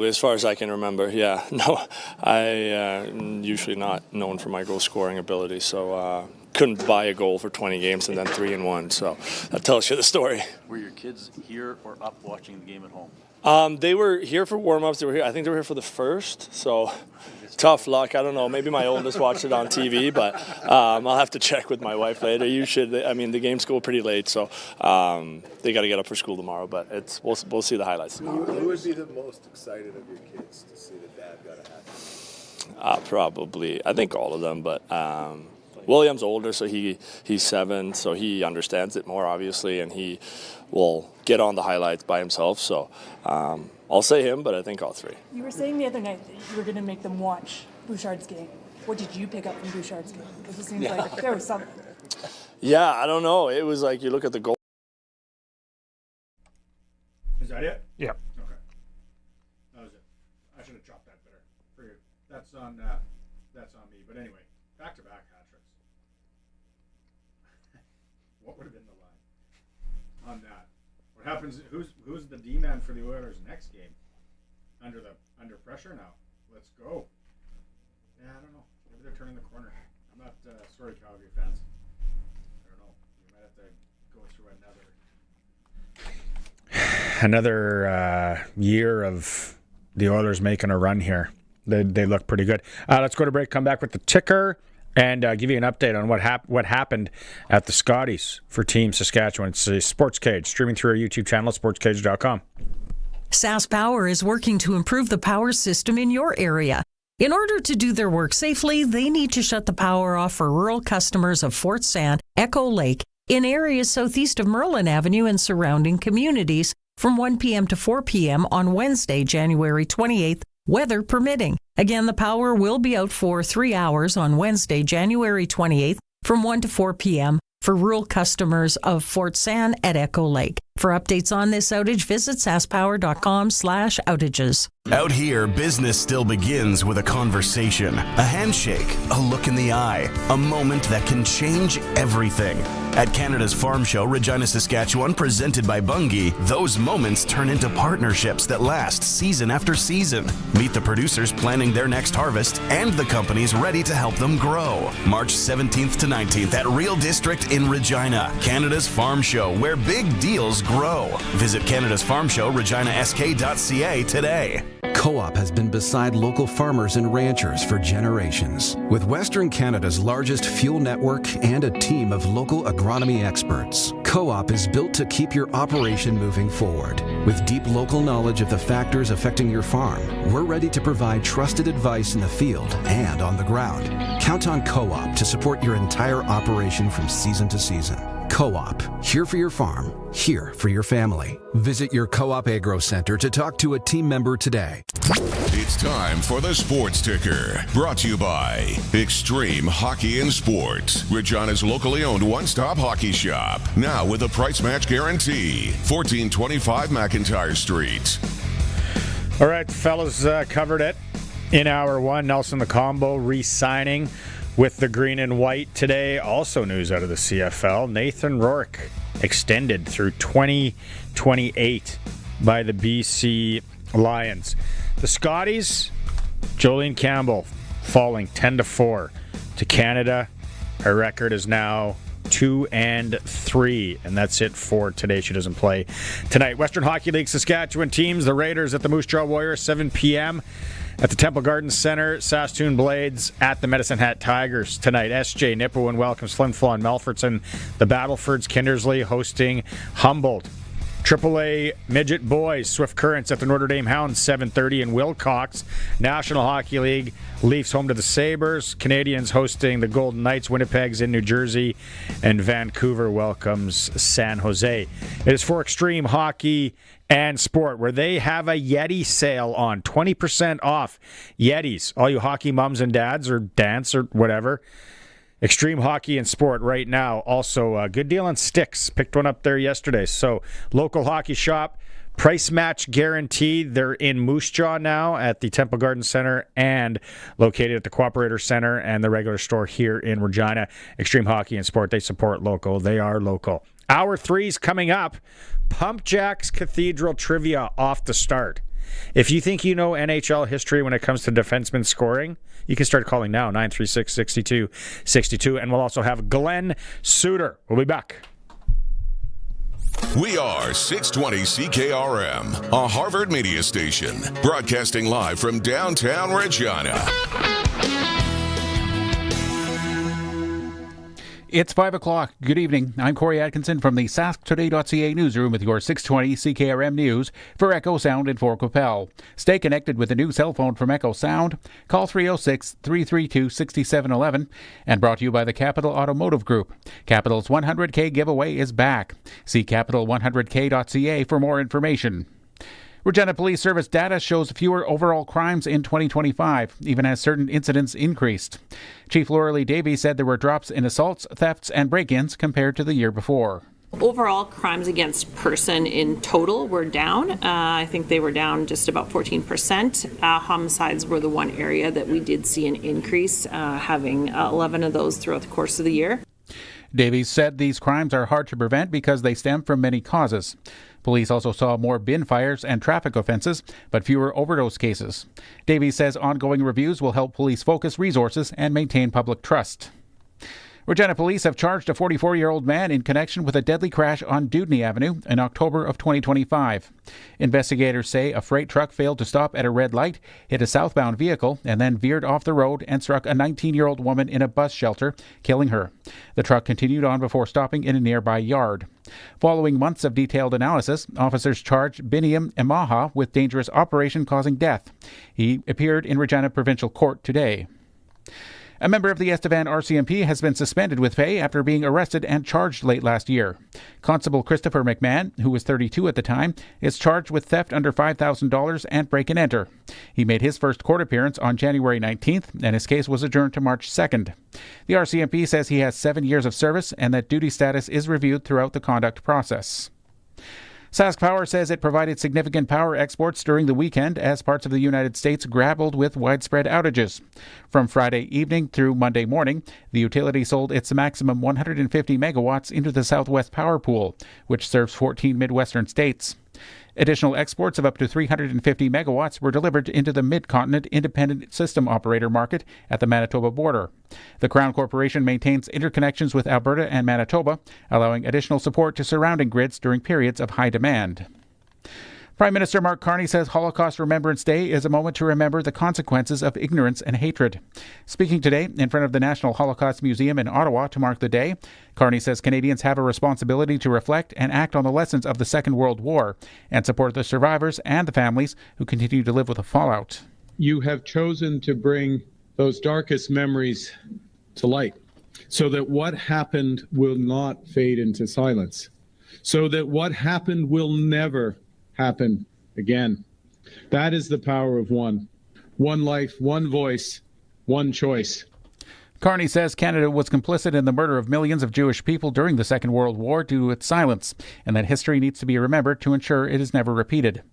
as far as I can remember. Yeah, no, I usually not known for my goal scoring ability, so couldn't buy a goal for 20 games and then 3 in 1. So that tells you the story. Were your kids here or up watching the game at home? They were here for warm-ups. I think they were here for the first, so tough luck. I don't know. Maybe my oldest watched it on TV, but I'll have to check with my wife later. The games go pretty late, so they got to get up for school tomorrow, but we'll see the highlights tomorrow. Who would be the most excited of your kids to see that Dad got a hat trick? Probably, I think all of them, but William's older, so he's 7, so he understands it more, obviously, and he will get on the highlights by himself. So I'll say him, but I think all 3. You were saying the other night that you were going to make them watch Bouchard's game. What did you pick up from Bouchard's game? Because it seems like there was something. Yeah, I don't know. It was like you look at the goal. Is that it? Yeah. Okay. That was it. I should have chopped that better for you. That's on me. But anyway, back-to-back hat tricks. What would have been the line on that? What happens? Who's the D-man for the Oilers next game? Under pressure now. Let's go. Yeah, I don't know. Maybe they're turning the corner. I'm not sorry, Calgary fans. I don't know. You might have to go through another year of the Oilers making a run here. They look pretty good. Let's go to break. Come back with the ticker. And give you an update on what happened at the Scotties for Team Saskatchewan. It's Sportscage, streaming through our YouTube channel, sportscage.com. SaskPower is working to improve the power system in your area. In order to do their work safely, they need to shut the power off for rural customers of Fort Sand, Echo Lake, in areas southeast of Merlin Avenue and surrounding communities from 1 p.m. to 4 p.m. on Wednesday, January 28th, weather permitting. Again, the power will be out for 3 hours on Wednesday, January 28th from 1 to 4 p.m. for rural customers of Fort Sand at Echo Lake. For updates on this outage, visit saskpower.com/outages. Out here, business still begins with a conversation, a handshake, a look in the eye, a moment that can change everything. At Canada's Farm Show, Regina, Saskatchewan, presented by Bunge, those moments turn into partnerships that last season after season. Meet the producers planning their next harvest and the companies ready to help them grow. March 17th to 19th at Real District in Regina. Canada's Farm Show, where big deals grow. Visit Canada's Farm Show, reginask.ca today. Co-op has been beside local farmers and ranchers for generations. With Western Canada's largest fuel network and a team of local agronomy experts, Co-op is built to keep your operation moving forward. With deep local knowledge of the factors affecting your farm, we're ready to provide trusted advice in the field and on the ground. Count on Co-op to support your entire operation from season to season. Co-op, here for your farm, here for your family. Visit your Co-op Agro Center to talk to a team member today. It's time for the Sports Ticker, brought to you by Extreme Hockey and Sports, Regina's locally owned one-stop hockey shop. Now with a price match guarantee. 1425 McIntyre Street. All right, fellas, covered it in hour one. Nelson the Combo re-signing with the green and white today. Also news out of the CFL. Nathan Rourke extended through 2028 by the BC Lions. The Scotties, Jolene Campbell falling 10-4 to Canada. Her record is now 2-3, and that's it for today. She doesn't play tonight. Western Hockey League Saskatchewan teams, the Raiders at the Moose Jaw Warriors, 7 p.m. At the Temple Garden Center, Saskatoon Blades at the Medicine Hat Tigers tonight. SJ Nipawin welcomes Flin Flon Melfortson. The Battlefords Kindersley hosting Humboldt. AAA Midget Boys, Swift Currents at the Notre Dame Hounds, 7:30 in Wilcox. National Hockey League, Leafs home to the Sabres. Canadians hosting the Golden Knights. Winnipeg's in New Jersey. And Vancouver welcomes San Jose. It is for Extreme Hockey and Sport, where they have a Yeti sale on. 20% off Yetis. All you hockey mums and dads, or dance, or whatever. Extreme Hockey and Sport right now. Also, a good deal on sticks. Picked one up there yesterday. So, local hockey shop, price match guaranteed. They're in Moose Jaw now at the Temple Garden Center and located at the Cooperator Center and the regular store here in Regina. Extreme Hockey and Sport, they support local. They are local. Hour 3's coming up. PumpJacks Cathedral trivia off the start. If you think you know NHL history when it comes to defensemen scoring, you can start calling now, 936-6262. And we'll also have Glen Suitor. We'll be back. We are 620 CKRM, a Harvard media station, broadcasting live from downtown Regina. It's 5 o'clock. Good evening. I'm Corey Atkinson from the sasktoday.ca newsroom with your 620 CKRM news for Echo Sound and Fort Qu'Appelle. Stay connected with the new cell phone from Echo Sound. Call 306-332-6711 and brought to you by the Capital Automotive Group. Capital's 100K giveaway is back. See capital100k.ca for more information. Regina Police Service data shows fewer overall crimes in 2025, even as certain incidents increased. Chief Laura Davies said there were drops in assaults, thefts, and break-ins compared to the year before. Overall, crimes against person in total were down. I think they were down just about 14%. Homicides were the one area that we did see an increase, having 11 of those throughout the course of the year. Davies said these crimes are hard to prevent because they stem from many causes. Police also saw more bin fires and traffic offenses, but fewer overdose cases. Davies says ongoing reviews will help police focus resources and maintain public trust. Regina Police have charged a 44-year-old man in connection with a deadly crash on Dewdney Avenue in October of 2025. Investigators say a freight truck failed to stop at a red light, hit a southbound vehicle, and then veered off the road and struck a 19-year-old woman in a bus shelter, killing her. The truck continued on before stopping in a nearby yard. Following months of detailed analysis, officers charged Biniam Emaha with dangerous operation causing death. He appeared in Regina Provincial Court today. A member of the Estevan RCMP has been suspended with pay after being arrested and charged late last year. Constable Christopher McMahon, who was 32 at the time, is charged with theft under $5,000 and break and enter. He made his first court appearance on January 19th, and his case was adjourned to March 2nd. The RCMP says he has 7 years of service and that duty status is reviewed throughout the conduct process. Sask Power says it provided significant power exports during the weekend as parts of the United States grappled with widespread outages. From Friday evening through Monday morning, the utility sold its maximum 150 megawatts into the Southwest Power Pool, which serves 14 Midwestern states. Additional exports of up to 350 megawatts were delivered into the Mid-Continent Independent System Operator market at the Manitoba border. The Crown Corporation maintains interconnections with Alberta and Manitoba, allowing additional support to surrounding grids during periods of high demand. Prime Minister Mark Carney says Holocaust Remembrance Day is a moment to remember the consequences of ignorance and hatred. Speaking today in front of the National Holocaust Museum in Ottawa to mark the day, Carney says Canadians have a responsibility to reflect and act on the lessons of the Second World War and support the survivors and the families who continue to live with the fallout. You have chosen to bring those darkest memories to light so that what happened will not fade into silence, so that what happened will never happen again. That is the power of one. One life, one voice, one choice. Carney says Canada was complicit in the murder of millions of Jewish people during the Second World War due to its silence, and that history needs to be remembered to ensure it is never repeated.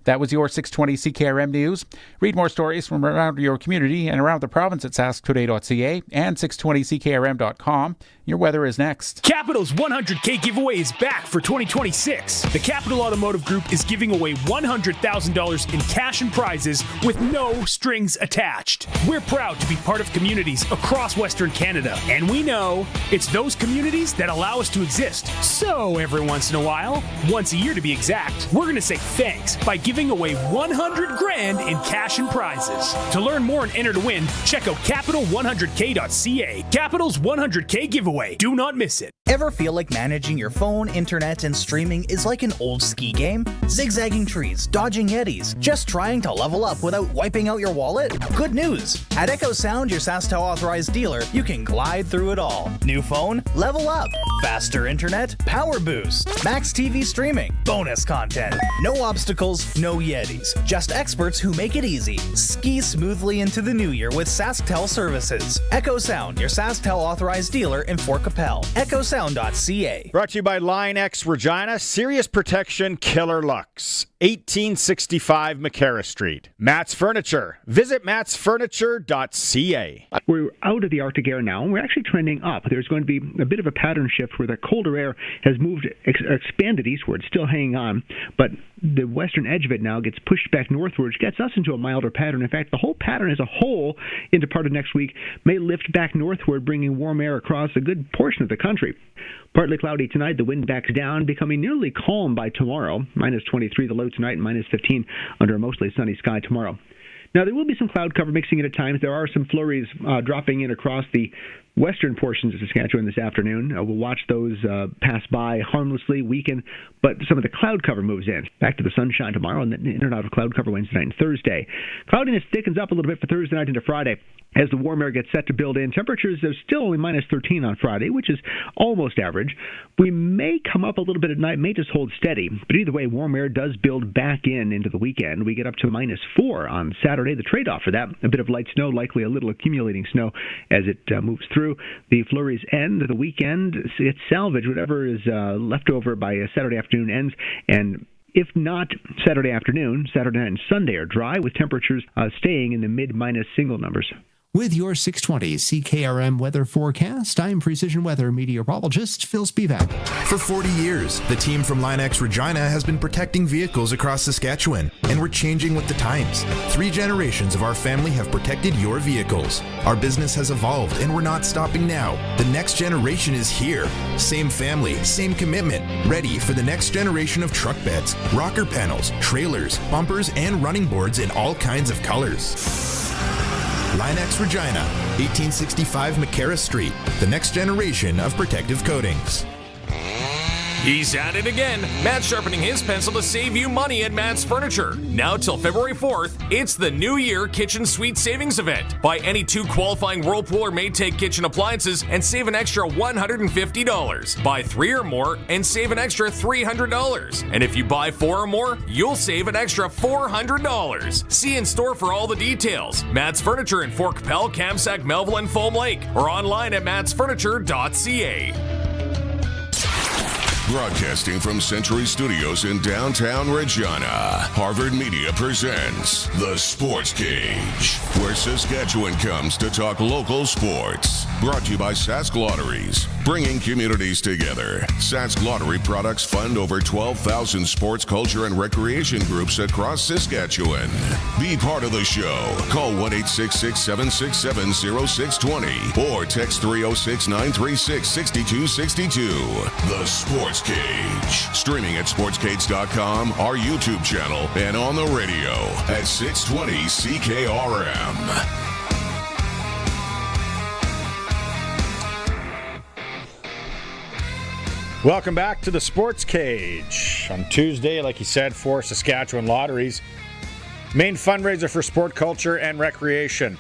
That was your 620 CKRM News. Read more stories from around your community and around the province at sasktoday.ca and 620ckrm.com. Your weather is next. Capital's 100K giveaway is back for 2026. The Capital Automotive Group is giving away $100,000 in cash and prizes with no strings attached. We're proud to be part of communities across Western Canada, and we know it's those communities that allow us to exist. So every once in a while, once a year to be exact, we're going to say thanks 2026 by giving away $100,000 in cash and prizes. To learn more and enter to win, check out capital100k.ca. Capital's 100K giveaway. Do not miss it. Ever feel like managing your phone, internet, and streaming is like an old ski game? Zigzagging trees, dodging eddies, just trying to level up without wiping out your wallet? Good news! At Echo Sound, your SaskTel authorized dealer, you can glide through it all. New phone? Level up. Faster internet? Power boost. Max TV streaming. Bonus content. No obstacles, no Yetis. Just experts who make it easy. Ski smoothly into the new year with SaskTel services. Echo Sound, your SaskTel authorized dealer in Fort Capel. EchoSound.ca. Brought to you by Line X Regina, Serious Protection Killer Lux, 1865 McCarra Street. Matt's Furniture. Visit mattsfurniture.ca. We're out of the Arctic air now, and we're actually trending up. There's going to be a bit of a pattern shift where the colder air has moved, expanded eastward, still hanging on, but the western edge of it now gets pushed back northward, which gets us into a milder pattern. In fact, the whole pattern as a whole into part of next week may lift back northward, bringing warm air across a good portion of the country. Partly cloudy tonight, the wind backs down, becoming nearly calm by tomorrow. Minus 23 the low tonight, and minus 15 under a mostly sunny sky tomorrow. Now, there will be some cloud cover mixing in at times. There are some flurries dropping in across the western portions of Saskatchewan this afternoon. We'll watch those pass by harmlessly, weaken, but some of the cloud cover moves in. Back to the sunshine tomorrow, and then in and out of cloud cover Wednesday night and Thursday. Cloudiness thickens up a little bit for Thursday night into Friday. As the warm air gets set to build in, temperatures are still only minus 13 on Friday, which is almost average. We may come up a little bit at night, may just hold steady. But either way, warm air does build back into the weekend. We get up to minus 4 on Saturday. The trade-off for that, a bit of light snow, likely a little accumulating snow as it moves through. The flurries end. The weekend, it's salvage. Whatever is left over by Saturday afternoon ends. And if not Saturday afternoon, Saturday night and Sunday are dry, with temperatures staying in the mid-minus single numbers. With your 620 CKRM weather forecast, I'm Precision Weather meteorologist Phil Spivak. For 40 years, the team from Line X Regina has been protecting vehicles across Saskatchewan, and we're changing with the times. 3 generations of our family have protected your vehicles. Our business has evolved, and we're not stopping now. The next generation is here. Same family, same commitment, ready for the next generation of truck beds, rocker panels, trailers, bumpers, and running boards in all kinds of colors. Line X Regina, 1865 McCarra Street, the next generation of protective coatings. He's at it again. Matt's sharpening his pencil to save you money at Matt's Furniture. Now till February 4th, it's the New Year Kitchen Suite Savings Event. Buy any 2 qualifying Whirlpool or Maytag kitchen appliances and save an extra $150. Buy 3 or more and save an extra $300. And if you buy 4 or more, you'll save an extra $400. See in store for all the details. Matt's Furniture in Fort Capel, Kamsack, Melville, and Foam Lake, or online at mattsfurniture.ca. Broadcasting from Century Studios in downtown Regina, Harvard Media presents The Sportscage, where Saskatchewan comes to talk local sports. Brought to you by Sask Lotteries, bringing communities together. Sask Lottery products fund over 12,000 sports, culture, and recreation groups across Saskatchewan. Be part of the show. Call 1-866-767-0620 or text 306-936-6262. The Sportscage. Streaming at sportscage.com, our YouTube channel, and on the radio at 620 CKRM. Welcome back to the Sports Cage. On Tuesday, like you said, for Saskatchewan Lotteries, main fundraiser for sport, culture, and recreation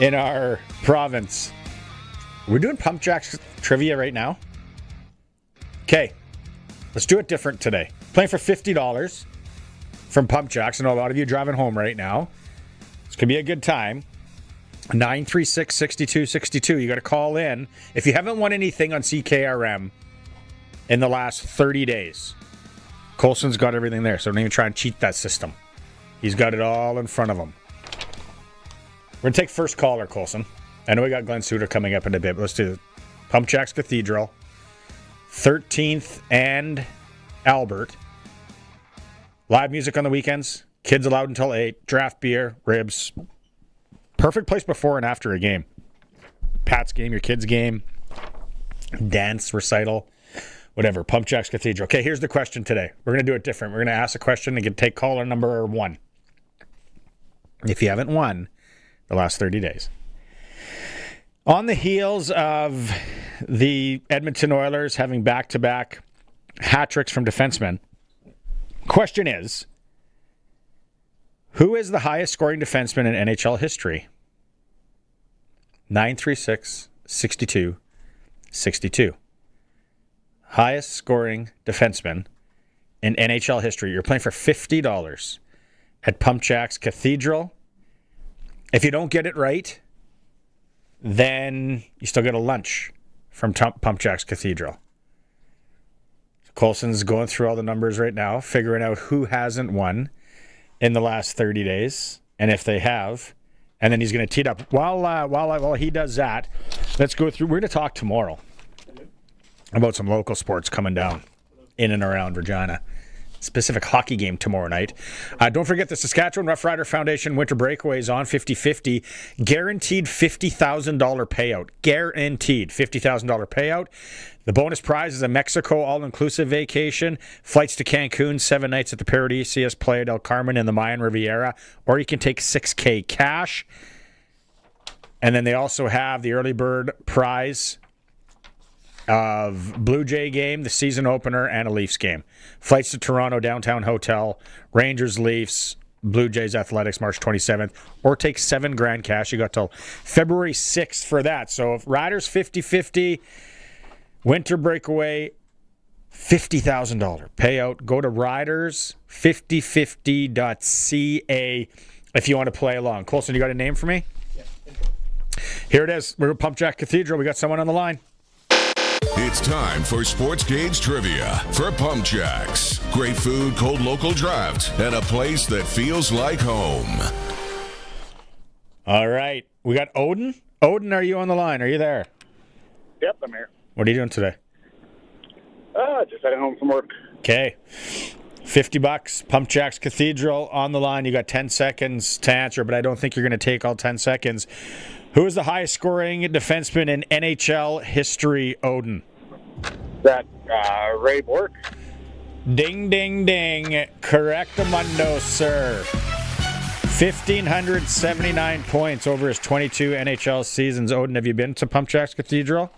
in our province. We're doing PumpJacks trivia right now. Okay, let's do it different today. Playing for $50 from PumpJacks. I know a lot of you driving home right now. It's going to be a good time. 936-6262. You got to call in. If you haven't won anything on CKRM in the last 30 days, Colson's got everything there, so don't even try and cheat that system. He's got it all in front of him. We're going to take first caller, Colson. I know we got Glen Suitor coming up in a bit, but let's do it. PumpJacks Cathedral, 13th and Albert. Live music on the weekends. Kids allowed until 8. Draft beer, ribs. Perfect place before and after a game. Pat's game, your kid's game. Dance, recital. whatever, PumpJacks Cathedral. Okay, here's the question today. We're going to do it different. We're going to ask a question and take caller number 1. If you haven't won the last 30 days. On the heels of the Edmonton Oilers having back-to-back hat tricks from defensemen, question is, who is the highest scoring defenseman in NHL history? 936-62-62. Highest scoring defenseman in NHL history. You're playing for $50 at PumpJacks Cathedral. If you don't get it right, then you still get a lunch from PumpJacks Cathedral. Colson's going through all the numbers right now, figuring out who hasn't won in the last 30 days, and if they have. And then he's going to tee it up. While he does that, let's go through. We're going to talk tomorrow about some local sports coming down in and around Regina. Specific hockey game tomorrow night. Don't forget the Saskatchewan Roughrider Foundation Winter Breakaway is on 50-50. Guaranteed $50,000 payout. Guaranteed $50,000 payout. The bonus prize is a Mexico all-inclusive vacation, flights to Cancun, 7 nights at the Paradisias, Playa del Carmen, and the Mayan Riviera, or you can take $6,000 cash. And then they also have the early bird prize of Blue Jay game, the season opener, and a Leafs game. Flights to Toronto, downtown hotel, Rangers, Leafs, Blue Jays Athletics, March 27th, or take $7,000 cash. You got till February 6th for that. So if Riders 50-50, winter breakaway, $50,000 payout. Go to riders5050.ca if you want to play along. Colson, you got a name for me? Yeah. Here it is. We're at PumpJack Cathedral. We got someone on the line. It's time for Sportscage Trivia for PumpJacks. Great food, cold local draft, and a place that feels like home. All right. We got Odin. Odin, are you on the line? Are you there? Yep, I'm here. What are you doing today? Just heading home from work. Okay. $50, PumpJacks Cathedral on the line. You got 10 seconds to answer, but I don't think you're going to take all 10 seconds. Who is the highest scoring defenseman in NHL history, Odin? That Ray Bork. Ding, ding, ding. Correctamundo, sir. 1,579 points over his 22 NHL seasons. Odin, have you been to PumpJacks Cathedral?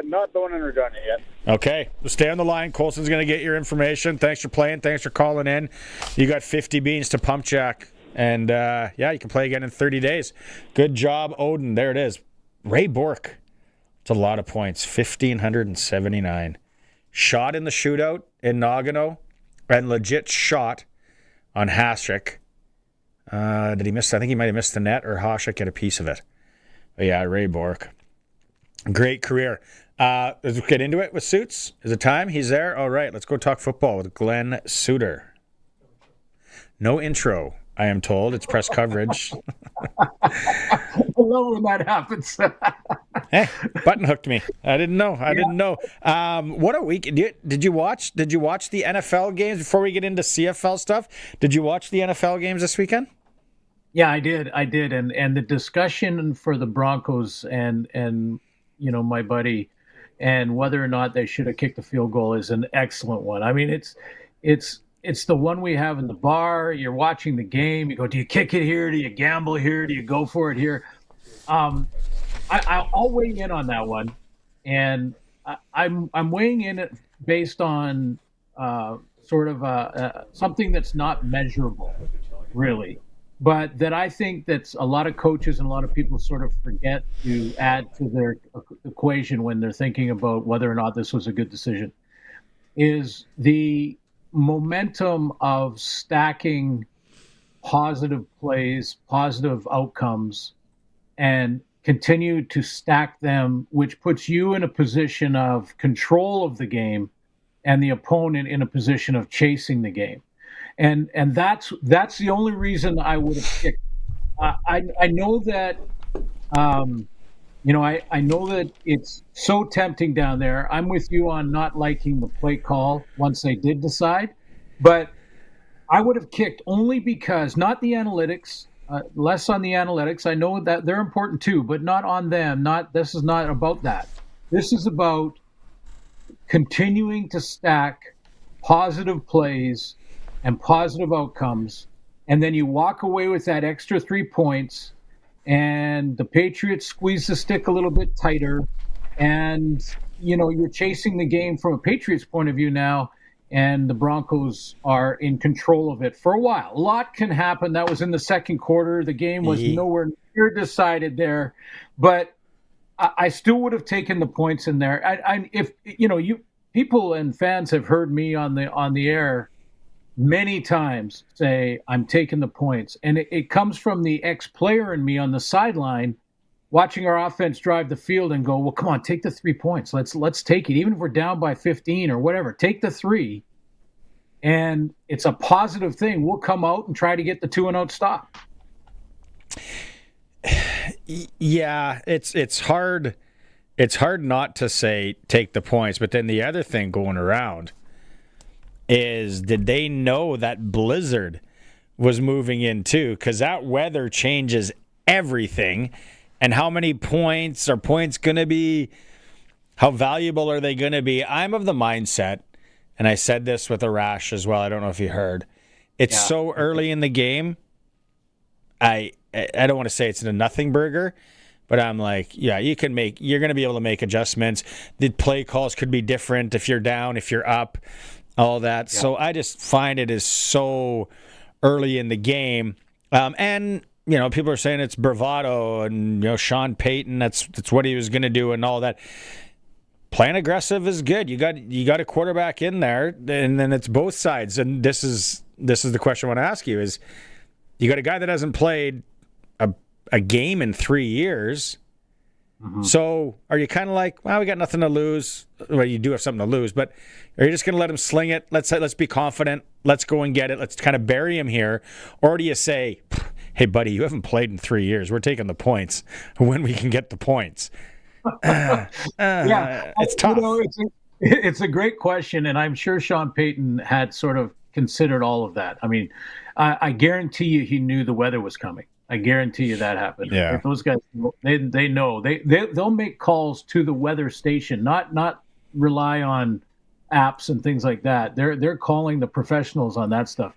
Not the one in Regina yet. Okay, well, stay on the line. Colson's going to get your information. Thanks for playing. Thanks for calling in. You got 50 beans to PumpJack. And, yeah, you can play again in 30 days. Good job, Odin. There it is. Ray Bork. It's a lot of points. 1,579. Shot in the shootout in Nagano. And legit shot on Hasek. Did he miss? I think he might have missed the net, or Hasek get a piece of it. But yeah, Ray Bork. Great career. Let's get into it with Suits. Is it time? He's there? All right, let's go talk football with Glen Suitor. No intro, I am told. It's press coverage. I love when that happens. Hey, button hooked me. I didn't know. What a week. Did you watch the NFL games before we get into CFL stuff? Did you watch the NFL games this weekend? Yeah, I did. And the discussion for the Broncos and you know, my buddy, and whether or not they should have kicked the field goal is an excellent one. I mean, it's the one we have in the bar. You're watching the game. You go, do you kick it here? Do you gamble here? Do you go for it here? I'll weigh in on that one, and I'm weighing in it based on sort of something that's not measurable, really. But that I think that a lot of coaches and a lot of people sort of forget to add to their equation when they're thinking about whether or not this was a good decision, is the momentum of stacking positive plays, positive outcomes, and continue to stack them, which puts you in a position of control of the game and the opponent in a position of chasing the game. And that's the only reason I would have kicked. I know that, I know that it's so tempting down there. I'm with you on not liking the play call once they did decide, but I would have kicked only because, not the analytics, less on the analytics. I know that they're important too, but not on them. This is not about that. This is about continuing to stack positive plays and positive outcomes, and then you walk away with that extra 3 points, and the Patriots squeeze the stick a little bit tighter, and you're chasing the game from a Patriots point of view now, and the Broncos are in control of it for a while. A lot can happen. That was in the second quarter. The game was nowhere near decided there, but I still would have taken the points in there. If you people and fans have heard me on the air many times say I'm taking the points, and it comes from the ex-player in me on the sideline, watching our offense drive the field and go, well, come on, take the 3 points. Let's take it, even if we're down by 15 or whatever. Take the 3, and it's a positive thing. We'll come out and try to get the 2-and-out stop. Yeah, it's hard. It's hard not to say take the points, but then the other thing going around is, did they know that blizzard was moving in too? Because that weather changes everything. And how many points are points going to be? How valuable are they going to be? I'm of the mindset, and I said this with Arash as well, I don't know if you heard, it's so early in the game. I don't want to say it's a nothing burger, but I'm like, yeah, you're going to be able to make adjustments. The play calls could be different if you're down, if you're up, all that. Yeah. So I just find it is so early in the game. And people are saying it's bravado, and Sean Payton, that's what he was going to do and all that. Playing aggressive is good. You got a quarterback in there, and then it's both sides. And this is the question I want to ask you is, you got a guy that hasn't played a game in 3 years. Mm-hmm. So are you kind of like, well, we got nothing to lose? Well, you do have something to lose, but are you just going to let him sling it? Let's be confident. Let's go and get it. Let's kind of bury him here. Or do you say, hey, buddy, you haven't played in 3 years. We're taking the points when we can get the points. It's tough. It's a great question, and I'm sure Sean Payton had sort of considered all of that. I mean, I guarantee you he knew the weather was coming. I guarantee you that happened. Yeah. If those guys, they know. They'll make calls to the weather station, not rely on apps and things like that. They're calling the professionals on that stuff.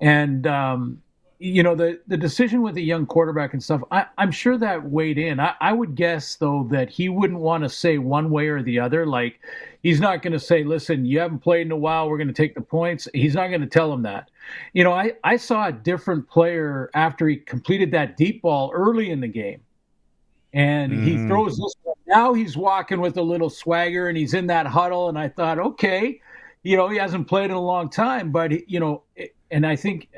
And the decision with a young quarterback and stuff, I'm sure that weighed in. I would guess, though, that he wouldn't want to say one way or the other. Like, he's not going to say, listen, you haven't played in a while, we're going to take the points. He's not going to tell him that. I saw a different player after he completed that deep ball early in the game. And he throws this one. Now he's walking with a little swagger, and he's in that huddle. And I thought, okay, he hasn't played in a long time, but and I think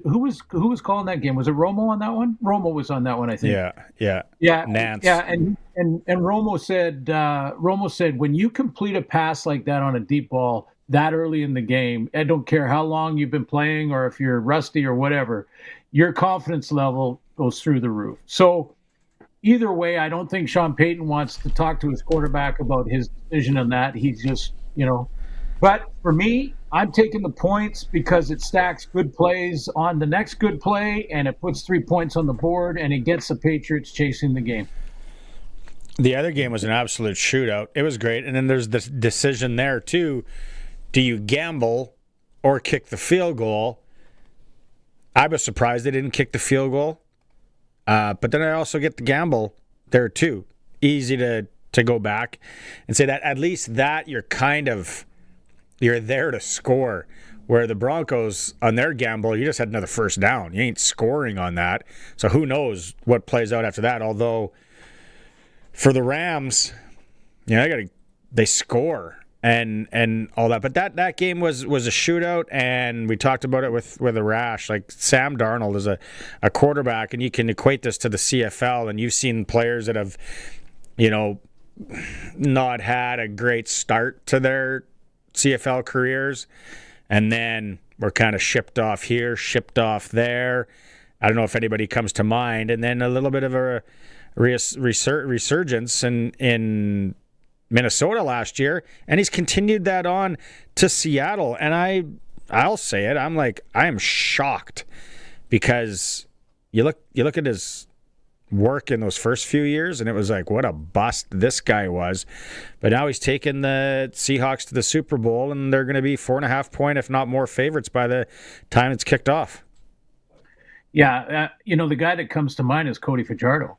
who was calling that game? Was it Romo on that one? Romo was on that one, I think. Yeah. Nance. Yeah, and Romo said when you complete a pass like that on a deep ball that early in the game, I don't care how long you've been playing or if you're rusty or whatever, your confidence level goes through the roof. So either way, I don't think Sean Payton wants to talk to his quarterback about his decision on that. He's just, But for me, I'm taking the points because it stacks good plays on the next good play, and it puts 3 points on the board, and it gets the Patriots chasing the game. The other game was an absolute shootout. It was great. And then there's the decision there, too. Do you gamble or kick the field goal? I was surprised they didn't kick the field goal. But then I also get the gamble there, too. Easy to go back and say that at least that you're there to score, where the Broncos on their gamble, you just had another first down. You ain't scoring on that. So who knows what plays out after that. Although for the Rams, they score and all that. But that game was a shootout, and we talked about it with Arash. Like, Sam Darnold is a quarterback, and you can equate this to the CFL, and you've seen players that have, not had a great start to their CFL careers, and then we're kind of shipped off here, shipped off there. I don't know if anybody comes to mind. And then a little bit of a resurgence in Minnesota last year, and he's continued that on to Seattle. And I'll say it, I am shocked, because you look at his work in those first few years, and it was like, what a bust this guy was. But now he's taken the Seahawks to the Super Bowl, and they're going to be 4.5-point, if not more, favorites by the time it's kicked off. Yeah, the guy that comes to mind is Cody Fajardo.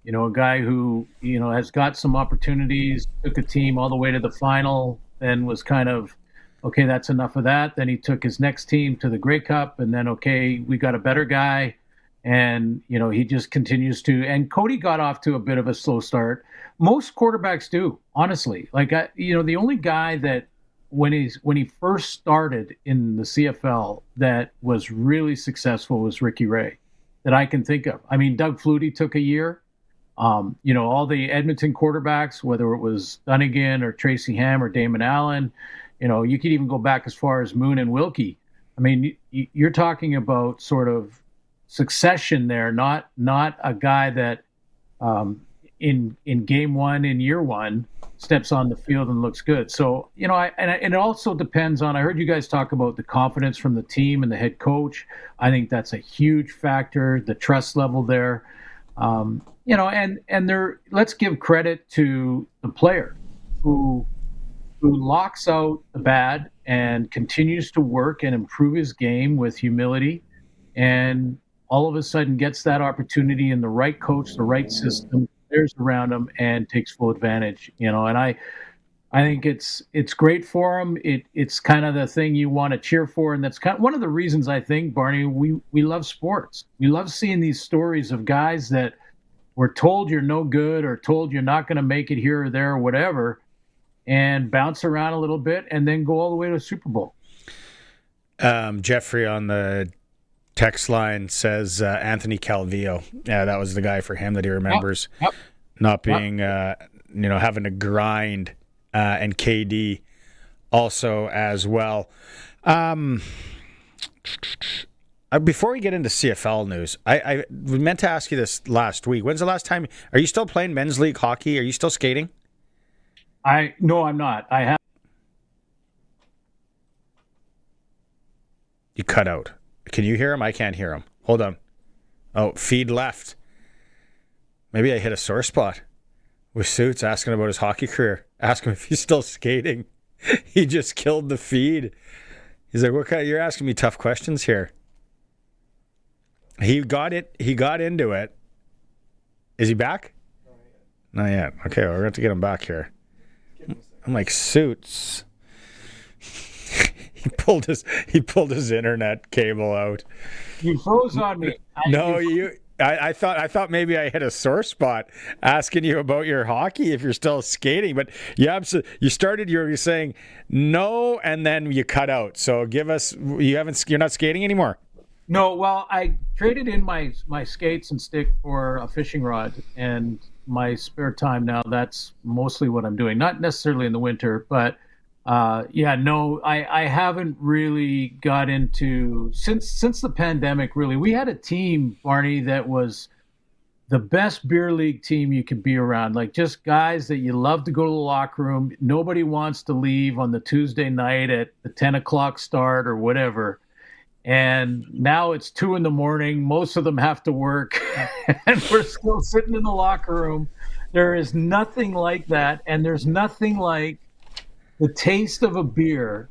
A guy who, has got some opportunities, took a team all the way to the final, then was kind of, okay, that's enough of that. Then he took his next team to the Grey Cup, and then, okay, we got a better guy. And, he just continues to. And Cody got off to a bit of a slow start. Most quarterbacks do, honestly. Like, the only guy that when he first started in the CFL that was really successful was Ricky Ray, that I can think of. I mean, Doug Flutie took a year. All the Edmonton quarterbacks, whether it was Dunnigan or Tracy Ham or Damon Allen, you could even go back as far as Moon and Wilkie. I mean, you're talking about sort of succession there, not a guy that in game one, in year one, steps on the field and looks good. So, and it also depends on, I heard you guys talk about the confidence from the team and the head coach. I think that's a huge factor, the trust level there. Let's give credit to the player who locks out the bad and continues to work and improve his game with humility, and all of a sudden gets that opportunity in the right coach, the right system, players around him, and takes full advantage. And I think it's great for him. It's kind of the thing you want to cheer for, and that's kind of one of the reasons I think, Barney, we love sports. We love seeing these stories of guys that were told you're no good or told you're not going to make it here or there or whatever, and bounce around a little bit and then go all the way to a Super Bowl. Jeffrey on the text line says Anthony Calvillo. Yeah, that was the guy for him that he remembers not being, having to grind, and KD also as well. Before we get into CFL news, I meant to ask you this last week. When's the last time? Are you still playing men's league hockey? Are you still skating? No, I'm not. I have. You cut out. Can you hear him? I can't hear him. Hold on. Oh, feed left. Maybe I hit a sore spot with Suits asking about his hockey career. Ask him if he's still skating. He just killed the feed. He's like, "What kind? You're asking me tough questions here." He got it. He got into it. Is he back? Not yet. Okay, well, we're going to get him back here. I'm like, Suits. He pulled his internet cable out. You froze on me. I thought maybe I hit a sore spot asking you about your hockey if you're still skating, but you started you're saying no, and then you cut out. So you're not skating anymore. No, well, I traded in my skates and stick for a fishing rod, and my spare time now, that's mostly what I'm doing. Not necessarily in the winter, but I haven't really got into since the pandemic. Really, we had a team, Barney, that was the best beer league team you could be around. Like, just guys that you love to go to the locker room. Nobody wants to leave on the Tuesday night at the 10 o'clock start or whatever. And now it's 2 a.m. Most of them have to work, and we're still sitting in the locker room. There is nothing like that, and there's nothing like the taste of a beer,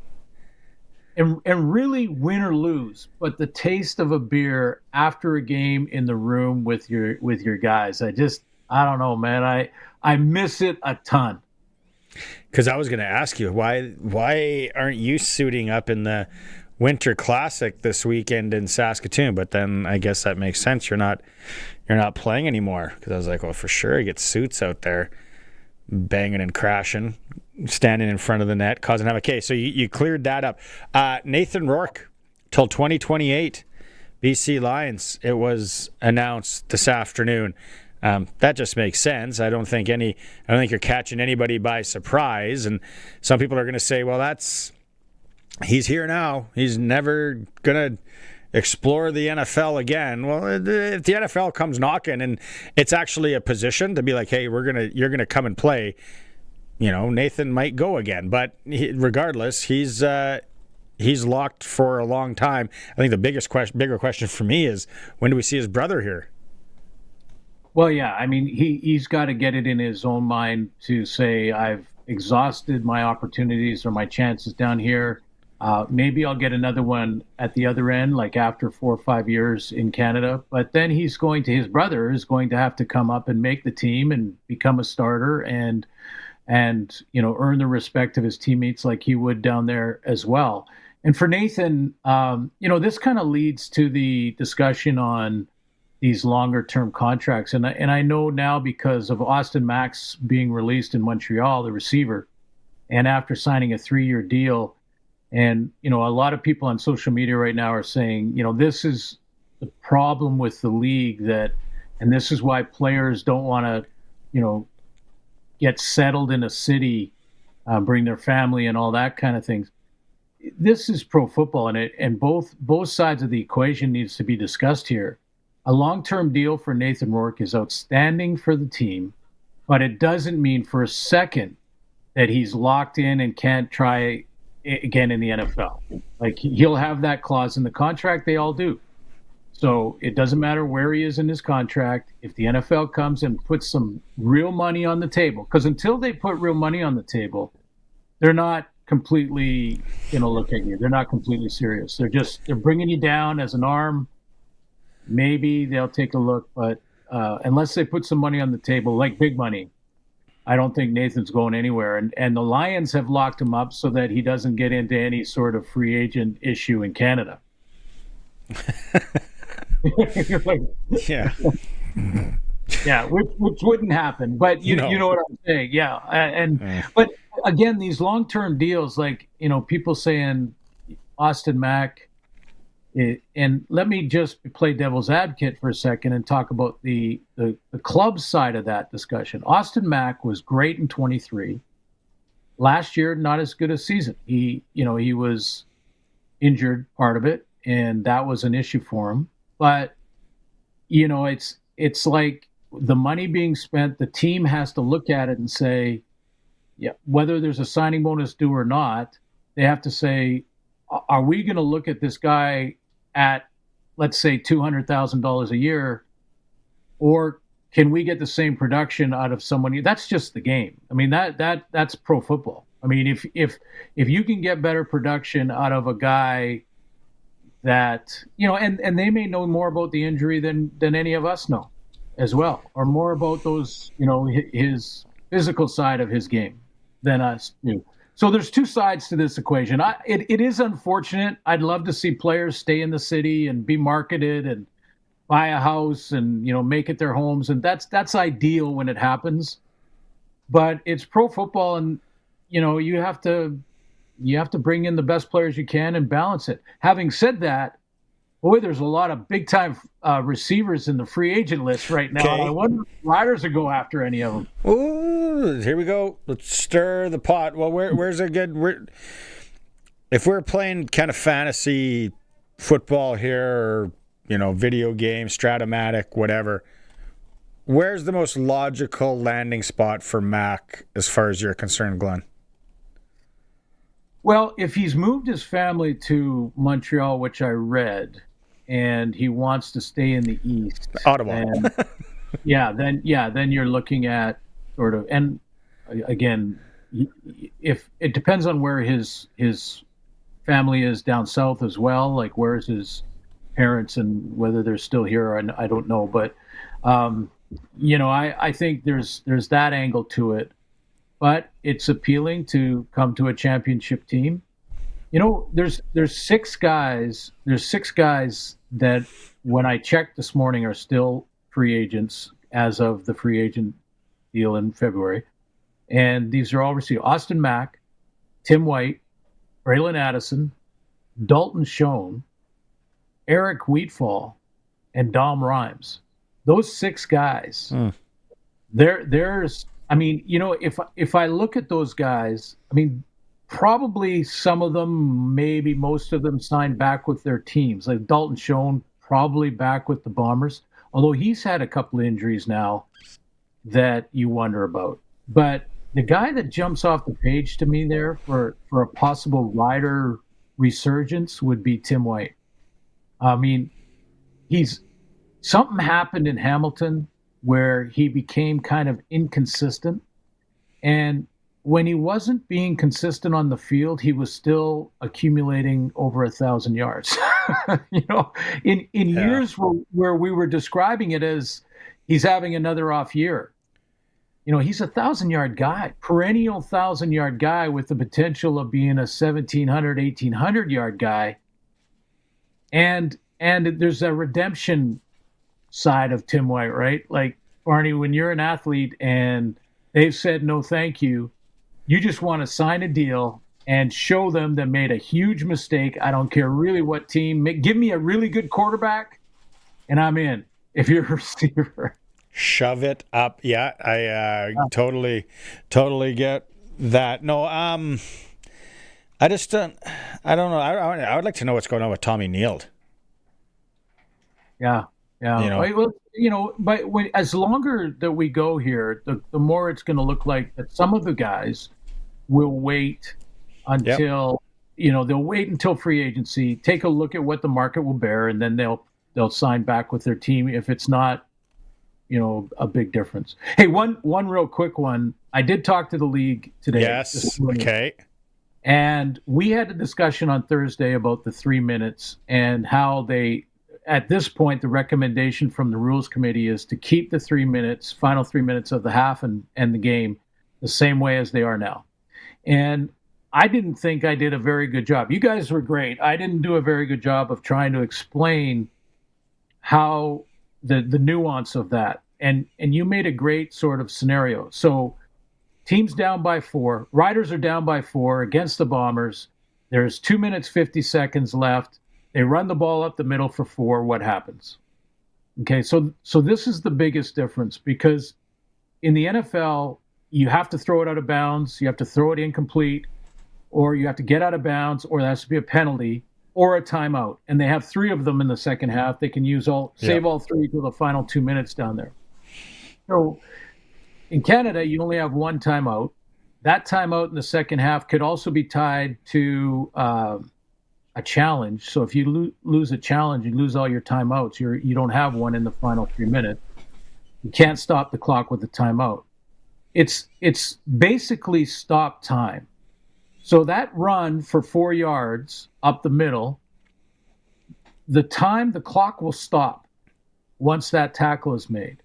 and really win or lose, but the taste of a beer after a game in the room with your guys. I don't know, man. I miss it a ton. Because I was going to ask you, why aren't you suiting up in the Winter Classic this weekend in Saskatoon? But then I guess that makes sense. You're not playing anymore. Because I was like, well, for sure, you get Suits out there banging and crashing, standing in front of the net, causing havoc. Okay, so you cleared that up. Nathan Rourke till 2028, BC Lions. It was announced this afternoon. That just makes sense. I don't think you're catching anybody by surprise. And some people are going to say, well, he's here now. He's never going to explore the NFL again. Well, if the NFL comes knocking and it's actually a position to be like, hey, you're going to come and play, Nathan might go again. But regardless, he's locked for a long time. I think the bigger question for me is, when do we see his brother here? Well, yeah. I mean, he's got to get it in his own mind to say, I've exhausted my opportunities or my chances down here. Maybe I'll get another one at the other end, like after 4 or 5 years in Canada. But then his brother is going to have to come up and make the team and become a starter and earn the respect of his teammates like he would down there as well. And for Nathan, this kind of leads to the discussion on these longer term contracts. And I know now because of Austin Max being released in Montreal, the receiver, and after signing a 3-year deal, and, a lot of people on social media right now are saying, this is the problem with the league and this is why players don't want to, get settled in a city, bring their family and all that kind of things. This is pro football, and both sides of the equation needs to be discussed here. A long-term deal for Nathan Rourke is outstanding for the team, but it doesn't mean for a second that he's locked in and can't try again in the NFL. Like, he'll have that clause in the contract. They all do. So it doesn't matter where he is in his contract. If the NFL comes and puts some real money on the table, because until they put real money on the table, they're not completely, look at you. They're not completely serious. They're bringing you down as an arm. Maybe they'll take a look, but unless they put some money on the table, like big money, I don't think Nathan's going anywhere. And the Lions have locked him up so that he doesn't get into any sort of free agent issue in Canada. Yeah. Yeah, which wouldn't happen, but you know what I'm saying. Yeah. But again, these long-term deals, like, people saying Austin Mack, and let me just play devil's advocate for a second and talk about the club side of that discussion. Austin Mack was great in 23. Last year, not as good a season. He was injured part of it, and that was an issue for him. But, it's like the money being spent, the team has to look at it and say, yeah, whether there's a signing bonus due or not, they have to say, are we going to look at this guy at, let's say, $200,000 a year, or can we get the same production out of someone? That's just the game. I mean, that's pro football. I mean, if you can get better production out of a guy that, and they may know more about the injury than any of us know as well, or more about those, his physical side of his game than us do. So there's two sides to this equation. It is unfortunate. I'd love to see players stay in the city and be marketed and buy a house and, make it their homes. And that's ideal when it happens. But it's pro football, and, you have to bring in the best players you can and balance it. Having said that, boy, there's a lot of big-time receivers in the free agent list right now. Okay. I wonder if Riders will go after any of them. Ooh, here we go. Let's stir the pot. Well, where's a good... if we're playing kind of fantasy football here, or, video game, Stratomatic, whatever, where's the most logical landing spot for Mac as far as you're concerned, Glenn? Well, if he's moved his family to Montreal, which I read, and he wants to stay in the East, Ottawa, then you're looking at sort of, and again, if it depends on where his family is down south as well, like where's his parents and whether they're still here, I don't know, but I think there's that angle to it. But it's appealing to come to a championship team. There's 6 guys. There's 6 guys that, when I checked this morning, are still free agents as of the free agent deal in February. And these are all received: Austin Mack, Tim White, Braylon Addison, Dalton Schoen, Eric Wheatfall, and Dom Rhymes. Those 6 guys. There's. I mean, if I look at those guys, I mean, probably some of them, maybe most of them, signed back with their teams. Like Dalton Schoen, probably back with the Bombers, although he's had a couple of injuries now that you wonder about. But the guy that jumps off the page to me there for a possible Rider resurgence would be Tim White. I mean, something happened in Hamilton where he became kind of inconsistent. And when he wasn't being consistent on the field, he was still accumulating over 1,000 yards. In years where we were describing it as he's having another off year. He's a 1,000-yard guy, perennial 1,000-yard guy with the potential of being a 1,700, 1,800-yard guy. And there's a redemption side of Tim White, right? Like, Barney, when you're an athlete and they've said no thank you, you just want to sign a deal and show them that made a huge mistake. I don't care really what team. Give me a really good quarterback, and I'm in. If you're a receiver. Shove it up. Yeah, I totally get that. No, I just don't. I don't know. I would like to know what's going on with Tommy Neild. Yeah. But as longer that we go here, the more it's going to look like that some of the guys will wait until they'll wait until free agency, take a look at what the market will bear, and then they'll sign back with their team if it's not a big difference. Hey, one real quick one. I did talk to the league today. Yes. Okay. And we had a discussion on Thursday about the 3 minutes and how they, at this point, the recommendation from the rules committee is to keep the 3 minutes, final 3 minutes of the half and the game the same way as they are now. And I didn't think I did a very good job. You guys were great. I didn't do a very good job of trying to explain how the nuance of that. And you made a great sort of scenario. So team's down by 4. Riders are down by 4 against the Bombers. There's 2 minutes, 50 seconds left. They run the ball up the middle for 4. What happens? Okay, so this is the biggest difference, because in the NFL, you have to throw it out of bounds, you have to throw it incomplete, or you have to get out of bounds, or there has to be a penalty or a timeout. And they have 3 of them in the second half. They can save all 3 till the final 2 minutes down there. So in Canada, you only have 1 timeout. That timeout in the second half could also be tied to a challenge. So if you lose a challenge, you lose all your timeouts. You don't have one in the final 3 minutes. You can't stop the clock with a timeout. It's basically stop time. So that run for 4 yards up the middle, the clock will stop once that tackle is made.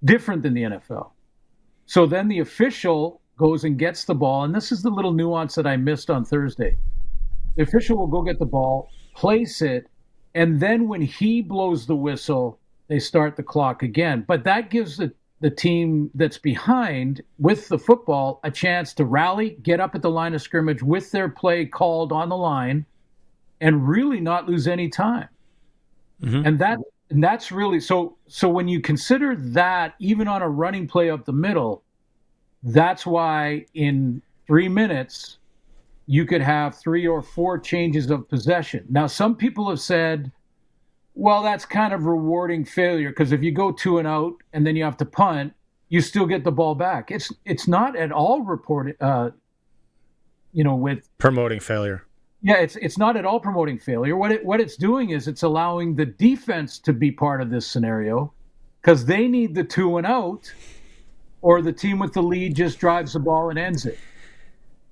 Different than the NFL. So then the official goes and gets the ball, and this is the little nuance that I missed on Thursday. The official will go get the ball, place it, and then when he blows the whistle, they start the clock again. But that gives the team that's behind with the football a chance to rally, get up at the line of scrimmage with their play called on the line, and really not lose any time. Mm-hmm. And that's really so when you consider that, even on a running play up the middle, that's why in 3 minutes you could have 3 or 4 changes of possession. Now, some people have said, well, that's kind of rewarding failure, because if you go 2 and out and then you have to punt, you still get the ball back. It's not at all reported, with promoting failure. Yeah, it's not at all promoting failure. What it's doing is it's allowing the defense to be part of this scenario, because they need the 2 and out, or the team with the lead just drives the ball and ends it.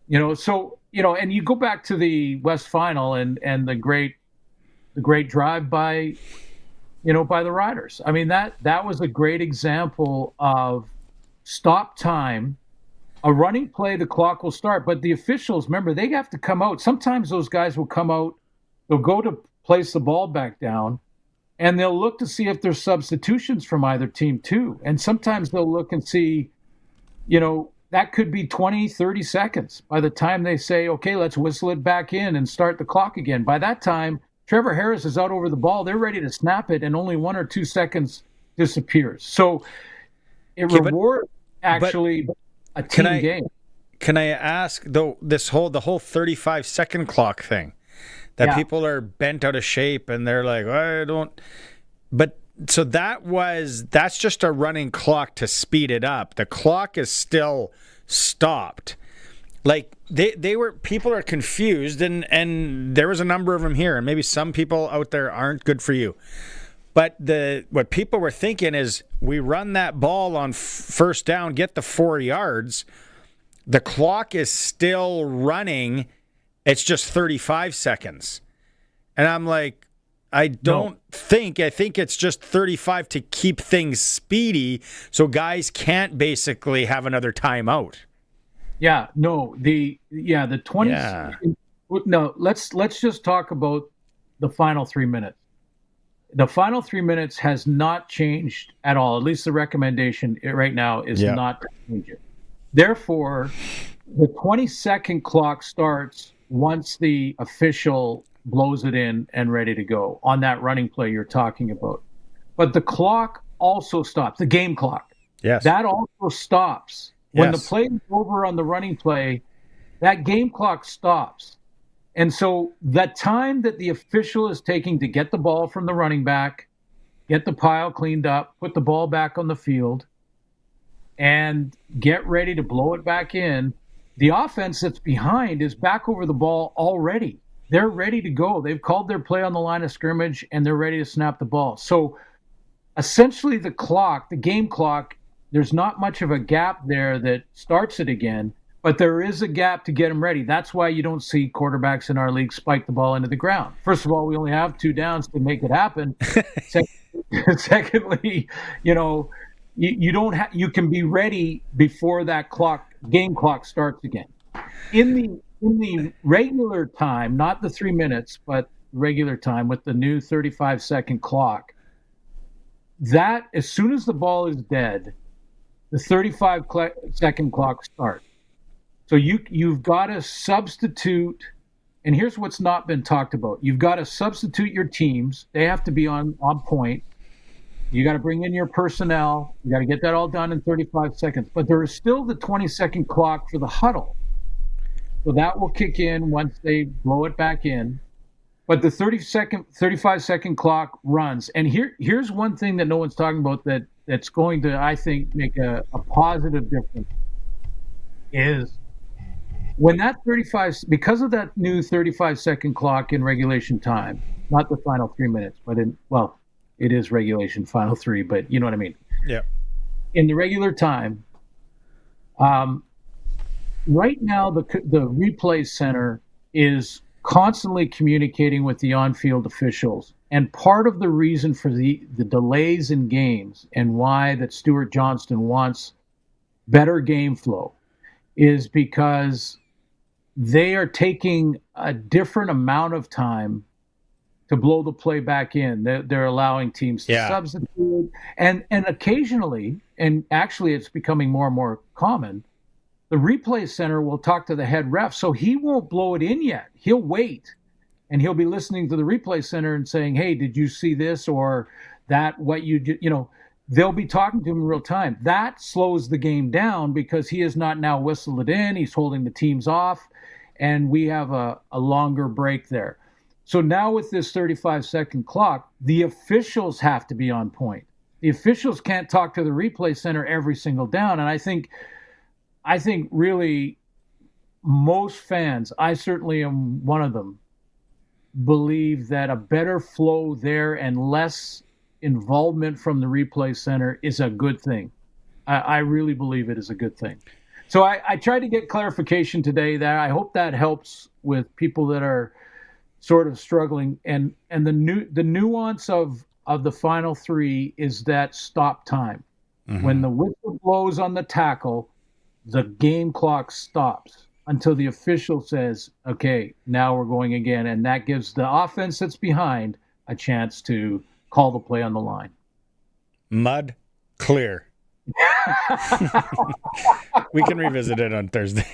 And you go back to the West Final and the great drive by the Riders. I mean, that was a great example of stop time. A running play, the clock will start, but the officials, remember, they have to come out. Sometimes those guys will come out, they'll go to place the ball back down, and they'll look to see if there's substitutions from either team too. And sometimes they'll look and see, that could be 20, 30 seconds by the time they say, okay, let's whistle it back in and start the clock again. By that time, Trevor Harris is out over the ball. They're ready to snap it, and only 1 or 2 seconds disappears. So it rewards actually a team game. Can I ask, though, the whole 35-second clock thing, that people are bent out of shape and they're like, I don't. But so that's just a running clock to speed it up. The clock is still stopped. Like people are confused, and there was a number of them here, and maybe some people out there aren't good for you. But what people were thinking is we run that ball on first down, get the 4 yards. The clock is still running. It's just 35 seconds. And I'm like, I think it's just 35 to keep things speedy so guys can't basically have another timeout. Yeah, no, the 20. Yeah. No, let's just talk about the final 3 minutes. The final 3 minutes has not changed at all. At least the recommendation right now is not to change it. Therefore, the 20-second clock starts once the official blows it in and ready to go on that running play you're talking about. But the clock also stops, the game clock. Yes. That also stops. When the play is over on the running play, that game clock stops. And so the time that the official is taking to get the ball from the running back, get the pile cleaned up, put the ball back on the field, and get ready to blow it back in, the offense that's behind is back over the ball already. They're ready to go. They've called their play on the line of scrimmage, and they're ready to snap the ball. So essentially the clock, the game clock, there's not much of a gap there that starts it again, but there is a gap to get them ready. That's why you don't see quarterbacks in our league spike the ball into the ground. First of all, we only have 2 downs to make it happen. Secondly, you can be ready before that game clock starts again. In the regular time, not the 3 minutes, but regular time with the new 35-second clock, that as soon as the ball is dead, the 35-second clock starts. So you've got to substitute, and here's what's not been talked about. You've got to substitute your teams. They have to be on point. You got to bring in your personnel. You got to get that all done in 35 seconds. But there is still the 20-second clock for the huddle. So that will kick in once they blow it back in. But the 35-second clock runs. And here's one thing that no one's talking about that's going to, I think, make a positive difference is when that because of that new 35-second clock in regulation time, not the final 3 minutes, but it is regulation final 3, but you know what I mean? Yeah. In the regular time, right now the replay center is constantly communicating with the on-field officials. And part of the reason for the delays in games and why that Stuart Johnston wants better game flow is because they are taking a different amount of time to blow the play back in. They're allowing teams to substitute. And occasionally, and actually it's becoming more and more common, the replay center will talk to the head ref. So he won't blow it in yet. He'll wait. And he'll be listening to the replay center and saying, hey, did you see this or that, what you did? They'll be talking to him in real time. That slows the game down because he has not now whistled it in. He's holding the teams off, and we have a longer break there. So now with this 35-second clock, the officials have to be on point. The officials can't talk to the replay center every single down. And I think really most fans, I certainly am one of them, believe that a better flow there and less involvement from the replay center is a good thing. I really believe it is a good thing. So I tried to get clarification today that I hope that helps with people that are sort of struggling. And the nuance of the final 3 is that stop time. Mm-hmm. When the whistle blows on the tackle, the game clock stops until the official says, okay, now we're going again. And that gives the offense that's behind a chance to call the play on the line. Mud clear. We can revisit it on Thursday.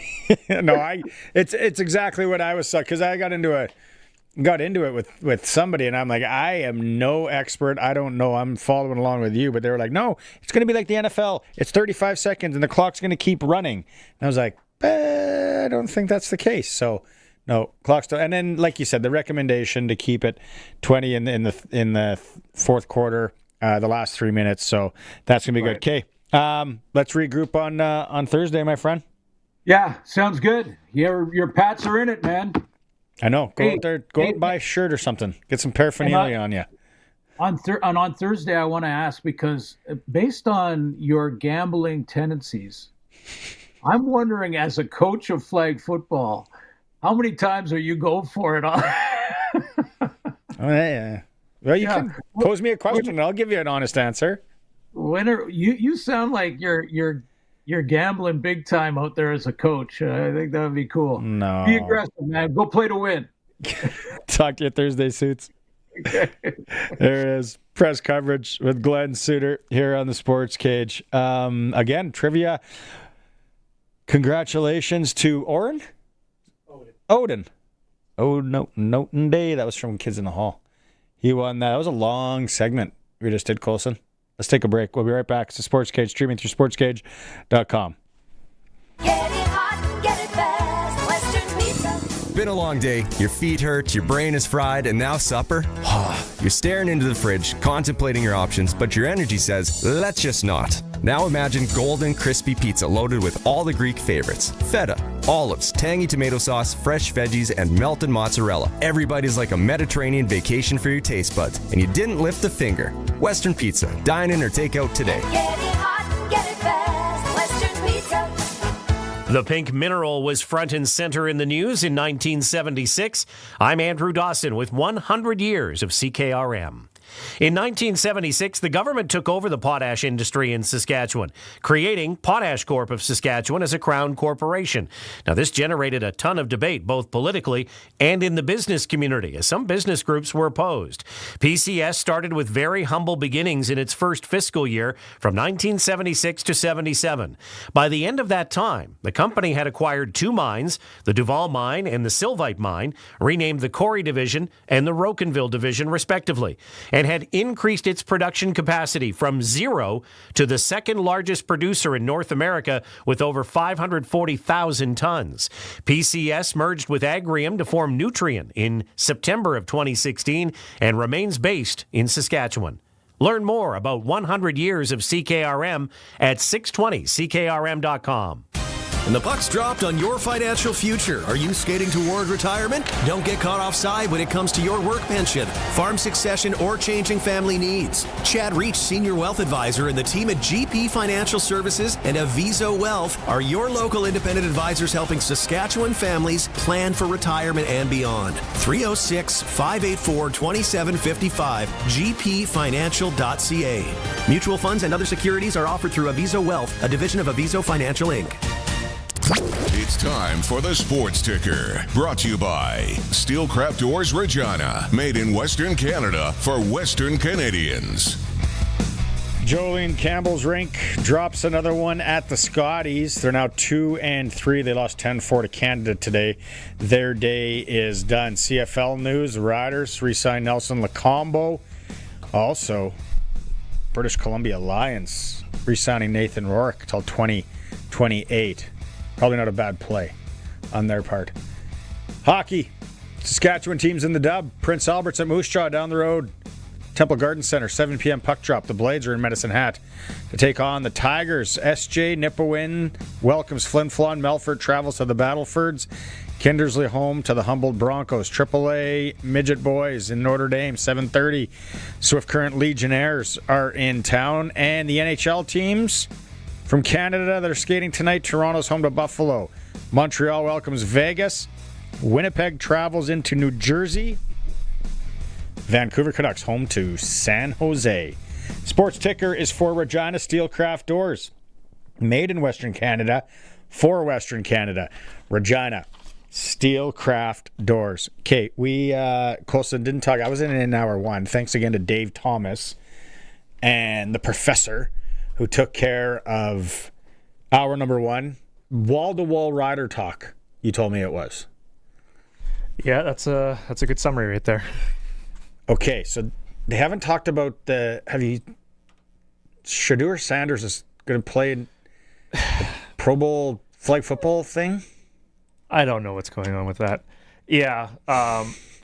No, it's exactly what I was stuck because I got into it with somebody and I'm like, I am no expert. I don't know. I'm following along with you, but they were like, no, it's going to be like the NFL. It's 35 seconds and the clock's going to keep running. And I was like, I don't think that's the case. So no, clock's still. And then, like you said, the recommendation to keep it 20 in the fourth quarter, the last 3 minutes. So that's gonna be good. Okay, let's regroup on Thursday, my friend. Yeah, sounds good. Your Pats are in it, man. I know. Go out there, out and buy a shirt or something. Get some paraphernalia on you. On Thursday, I want to ask, because based on your gambling tendencies, I'm wondering, as a coach of flag football, how many times are you going for it on? Yeah. Well, you can pose me a question, and I'll give you an honest answer. You sound like you're gambling big time out there as a coach. I think that would be cool. No. Be aggressive, man. Go play to win. Talk to you Thursday, Suits. There it is. Press coverage with Glen Suitor here on the Sports Cage. Again, trivia. Congratulations to Odin. Oh, no, Noten Day. That was from Kids in the Hall. He won that. That was a long segment we just did, Colson. Let's take a break. We'll be right back. It's the Sports Cage, streaming through sportscage.com. Been a long day, your feet hurt, your brain is fried, and now supper? You're staring into the fridge, contemplating your options, but your energy says, let's just not. Now imagine golden, crispy pizza loaded with all the Greek favorites. Feta, olives, tangy tomato sauce, fresh veggies, and melted mozzarella. Every bite is like a Mediterranean vacation for your taste buds, and you didn't lift a finger. Western Pizza. Dine in or take out today. Get it hot, get it fast. Western Pizza. The pink mineral was front and center in the news in 1976. I'm Andrew Dawson with 100 years of CKRM. In 1976, the government took over the potash industry in Saskatchewan, creating Potash Corp of Saskatchewan as a crown corporation. Now, this generated a ton of debate, both politically and in the business community, as some business groups were opposed. PCS started with very humble beginnings in its first fiscal year from 1976 to 77. By the end of that time, the company had acquired two mines, the Duval Mine and the Sylvite Mine, renamed the Corrie Division and the Rocanville Division, respectively, and had increased its production capacity from 0 to the second largest producer in North America with over 540,000 tons. PCS merged with Agrium to form Nutrien in September of 2016 and remains based in Saskatchewan. Learn more about 100 years of CKRM at 620ckrm.com. And the buck's dropped on your financial future. Are you skating toward retirement? Don't get caught offside when it comes to your work pension, farm succession, or changing family needs. Chad Reach, Senior Wealth Advisor, and the team at GP Financial Services and Aviso Wealth are your local independent advisors helping Saskatchewan families plan for retirement and beyond. 306-584-2755, gpfinancial.ca. Mutual funds and other securities are offered through Aviso Wealth, a division of Aviso Financial Inc. It's time for the Sports Ticker, brought to you by Steelcraft Doors Regina, made in Western Canada for Western Canadians. Jolene Campbell's rink drops another one at the Scotties. They're now 2-3. They lost 10-4 to Canada today. Their day is done. CFL news, the Riders re-signed Nelson Lacombo. Also, British Columbia Lions re-signing Nathan Rourke till 2028. Probably not a bad play on their part. Hockey. Saskatchewan teams in the dub. Prince Albert's at Moose Jaw down the road. Temple Garden Center, 7 p.m. puck drop. The Blades are in Medicine Hat to take on the Tigers. SJ Nipawin welcomes Flin Flon. Melfort travels to the Battlefords. Kindersley home to the Humboldt Broncos. AAA Midget Boys in Notre Dame, 7:30. Swift Current Legionnaires are in town. And the NHL teams from Canada that are skating tonight. Toronto's home to Buffalo. Montreal welcomes Vegas. Winnipeg travels into New Jersey. Vancouver Canucks home to San Jose. Sports Ticker is for Regina Steelcraft Doors. Made in Western Canada for Western Canada. Regina Steelcraft Doors. Okay, we, Colson didn't talk. I was in hour one. Thanks again to Dave Thomas and the professor who took care of hour number one. Wall-to-wall rider talk, you told me it was. Yeah, that's a good summary right there. Okay, so they haven't talked about Shedeur Sanders is going to play in the Pro Bowl flag football thing? I don't know what's going on with that. Yeah,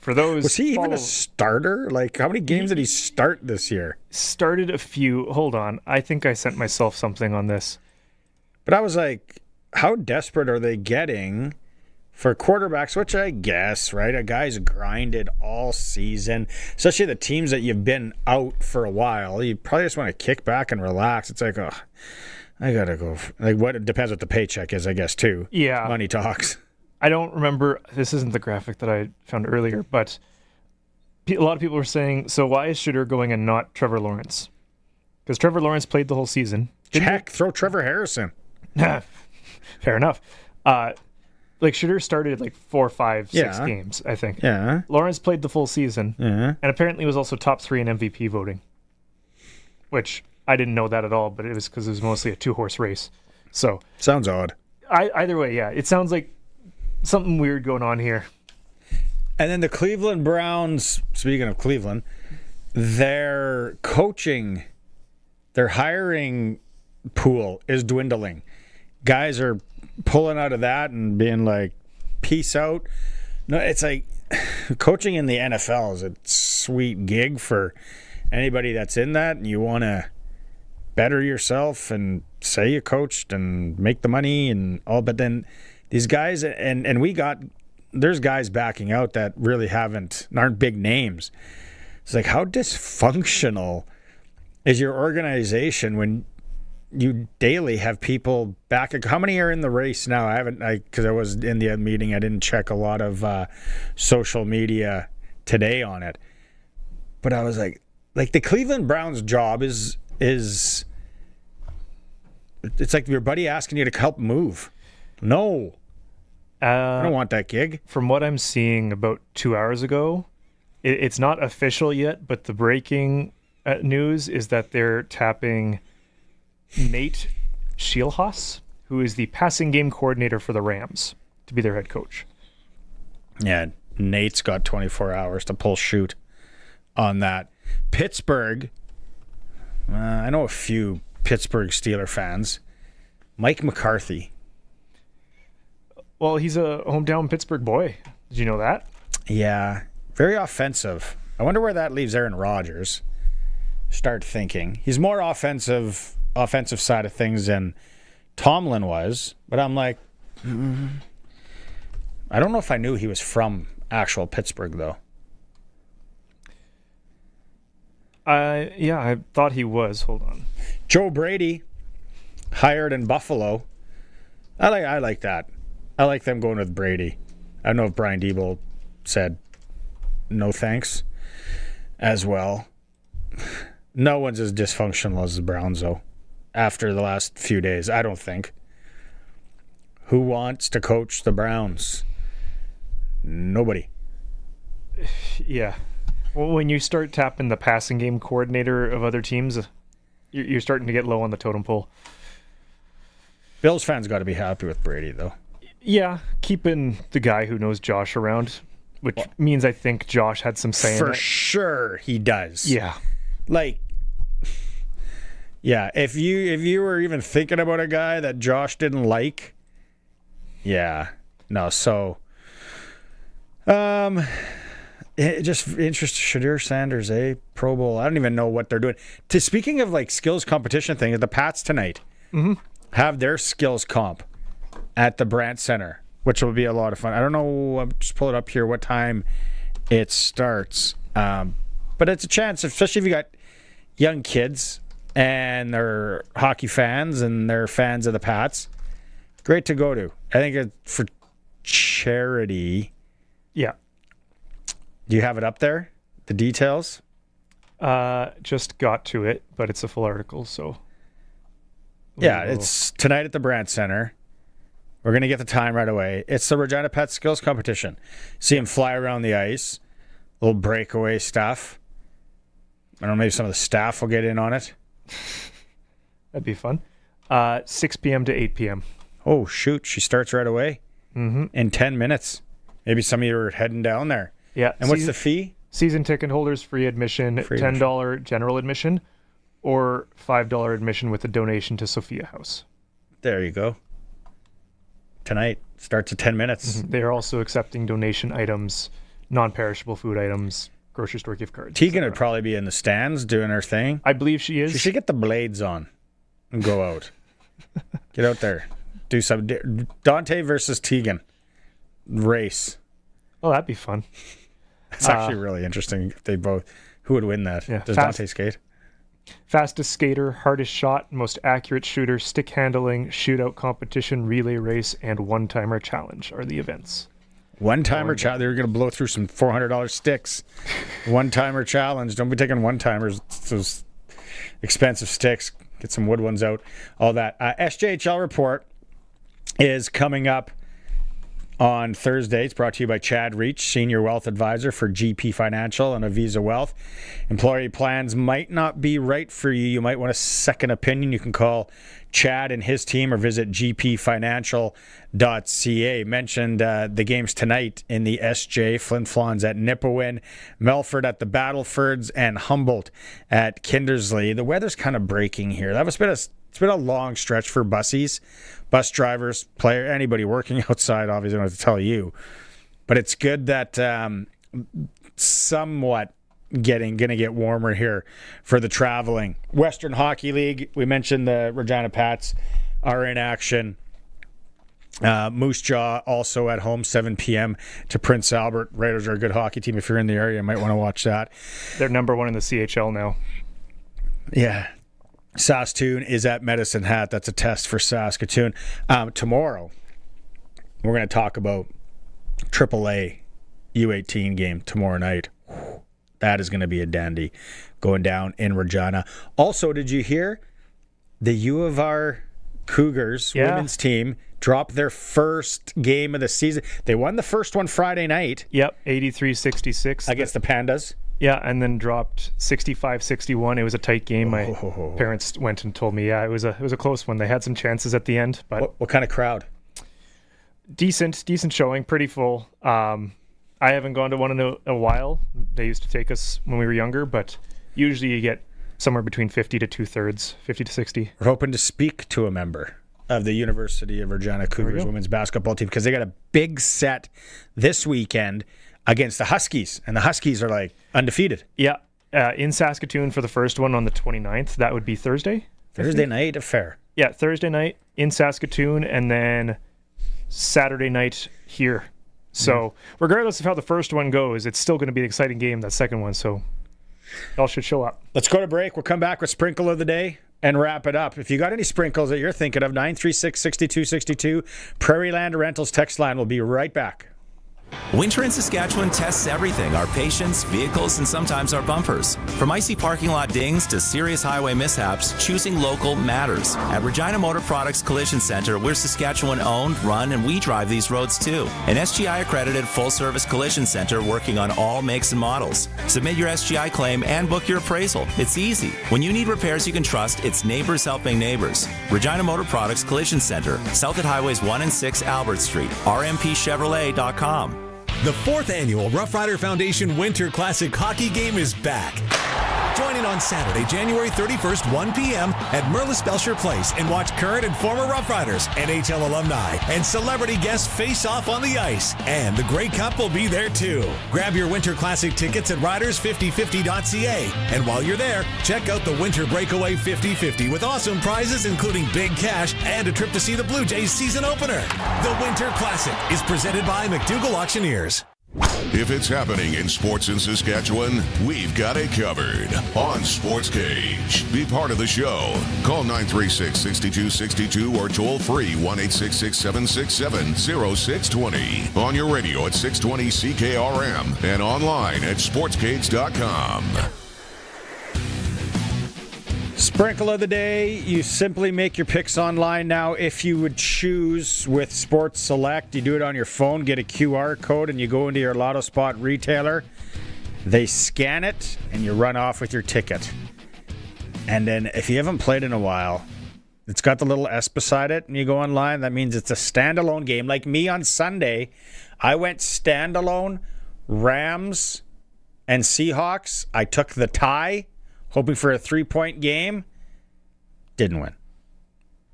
for those... Was he even a starter? Like, how many games did he start this year? Started a few. Hold on. I think I sent myself something on this. But I was like, how desperate are they getting for quarterbacks, which I guess, right? A guy's grinded all season, especially the teams that you've been out for a while. You probably just want to kick back and relax. It's like, oh, I got to go. Like, what? It depends what the paycheck is, I guess, too. Yeah. Money talks. I don't remember. This isn't the graphic that I found earlier, but a lot of people were saying, so why is Suitor going and not Trevor Lawrence? Because Trevor Lawrence played the whole season. Heck, throw Trevor Harrison. Fair enough. Like, Suitor started like 4, 5, 6 games, I think. Yeah. Lawrence played the full season, and apparently was also top 3 in MVP voting, which I didn't know that at all, but it was because it was mostly a 2-horse race. So sounds odd. Either way, yeah, it sounds like something weird going on here. And then the Cleveland Browns, speaking of Cleveland, their coaching, their hiring pool is dwindling. Guys are pulling out of that and being like, peace out. No, it's like coaching in the NFL is a sweet gig for anybody that's in that, and you want to better yourself and say you coached and make the money and all. But then these guys, and there's guys backing out that really aren't big names. It's like, how dysfunctional is your organization when you daily have people back? How many are in the race now? Because I was in the meeting. I didn't check a lot of social media today on it. But I was like the Cleveland Browns job is it's like your buddy asking you to help move. No. I don't want that gig. From what I'm seeing about 2 hours ago, it's not official yet, but the breaking news is that they're tapping Nate Scheelhaas, who is the passing game coordinator for the Rams, to be their head coach. Yeah, Nate's got 24 hours to pull shoot on that. Pittsburgh, I know a few Pittsburgh Steeler fans. Mike McCarthy. Well, he's a hometown Pittsburgh boy. Did you know that? Yeah, very offensive. I wonder where that leaves Aaron Rodgers. Start thinking. He's more offensive side of things than Tomlin was, but I'm like, I don't know if I knew he was from actual Pittsburgh, though. I thought he was. Hold on. Joe Brady, hired in Buffalo. I like that. I like them going with Brady. I don't know if Brian Debo said no thanks as well. No one's as dysfunctional as the Browns, though, after the last few days, I don't think. Who wants to coach the Browns? Nobody. Yeah. Well, when you start tapping the passing game coordinator of other teams, you're starting to get low on the totem pole. Bills fans got to be happy with Brady, though. Yeah, keeping the guy who knows Josh around, which means I think Josh had some say in it. For sure he does. Yeah. Like, yeah, if you were even thinking about a guy that Josh didn't like, yeah. No, so it just interests Shadir Sanders, Pro Bowl. I don't even know what they're doing. Speaking of like skills competition thing, the Pats tonight have their skills comp at the Brandt Center, which will be a lot of fun. I don't know, I'll just pull it up here what time it starts. But it's a chance, especially if you got young kids and they're hockey fans and they're fans of the Pats. Great to go to. I think it's for charity. Yeah. Do you have it up there? The details? Just got to it, but it's a full article, so. Yeah, it's tonight at the Brandt Center. We're going to get the time right away. It's the Regina Pats skills competition. See them fly around the ice. Little breakaway stuff. I don't know, maybe some of the staff will get in on it. That'd be fun. 6 p.m. to 8 p.m. Oh, shoot. She starts right away? In 10 minutes. Maybe some of you are heading down there. Yeah. And what's the fee? Season ticket holders, free admission, $10 general admission, or $5 admission with a donation to Sophia House. There you go. Tonight. Starts at 10 minutes. They are also accepting donation items, non-perishable food items, grocery store gift cards. Tegan would probably be in the stands doing her thing. I believe she is. She should get the blades on and go out. Get out there. Do some Dante versus Tegan. race. Oh, that'd be fun. It's actually really interesting. If they both, who would win that? Yeah, Does Dante skate? Fastest skater, hardest shot, most accurate shooter, stick handling, shootout competition, relay race, and one-timer challenge are the events. One-timer challenge. They're going to blow through some $400 sticks. One-timer challenge. Don't be taking one-timers. Those expensive sticks. Get some wood ones out. All that. SJHL report is coming up on Thursday. It's brought to you by Chad Reach, Senior Wealth Advisor for GP Financial and Avisa Wealth. Employee plans might not be right for you. You might want a second opinion. You can call Chad and his team or visit gpfinancial.ca. Mentioned the games tonight in the SJ. Flin Flons at Nipawin, Melford at the Battlefords, and Humboldt at Kindersley. The weather's kind of breaking here. It's been a long stretch for bussies, bus drivers, anybody working outside. Obviously, I don't have to tell you, but it's good that somewhat going to get warmer here for the traveling. Western Hockey League, we mentioned the Regina Pats are in action. Moose Jaw also at home, 7 p.m. to Prince Albert. Raiders are a good hockey team. If you're in the area, you might want to watch that. They're number one in the CHL now. Yeah. Saskatoon is at Medicine Hat. That's a test for Saskatoon. Tomorrow, we're going to talk about AAA U18 game tomorrow night. That is going to be a dandy going down in Regina. Also, did you hear the U of R Cougars women's team dropped their first game of the season? They won the first one Friday night. Yep, 83-66. Against the Pandas. Yeah, and then dropped 65-61. It was a tight game. My parents went and told me, it was a close one. They had some chances at the end. But what kind of crowd? Decent showing, pretty full. I haven't gone to one in a while. They used to take us when we were younger, but usually you get somewhere between 50 to 2/3, 50 to 60. We're hoping to speak to a member of the University of Regina Cougars women's basketball team because they got a big set this weekend against the Huskies, and the Huskies are like undefeated. Yeah, in Saskatoon for the first one on the 29th. That would be Thursday. Thursday night affair. Yeah, Thursday night in Saskatoon, and then Saturday night here. So regardless of how the first one goes, it's still going to be an exciting game, that second one. So y'all should show up. Let's go to break. We'll come back with Sprinkle of the Day and wrap it up. If you got any sprinkles that you're thinking of, 936-6262, Prairie Land Rentals text line. We'll be right back. Winter in Saskatchewan tests everything, our patience, vehicles, and sometimes our bumpers. From icy parking lot dings to serious highway mishaps, choosing local matters. At Regina Motor Products Collision Center, we're Saskatchewan owned, run, and we drive these roads too. An SGI accredited full-service collision center working on all makes and models. Submit your SGI claim and book your appraisal. It's easy. When you need repairs you can trust, it's neighbors helping neighbors. Regina Motor Products Collision Center, south at Highways 1 and 6 Albert Street, rmpchevrolet.com. The 4th annual Rough Rider Foundation Winter Classic Hockey Game is back. Join in on Saturday, January 31st, 1 p.m. at Merlis Belcher Place and watch current and former Rough Riders, NHL alumni, and celebrity guests face off on the ice. And the Grey Cup will be there too. Grab your Winter Classic tickets at riders5050.ca. And while you're there, check out the Winter Breakaway 50/50 with awesome prizes including big cash and a trip to see the Blue Jays season opener. The Winter Classic is presented by McDougall Auctioneers. If it's happening in sports in Saskatchewan, we've got it covered on Sportscage. Be part of the show. Call 936-6262 or toll free 1-866-767-0620. On your radio at 620 CKRM and online at sportscage.com. Sprinkle of the day. You simply make your picks online now. If you would choose with Sports Select, you do it on your phone, get a QR code, and you go into your Lotto Spot retailer. They scan it, and you run off with your ticket. And then if you haven't played in a while, it's got the little S beside it, and you go online. That means it's a standalone game. Like me on Sunday, I went standalone, Rams and Seahawks. I took the tie, hoping for a 3-point game. Didn't win.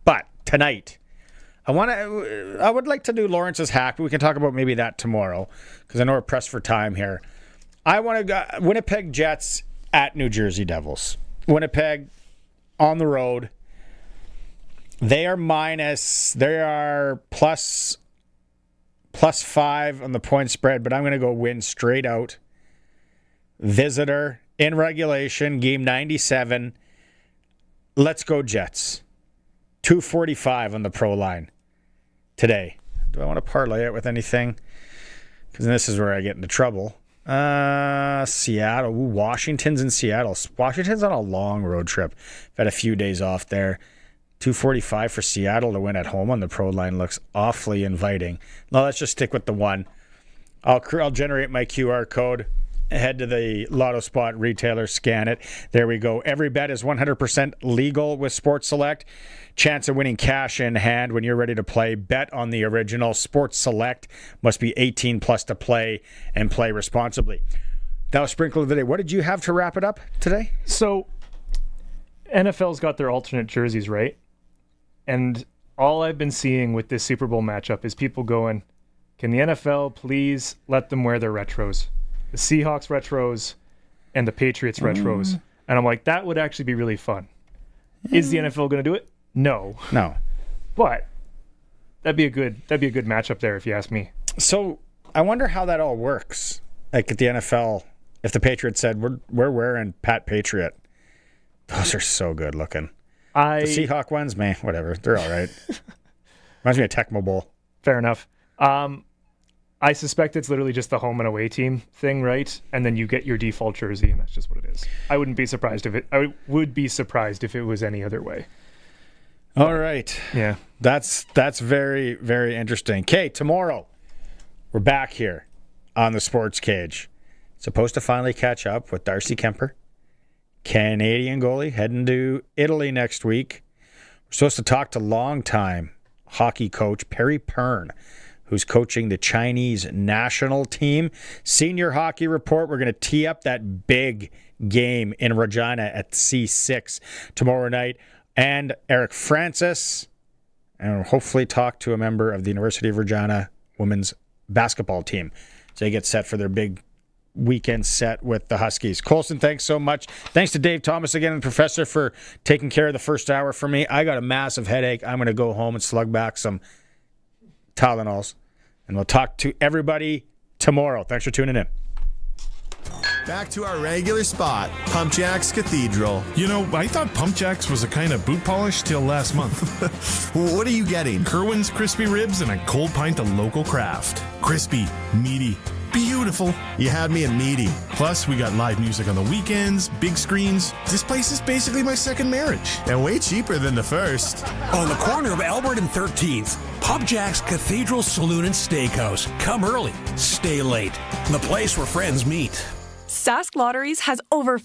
But tonight, I would like to do Lawrence's hack, but we can talk about maybe that tomorrow because I know we're pressed for time here. I want to go Winnipeg Jets at New Jersey Devils. Winnipeg on the road. They are plus +5 on the point spread, but I'm going to go win straight out. Visitor in regulation, game 97. Let's go Jets. 245 on the pro line today. Do I want to parlay it with anything? Because this is where I get into trouble. Seattle. Ooh, Washington's in Seattle. Washington's on a long road trip. I've had a few days off there. 245 for Seattle to win at home on the pro line looks awfully inviting. No, let's just stick with the one. I'll generate my QR code. Head to the Lotto Spot retailer, scan it. There we go. Every bet is 100% legal with Sports Select. Chance of winning cash in hand when you're ready to play. Bet on the original. Sports Select must be 18 plus to play and play responsibly. That was Sprinkle of the Day. What did you have to wrap it up today? So, NFL's got their alternate jerseys, right? And all I've been seeing with this Super Bowl matchup is people going, can the NFL please let them wear their retros? The Seahawks retros and the Patriots retros. And I'm like, that would actually be really fun. Is the NFL going to do it? No. But that'd be a good matchup there if you ask me. So I wonder how that all works. Like at the NFL, if the Patriots said we're wearing Pat Patriot, those are so good looking. The Seahawk ones, man, whatever. They're all right. Reminds me of Tecmo Bowl. Fair enough. I suspect it's literally just the home and away team thing, right? And then you get your default jersey, and that's just what it is. I would be surprised if it was any other way. All right. Yeah. That's very, very interesting. Okay, tomorrow we're back here on the Sports Cage. Supposed to finally catch up with Darcy Kemper, Canadian goalie, heading to Italy next week. We're supposed to talk to longtime hockey coach Perry Pern, who's coaching the Chinese national team. Senior hockey report. We're going to tee up that big game in Regina at C6 tomorrow night. And Eric Francis, and we'll hopefully talk to a member of the University of Regina women's basketball team. So they get set for their big weekend set with the Huskies. Colson, thanks so much. Thanks to Dave Thomas again and Professor for taking care of the first hour for me. I got a massive headache. I'm going to go home and slug back some Tylenols. And we'll talk to everybody tomorrow. Thanks for tuning in. Back to our regular spot, PumpJacks Cathedral. You know, I thought PumpJacks was a kind of boot polish till last month. What are you getting? Kerwin's crispy ribs and a cold pint of local craft. Crispy, meaty, beautiful. You had me at meaty. Plus, we got live music on the weekends, big screens. This place is basically my second marriage. And way cheaper than the first. On the corner of Albert and 13th, PumpJacks Cathedral Saloon and Steakhouse. Come early, stay late. The place where friends meet. Sask Lotteries has over